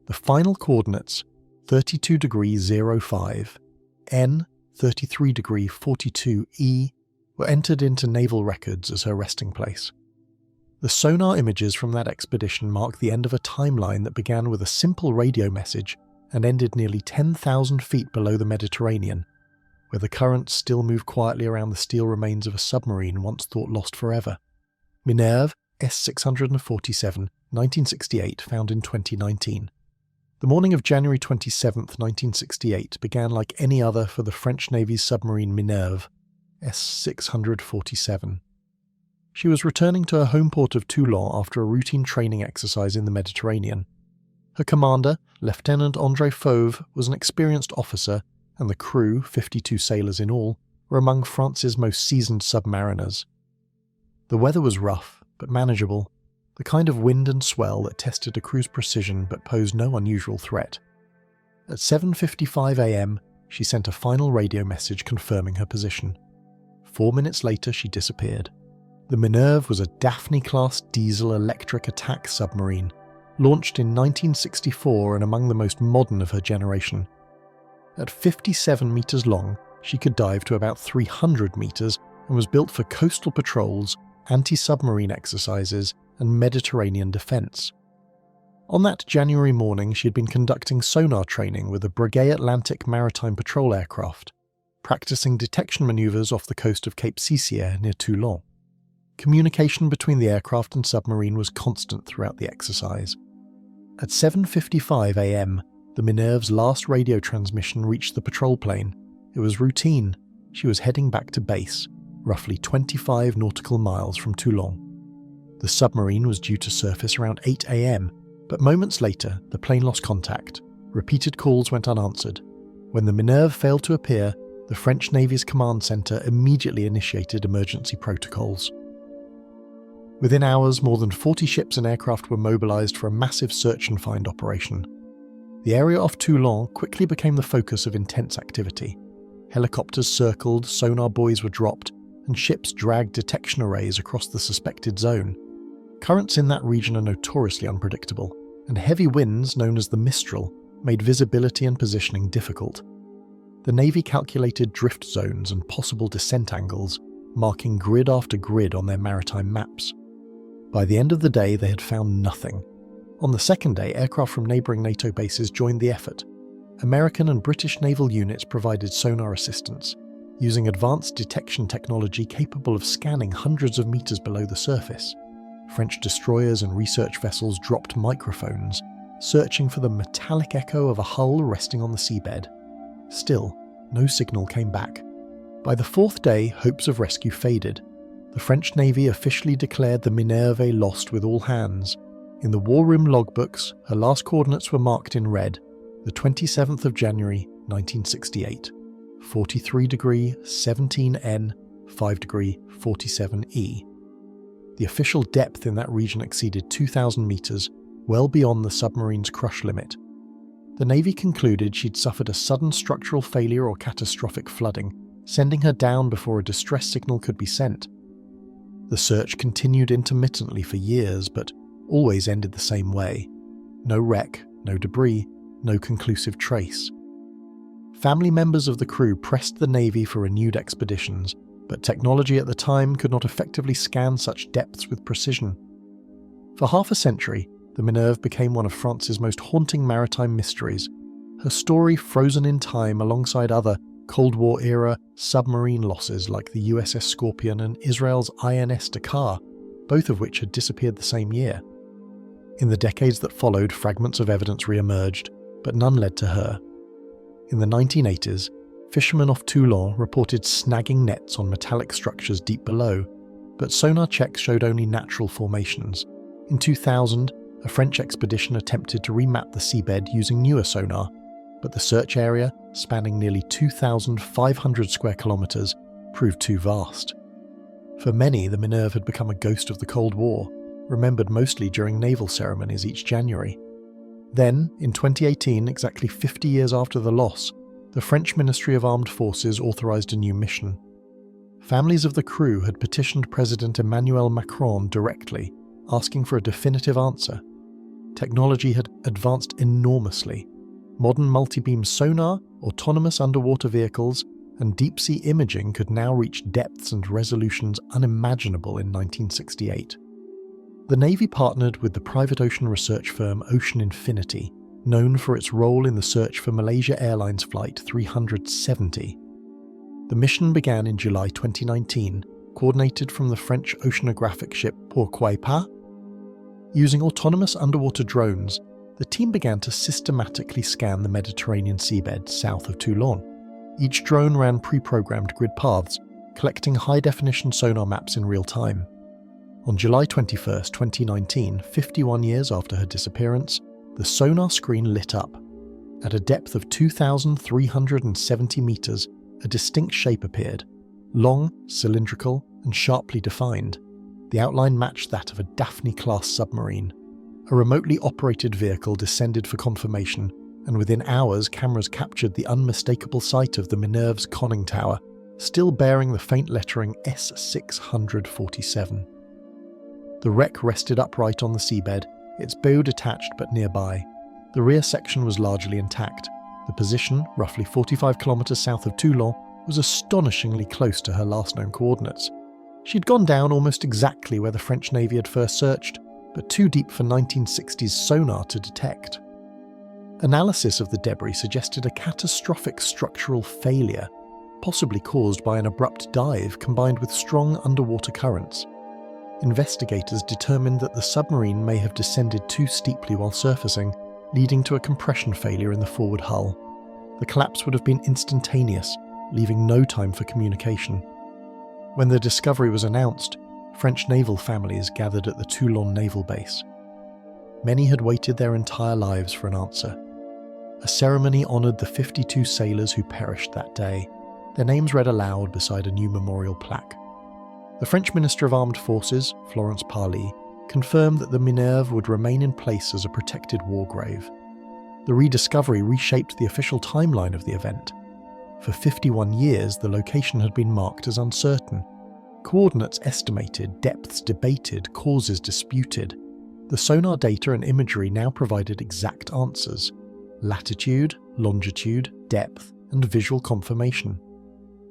The final coordinates, 32°05, N 33°42E, were entered into naval records as her resting place. The sonar images from that expedition mark the end of a timeline that began with a simple radio message and ended nearly 10,000 feet below the Mediterranean, where the currents still move quietly around the steel remains of a submarine once thought lost forever. Minerve S647, 1968, found in 2019. The morning of January 27, 1968 began like any other for the French Navy's submarine Minerve S647. She was returning to her home port of Toulon after a routine training exercise in the Mediterranean. Her commander, Lieutenant André Fauve, was an experienced officer, and the crew, 52 sailors in all, were among France's most seasoned submariners. The weather was rough, but manageable, the kind of wind and swell that tested a crew's precision but posed no unusual threat. At 7:55 a.m, she sent a final radio message confirming her position. 4 minutes later, she disappeared. The Minerve was a Daphne-class diesel-electric attack submarine, launched in 1964 and among the most modern of her generation. At 57 metres long, she could dive to about 300 metres and was built for coastal patrols, anti-submarine exercises, and Mediterranean defence. On that January morning, she had been conducting sonar training with a Breguet Atlantic maritime patrol aircraft, practising detection manoeuvres off the coast of Cape Cicier near Toulon. Communication between the aircraft and submarine was constant throughout the exercise. At 7:55 a.m, the Minerve's last radio transmission reached the patrol plane. It was routine. She was heading back to base, roughly 25 nautical miles from Toulon. The submarine was due to surface around 8 a.m, but moments later, the plane lost contact. Repeated calls went unanswered. When the Minerve failed to appear, the French Navy's command centre immediately initiated emergency protocols. Within hours, more than 40 ships and aircraft were mobilised for a massive search and find operation. The area off Toulon quickly became the focus of intense activity. Helicopters circled, sonar buoys were dropped, and ships dragged detection arrays across the suspected zone. Currents in that region are notoriously unpredictable, and heavy winds, known as the Mistral, made visibility and positioning difficult. The Navy calculated drift zones and possible descent angles, marking grid after grid on their maritime maps. By the end of the day, they had found nothing. On the second day, aircraft from neighbouring NATO bases joined the effort. American and British naval units provided sonar assistance, using advanced detection technology capable of scanning hundreds of metres below the surface. French destroyers and research vessels dropped microphones, searching for the metallic echo of a hull resting on the seabed. Still, no signal came back. By the fourth day, hopes of rescue faded. The French Navy officially declared the Minerve lost with all hands. In the war room logbooks, her last coordinates were marked in red, the 27th of January, 1968, 43°17N, 5°47E. The official depth in that region exceeded 2,000 metres, well beyond the submarine's crush limit. The Navy concluded she'd suffered a sudden structural failure or catastrophic flooding, sending her down before a distress signal could be sent. The search continued intermittently for years, but always ended the same way. No wreck, no debris, no conclusive trace. Family members of the crew pressed the Navy for renewed expeditions, but technology at the time could not effectively scan such depths with precision. For half a century, the Minerve became one of France's most haunting maritime mysteries, her story frozen in time alongside other Cold War-era submarine losses like the USS Scorpion and Israel's INS Dakar, both of which had disappeared the same year. In the decades that followed, fragments of evidence re-emerged, but none led to her. In the 1980s, fishermen off Toulon reported snagging nets on metallic structures deep below, but sonar checks showed only natural formations. In 2000, a French expedition attempted to remap the seabed using newer sonar, but the search area, spanning nearly 2,500 square kilometres, proved too vast. For many, the Minerve had become a ghost of the Cold War, remembered mostly during naval ceremonies each January. Then, in 2018, exactly 50 years after the loss, the French Ministry of Armed Forces authorised a new mission. Families of the crew had petitioned President Emmanuel Macron directly, asking for a definitive answer. Technology had advanced enormously. Modern multi-beam sonar, autonomous underwater vehicles, and deep-sea imaging could now reach depths and resolutions unimaginable in 1968. The Navy partnered with the private ocean research firm Ocean Infinity, known for its role in the search for Malaysia Airlines Flight 370. The mission began in July 2019, coordinated from the French oceanographic ship Parr. Using autonomous underwater drones, the team began to systematically scan the Mediterranean seabed south of Toulon. Each drone ran pre-programmed grid paths, collecting high-definition sonar maps in real time. On July 21, 2019, 51 years after her disappearance, the sonar screen lit up. At a depth of 2,370 meters, a distinct shape appeared, long, cylindrical, and sharply defined. The outline matched that of a Daphne-class submarine. A remotely operated vehicle descended for confirmation, and within hours cameras captured the unmistakable sight of the Minerve's conning tower, still bearing the faint lettering S647. The wreck rested upright on the seabed, its bow detached but nearby. The rear section was largely intact. The position, roughly 45 kilometers south of Toulon, was astonishingly close to her last known coordinates. She'd gone down almost exactly where the French Navy had first searched, but too deep for 1960s sonar to detect. Analysis of the debris suggested a catastrophic structural failure, possibly caused by an abrupt dive combined with strong underwater currents. Investigators determined that the submarine may have descended too steeply while surfacing, leading to a compression failure in the forward hull. The collapse would have been instantaneous, leaving no time for communication. When the discovery was announced, French naval families gathered at the Toulon naval base. Many had waited their entire lives for an answer. A ceremony honoured the 52 sailors who perished that day, their names read aloud beside a new memorial plaque. The French Minister of Armed Forces, Florence Parly, confirmed that the Minerve would remain in place as a protected war grave. The rediscovery reshaped the official timeline of the event. For 51 years, the location had been marked as uncertain. Coordinates estimated, depths debated, causes disputed. The sonar data and imagery now provided exact answers: latitude, longitude, depth, and visual confirmation.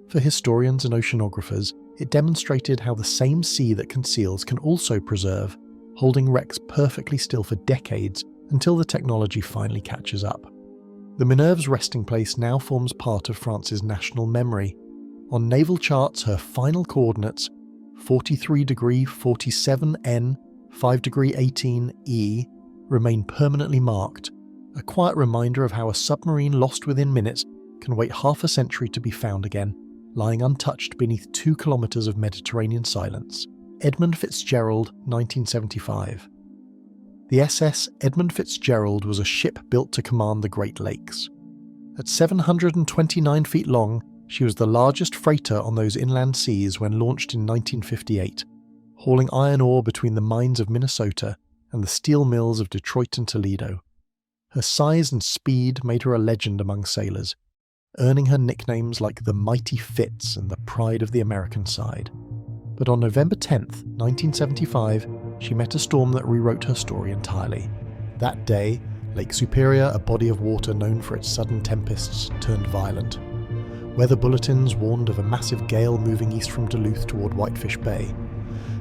For historians and oceanographers, it demonstrated how the same sea that conceals can also preserve, holding wrecks perfectly still for decades until the technology finally catches up. The Minerve's resting place now forms part of France's national memory. On naval charts, her final coordinates, 43°47' 5°18' remain permanently marked, a quiet reminder of how a submarine lost within minutes can wait half a century to be found again, lying untouched beneath 2 kilometers of Mediterranean silence. Edmund Fitzgerald, 1975. The SS Edmund Fitzgerald was a ship built to command the Great Lakes. At 729 feet long, she was the largest freighter on those inland seas when launched in 1958, hauling iron ore between the mines of Minnesota and the steel mills of Detroit and Toledo. Her size and speed made her a legend among sailors, earning her nicknames like the Mighty Fitz and the Pride of the American Side. But on November 10th, 1975, she met a storm that rewrote her story entirely. That day, Lake Superior, a body of water known for its sudden tempests, turned violent. Weather bulletins warned of a massive gale moving east from Duluth toward Whitefish Bay.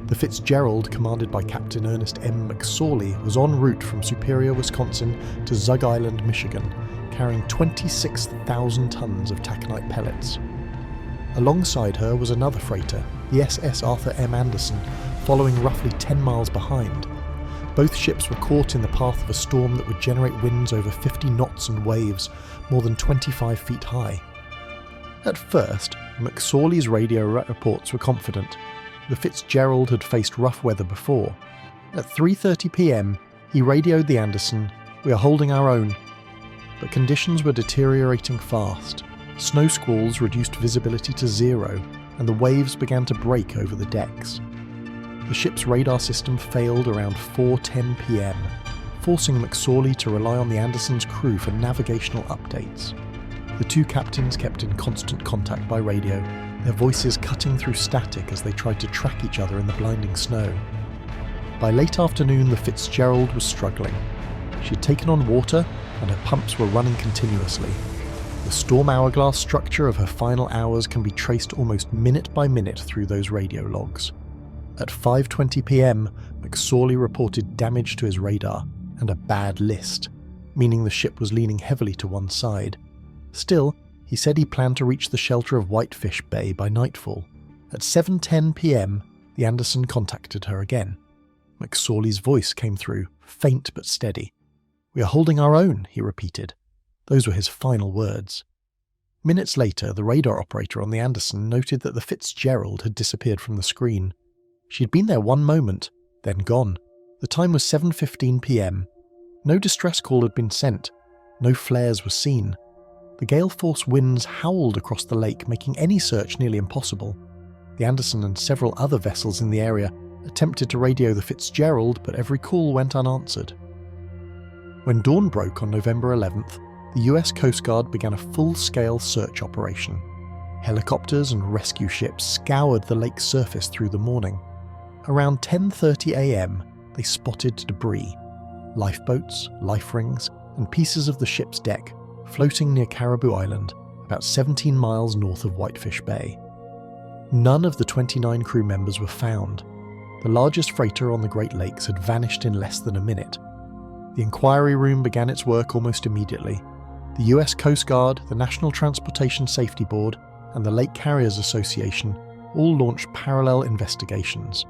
The Fitzgerald, commanded by Captain Ernest M. McSorley, was en route from Superior, Wisconsin to Zug Island, Michigan, carrying 26,000 tons of taconite pellets. Alongside her was another freighter, the SS Arthur M. Anderson, following roughly 10 miles behind. Both ships were caught in the path of a storm that would generate winds over 50 knots and waves more than 25 feet high. At first, McSorley's radio reports were confident. The Fitzgerald had faced rough weather before. At 3:30 p.m, he radioed the Anderson, "We are holding our own." But conditions were deteriorating fast. Snow squalls reduced visibility to zero, and the waves began to break over the decks. The ship's radar system failed around 4:10 p.m, forcing McSorley to rely on the Anderson's crew for navigational updates. The two captains kept in constant contact by radio, their voices cutting through static as they tried to track each other in the blinding snow. By late afternoon, the Fitzgerald was struggling. She had taken on water, and her pumps were running continuously. The storm hourglass structure of her final hours can be traced almost minute by minute through those radio logs. At 5:20 p.m, McSorley reported damage to his radar and a bad list, meaning the ship was leaning heavily to one side. Still, he said he planned to reach the shelter of Whitefish Bay by nightfall. At 7:10 p.m, the Anderson contacted her again. McSorley's voice came through, faint but steady. "We are holding our own," he repeated. Those were his final words. Minutes later, the radar operator on the Anderson noted that the Fitzgerald had disappeared from the screen. She had been there one moment, then gone. The time was 7:15 p.m. No distress call had been sent. No flares were seen. The gale-force winds howled across the lake, making any search nearly impossible. The Anderson and several other vessels in the area attempted to radio the Fitzgerald, but every call went unanswered. When dawn broke on November 11th, the US Coast Guard began a full-scale search operation. Helicopters and rescue ships scoured the lake's surface through the morning. Around 10:30 a.m, they spotted debris, lifeboats, life rings, and pieces of the ship's deck floating near Caribou Island, about 17 miles north of Whitefish Bay. None of the 29 crew members were found. The largest freighter on the Great Lakes had vanished in less than a minute. The inquiry room began its work almost immediately. The US Coast Guard, the National Transportation Safety Board, and the Lake Carriers Association all launched parallel investigations.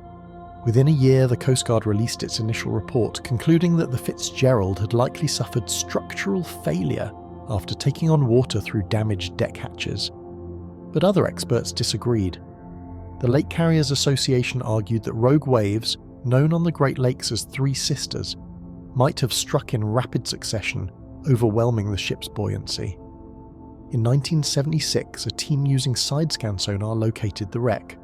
Within a year, the Coast Guard released its initial report, concluding that the Fitzgerald had likely suffered structural failure after taking on water through damaged deck hatches. But other experts disagreed. The Lake Carriers Association argued that rogue waves, known on the Great Lakes as Three Sisters, might have struck in rapid succession, overwhelming the ship's buoyancy. In 1976, a team using side-scan sonar located the wreck.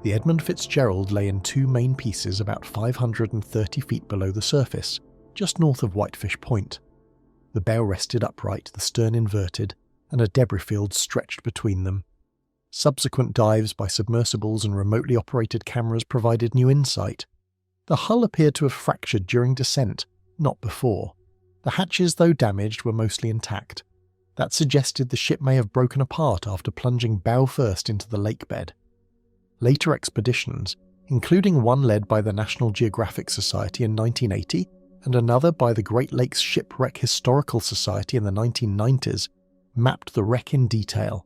The Edmund Fitzgerald lay in two main pieces about 530 feet below the surface, just north of Whitefish Point. The bow rested upright, the stern inverted, and a debris field stretched between them. Subsequent dives by submersibles and remotely operated cameras provided new insight. The hull appeared to have fractured during descent, not before. The hatches, though damaged, were mostly intact. That suggested the ship may have broken apart after plunging bow first into the lake bed. Later expeditions, including one led by the National Geographic Society in 1980 and another by the Great Lakes Shipwreck Historical Society in the 1990s, mapped the wreck in detail.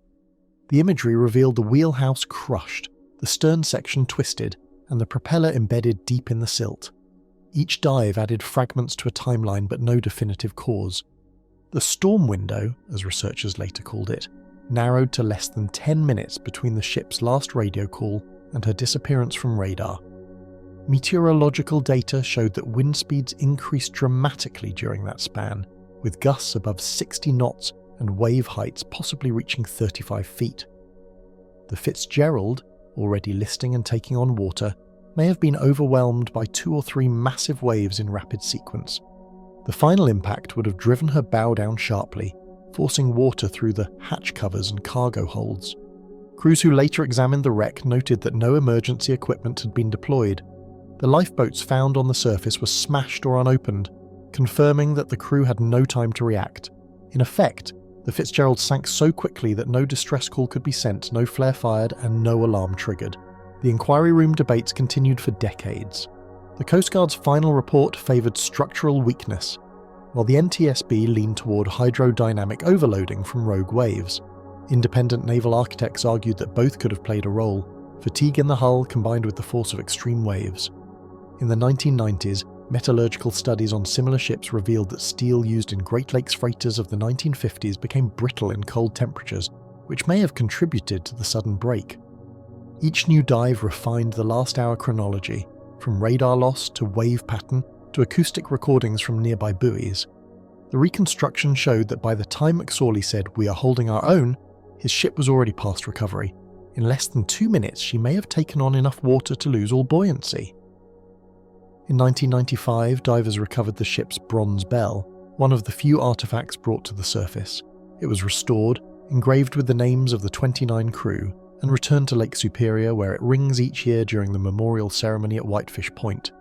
The imagery revealed the wheelhouse crushed, the stern section twisted, and the propeller embedded deep in the silt. Each dive added fragments to a timeline but no definitive cause. The storm window, as researchers later called it, narrowed to less than 10 minutes between the ship's last radio call and her disappearance from radar. Meteorological data showed that wind speeds increased dramatically during that span, with gusts above 60 knots and wave heights possibly reaching 35 feet. The Fitzgerald, already listing and taking on water, may have been overwhelmed by 2 or 3 massive waves in rapid sequence. The final impact would have driven her bow down sharply, forcing water through the hatch covers and cargo holds. Crews who later examined the wreck noted that no emergency equipment had been deployed. The lifeboats found on the surface were smashed or unopened, confirming that the crew had no time to react. In effect, the Fitzgerald sank so quickly that no distress call could be sent, no flare fired, and no alarm triggered. The inquiry room debates continued for decades. The Coast Guard's final report favoured structural weakness, while the NTSB leaned toward hydrodynamic overloading from rogue waves. Independent naval architects argued that both could have played a role, fatigue in the hull combined with the force of extreme waves. In the 1990s, metallurgical studies on similar ships revealed that steel used in Great Lakes freighters of the 1950s became brittle in cold temperatures, which may have contributed to the sudden break. Each new dive refined the last hour chronology, from radar loss to wave pattern to acoustic recordings from nearby buoys. The reconstruction showed that by the time McSorley said, "We are holding our own," his ship was already past recovery. In less than 2 minutes, she may have taken on enough water to lose all buoyancy. In 1995, divers recovered the ship's bronze bell, one of the few artifacts brought to the surface. It was restored, engraved with the names of the 29 crew, and returned to Lake Superior, where it rings each year during the memorial ceremony at Whitefish Point.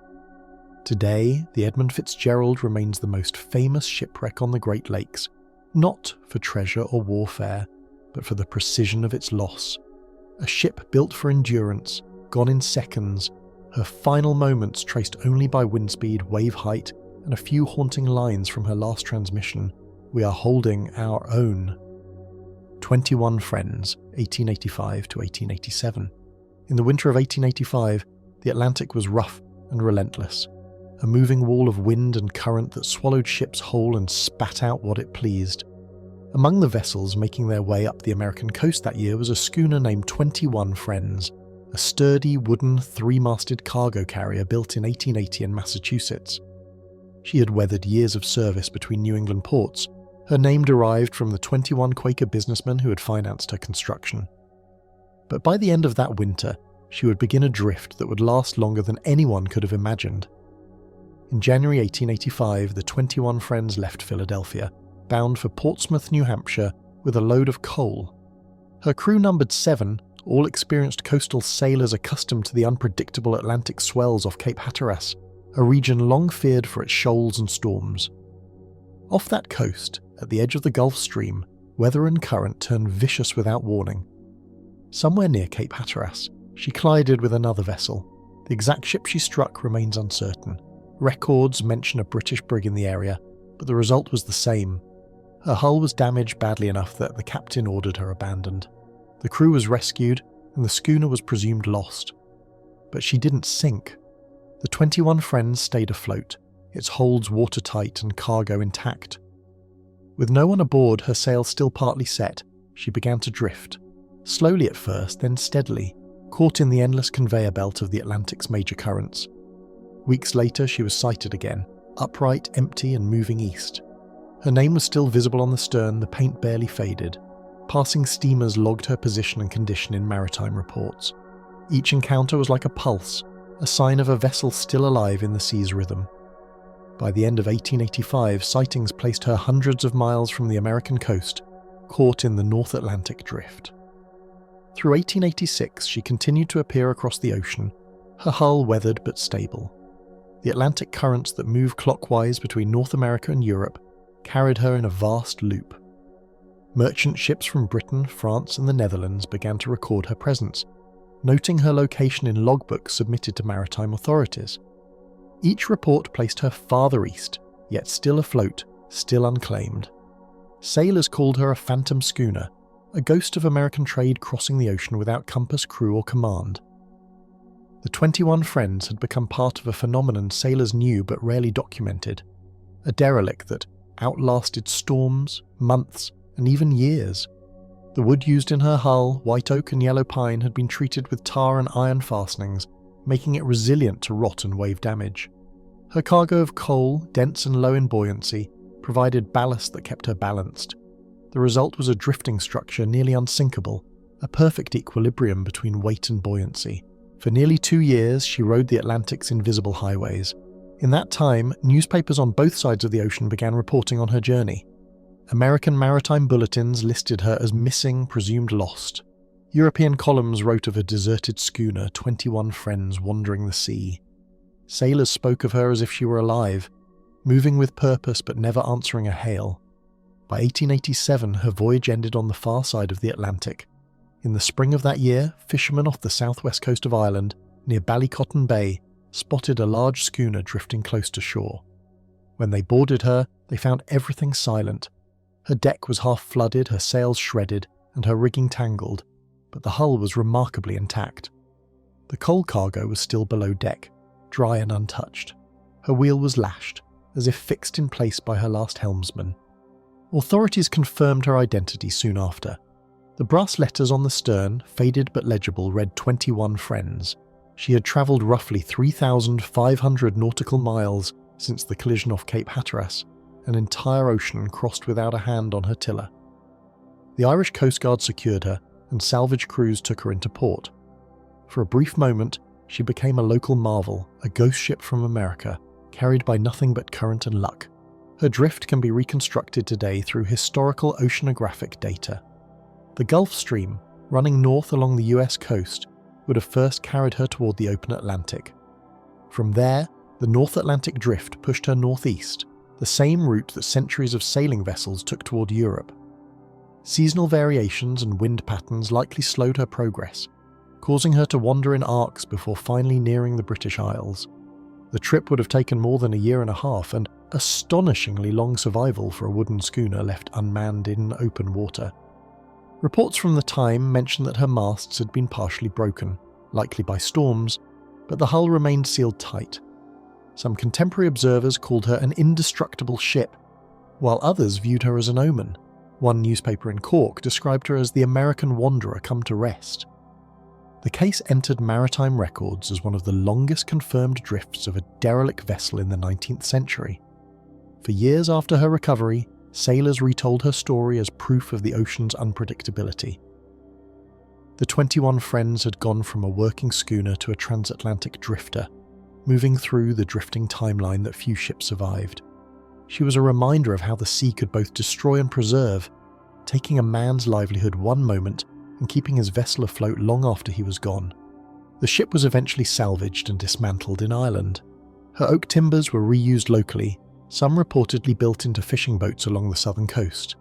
Today, the Edmund Fitzgerald remains the most famous shipwreck on the Great Lakes, not for treasure or warfare, but for the precision of its loss. A ship built for endurance, gone in seconds, her final moments traced only by wind speed, wave height, and a few haunting lines from her last transmission. We are holding our own. 21 Friends, 1885 to 1887. In the winter of 1885, the Atlantic was rough and relentless, a moving wall of wind and current that swallowed ships whole and spat out what it pleased. Among the vessels making their way up the American coast that year was a schooner named 21 Friends, a sturdy wooden three-masted cargo carrier built in 1880 in Massachusetts. She had weathered years of service between New England ports. Her name derived from the 21 Quaker businessmen who had financed her construction. But by the end of that winter, she would begin a drift that would last longer than anyone could have imagined. In January 1885, the 21 Friends left Philadelphia, bound for Portsmouth, New Hampshire, with a load of coal. Her crew numbered 7, all experienced coastal sailors accustomed to the unpredictable Atlantic swells off Cape Hatteras, a region long feared for its shoals and storms. Off that coast, at the edge of the Gulf Stream, weather and current turned vicious without warning. Somewhere near Cape Hatteras, she collided with another vessel. The exact ship she struck remains uncertain. Records mention a British brig in the area, but the result was the same. Her hull was damaged badly enough that the captain ordered her abandoned. The crew was rescued, and the schooner was presumed lost. But she didn't sink. The 21 Friends stayed afloat, its holds watertight and cargo intact. With no one aboard, her sails still partly set, she began to drift. Slowly at first, then steadily, caught in the endless conveyor belt of the Atlantic's major currents. Weeks later, she was sighted again, upright, empty, and moving east. Her name was still visible on the stern, the paint barely faded. Passing steamers logged her position and condition in maritime reports. Each encounter was like a pulse, a sign of a vessel still alive in the sea's rhythm. By the end of 1885, sightings placed her hundreds of miles from the American coast, caught in the North Atlantic drift. Through 1886, she continued to appear across the ocean, her hull weathered but stable. The Atlantic currents that move clockwise between North America and Europe carried her in a vast loop. Merchant ships from Britain, France, and the Netherlands began to record her presence, noting her location in logbooks submitted to maritime authorities. Each report placed her farther east, yet still afloat, still unclaimed. Sailors called her a phantom schooner, a ghost of American trade crossing the ocean without compass, crew, or command. The 21 Friends had become part of a phenomenon sailors knew but rarely documented, a derelict that outlasted storms, months, and even years. The wood used in her hull, white oak and yellow pine, had been treated with tar and iron fastenings, making it resilient to rot and wave damage. Her cargo of coal, dense and low in buoyancy, provided ballast that kept her balanced. The result was a drifting structure nearly unsinkable, a perfect equilibrium between weight and buoyancy. For nearly 2 years, she rode the Atlantic's invisible highways. In that time, newspapers on both sides of the ocean began reporting on her journey. American maritime bulletins listed her as missing, presumed lost. European columns wrote of a deserted schooner, 21 Friends wandering the sea. Sailors spoke of her as if she were alive, moving with purpose but never answering a hail. By 1887, her voyage ended on the far side of the Atlantic. In the spring of that year, fishermen off the southwest coast of Ireland, near Ballycotton Bay, spotted a large schooner drifting close to shore. When they boarded her, they found everything silent. Her deck was half flooded, her sails shredded, and her rigging tangled, but the hull was remarkably intact. The coal cargo was still below deck, dry and untouched. Her wheel was lashed, as if fixed in place by her last helmsman. Authorities confirmed her identity soon after. The brass letters on the stern, faded but legible, read 21 Friends. She had travelled roughly 3,500 nautical miles since the collision off Cape Hatteras, an entire ocean crossed without a hand on her tiller. The Irish Coast Guard secured her, and salvage crews took her into port. For a brief moment, she became a local marvel, a ghost ship from America, carried by nothing but current and luck. Her drift can be reconstructed today through historical oceanographic data. The Gulf Stream, running north along the US coast, would have first carried her toward the open Atlantic. From there, the North Atlantic Drift pushed her northeast, the same route that centuries of sailing vessels took toward Europe. Seasonal variations and wind patterns likely slowed her progress, causing her to wander in arcs before finally nearing the British Isles. The trip would have taken more than a year and a half, and astonishingly long survival for a wooden schooner left unmanned in open water. Reports from the time mention that her masts had been partially broken, likely by storms, but the hull remained sealed tight. Some contemporary observers called her an indestructible ship, while others viewed her as an omen. One newspaper in Cork described her as the American wanderer come to rest. The case entered maritime records as one of the longest confirmed drifts of a derelict vessel in the 19th century. For years after her recovery, sailors retold her story as proof of the ocean's unpredictability. The 21 Friends had gone from a working schooner to a transatlantic drifter, moving through the drifting timeline that few ships survived. She was a reminder of how the sea could both destroy and preserve, taking a man's livelihood one moment and keeping his vessel afloat long after he was gone. The ship was eventually salvaged and dismantled in Ireland. Her oak timbers were reused locally, some reportedly built into fishing boats along the southern coast.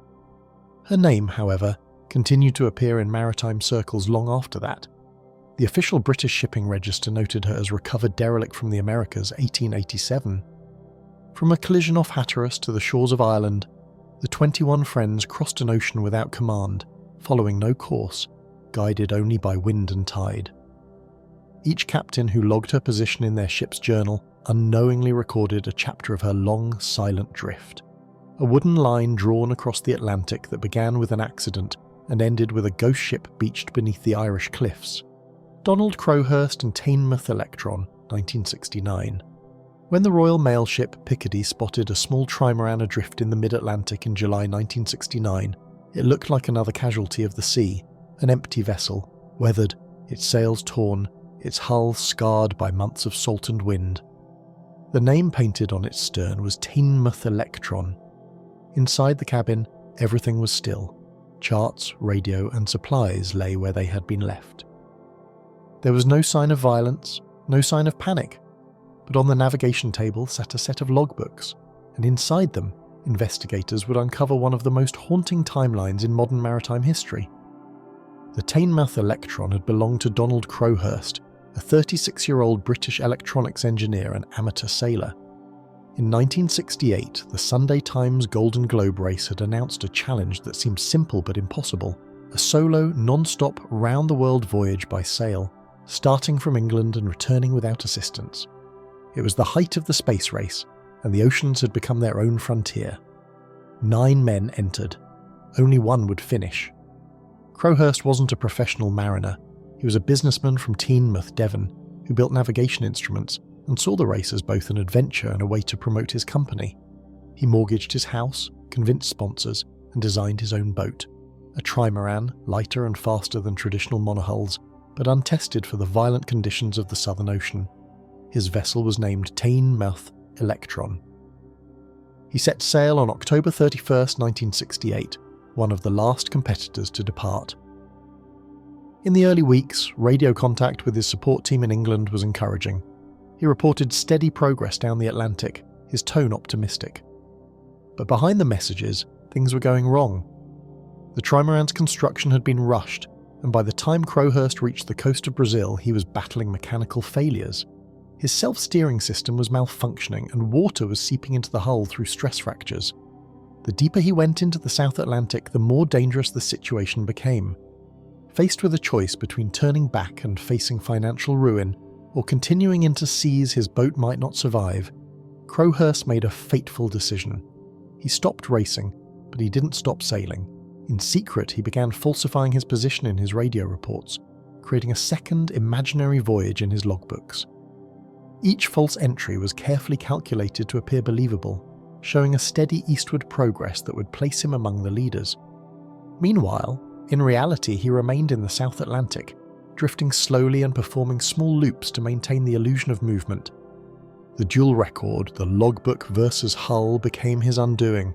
Her name, however, continued to appear in maritime circles long after that. The official British shipping register noted her as recovered derelict from the Americas 1887. From a collision off Hatteras to the shores of Ireland, the 21 Friends crossed an ocean without command, following no course, guided only by wind and tide. Each captain who logged her position in their ship's journal unknowingly recorded a chapter of her long, silent drift. A wooden line drawn across the Atlantic that began with an accident and ended with a ghost ship beached beneath the Irish cliffs. Donald Crowhurst and Teignmouth Electron, 1969. When the Royal Mail ship Picardy spotted a small trimaran adrift in the mid-Atlantic in July 1969, it looked like another casualty of the sea, an empty vessel, weathered, its sails torn, its hull scarred by months of salt and wind. The name painted on its stern was Teignmouth Electron. Inside the cabin, everything was still. Charts, radio, and supplies lay where they had been left. There was no sign of violence, no sign of panic, but on the navigation table sat a set of logbooks, and inside them, investigators would uncover one of the most haunting timelines in modern maritime history. The Teignmouth Electron had belonged to Donald Crowhurst, a 36-year-old British electronics engineer and amateur sailor. In 1968, the Sunday Times Golden Globe race had announced a challenge that seemed simple but impossible: a solo, non-stop, round-the-world voyage by sail, starting from England and returning without assistance. It was the height of the space race, and the oceans had become their own frontier. 9 men entered. Only one would finish. Crowhurst wasn't a professional mariner. He was a businessman from Teignmouth, Devon, who built navigation instruments and saw the race as both an adventure and a way to promote his company. He mortgaged his house, convinced sponsors, and designed his own boat. A trimaran, lighter and faster than traditional monohulls, but untested for the violent conditions of the Southern Ocean. His vessel was named Teignmouth Electron. He set sail on October 31st, 1968, one of the last competitors to depart. In the early weeks, radio contact with his support team in England was encouraging. He reported steady progress down the Atlantic, his tone optimistic. But behind the messages, things were going wrong. The trimaran's construction had been rushed, and by the time Crowhurst reached the coast of Brazil, he was battling mechanical failures. His self-steering system was malfunctioning, and water was seeping into the hull through stress fractures. The deeper he went into the South Atlantic, the more dangerous the situation became. Faced with a choice between turning back and facing financial ruin, or continuing into seas his boat might not survive, Crowhurst made a fateful decision. He stopped racing, but he didn't stop sailing. In secret, he began falsifying his position in his radio reports, creating a second imaginary voyage in his logbooks. Each false entry was carefully calculated to appear believable, showing a steady eastward progress that would place him among the leaders. Meanwhile, in reality, he remained in the South Atlantic, drifting slowly and performing small loops to maintain the illusion of movement. The dual record, the logbook versus hull, became his undoing.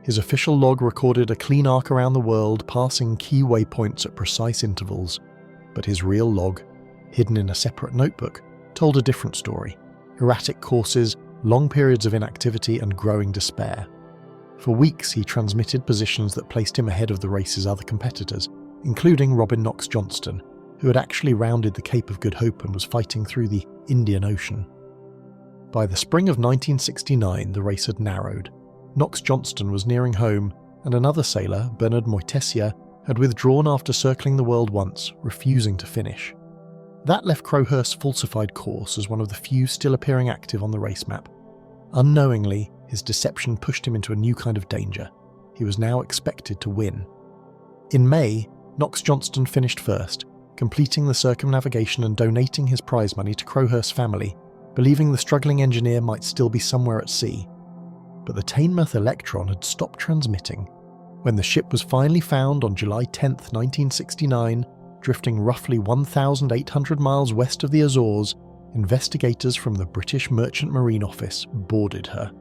His official log recorded a clean arc around the world, passing key waypoints at precise intervals. But his real log, hidden in a separate notebook, told a different story. Erratic courses, long periods of inactivity, and growing despair. For weeks he transmitted positions that placed him ahead of the race's other competitors, including Robin Knox-Johnston, who had actually rounded the Cape of Good Hope and was fighting through the Indian Ocean. By the spring of 1969, the race had narrowed. Knox-Johnston was nearing home, and another sailor, Bernard Moitessier, had withdrawn after circling the world once, refusing to finish. That left Crowhurst's falsified course as one of the few still appearing active on the race map. Unknowingly, his deception pushed him into a new kind of danger. He was now expected to win. In May, Knox-Johnston finished first, completing the circumnavigation and donating his prize money to Crowhurst's family, believing the struggling engineer might still be somewhere at sea. But the Teignmouth Electron had stopped transmitting. When the ship was finally found on July 10, 1969, drifting roughly 1,800 miles west of the Azores, investigators from the British Merchant Marine Office boarded her.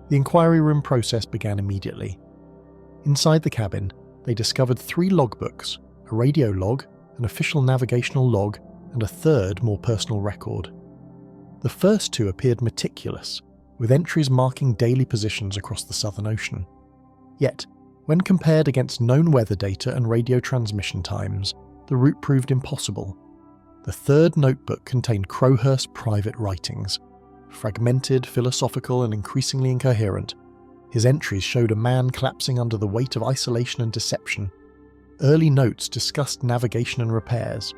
The inquiry room process began immediately. Inside the cabin, they discovered 3 logbooks, a radio log, an official navigational log, and a third, more personal record. The first 2 appeared meticulous, with entries marking daily positions across the Southern Ocean. Yet, when compared against known weather data and radio transmission times, the route proved impossible. The third notebook contained Crowhurst's private writings. Fragmented, philosophical, and increasingly incoherent, his entries showed a man collapsing under the weight of isolation and deception. Early notes discussed navigation and repairs.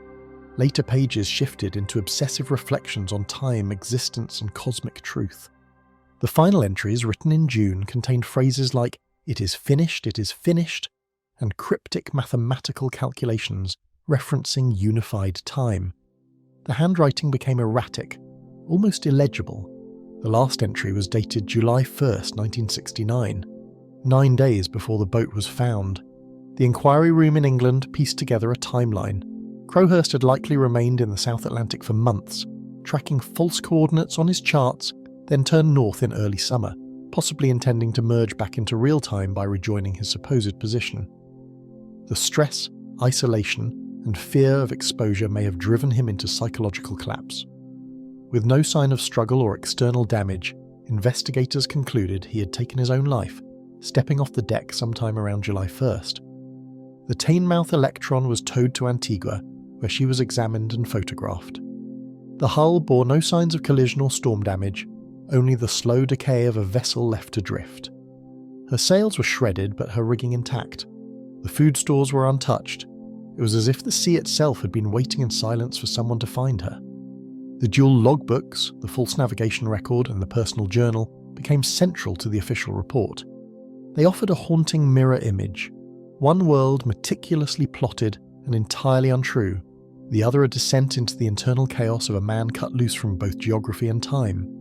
Later pages shifted into obsessive reflections on time, existence, and cosmic truth. The final entries, written in June, contained phrases like, "It is finished," and cryptic mathematical calculations referencing unified time. The handwriting became erratic, almost illegible. The last entry was dated July 1st, 1969, 9 days before the boat was found. The inquiry room in England pieced together a timeline. Crowhurst had likely remained in the South Atlantic for months, tracking false coordinates on his charts, then turned north in early summer, possibly intending to merge back into real time by rejoining his supposed position. The stress, isolation, and fear of exposure may have driven him into psychological collapse. With no sign of struggle or external damage, investigators concluded he had taken his own life, stepping off the deck sometime around July 1st. The Teignmouth Electron was towed to Antigua, where she was examined and photographed. The hull bore no signs of collision or storm damage, only the slow decay of a vessel left adrift. Her sails were shredded, but her rigging intact. The food stores were untouched. It was as if the sea itself had been waiting in silence for someone to find her. The dual logbooks, the false navigation record, and the personal journal became central to the official report. They offered a haunting mirror image. One world meticulously plotted and entirely untrue, the other a descent into the internal chaos of a man cut loose from both geography and time.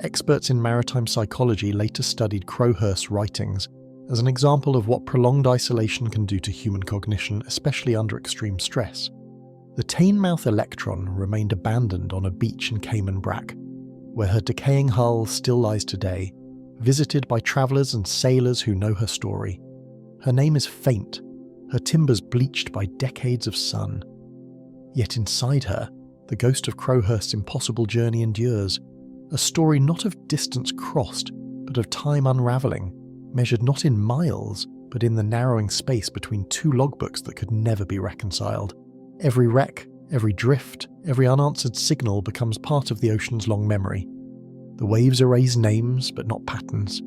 Experts in maritime psychology later studied Crowhurst's writings as an example of what prolonged isolation can do to human cognition, especially under extreme stress. The Teignmouth Electron remained abandoned on a beach in Cayman Brac, where her decaying hull still lies today, visited by travellers and sailors who know her story. Her name is faint, her timbers bleached by decades of sun. Yet inside her, the ghost of Crowhurst's impossible journey endures, a story not of distance crossed, but of time unravelling, measured not in miles, but in the narrowing space between 2 logbooks that could never be reconciled. Every wreck, every drift, every unanswered signal becomes part of the ocean's long memory. The waves erase names, but not patterns.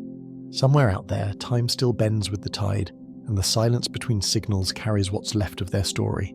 Somewhere out there, time still bends with the tide, and the silence between signals carries what's left of their story.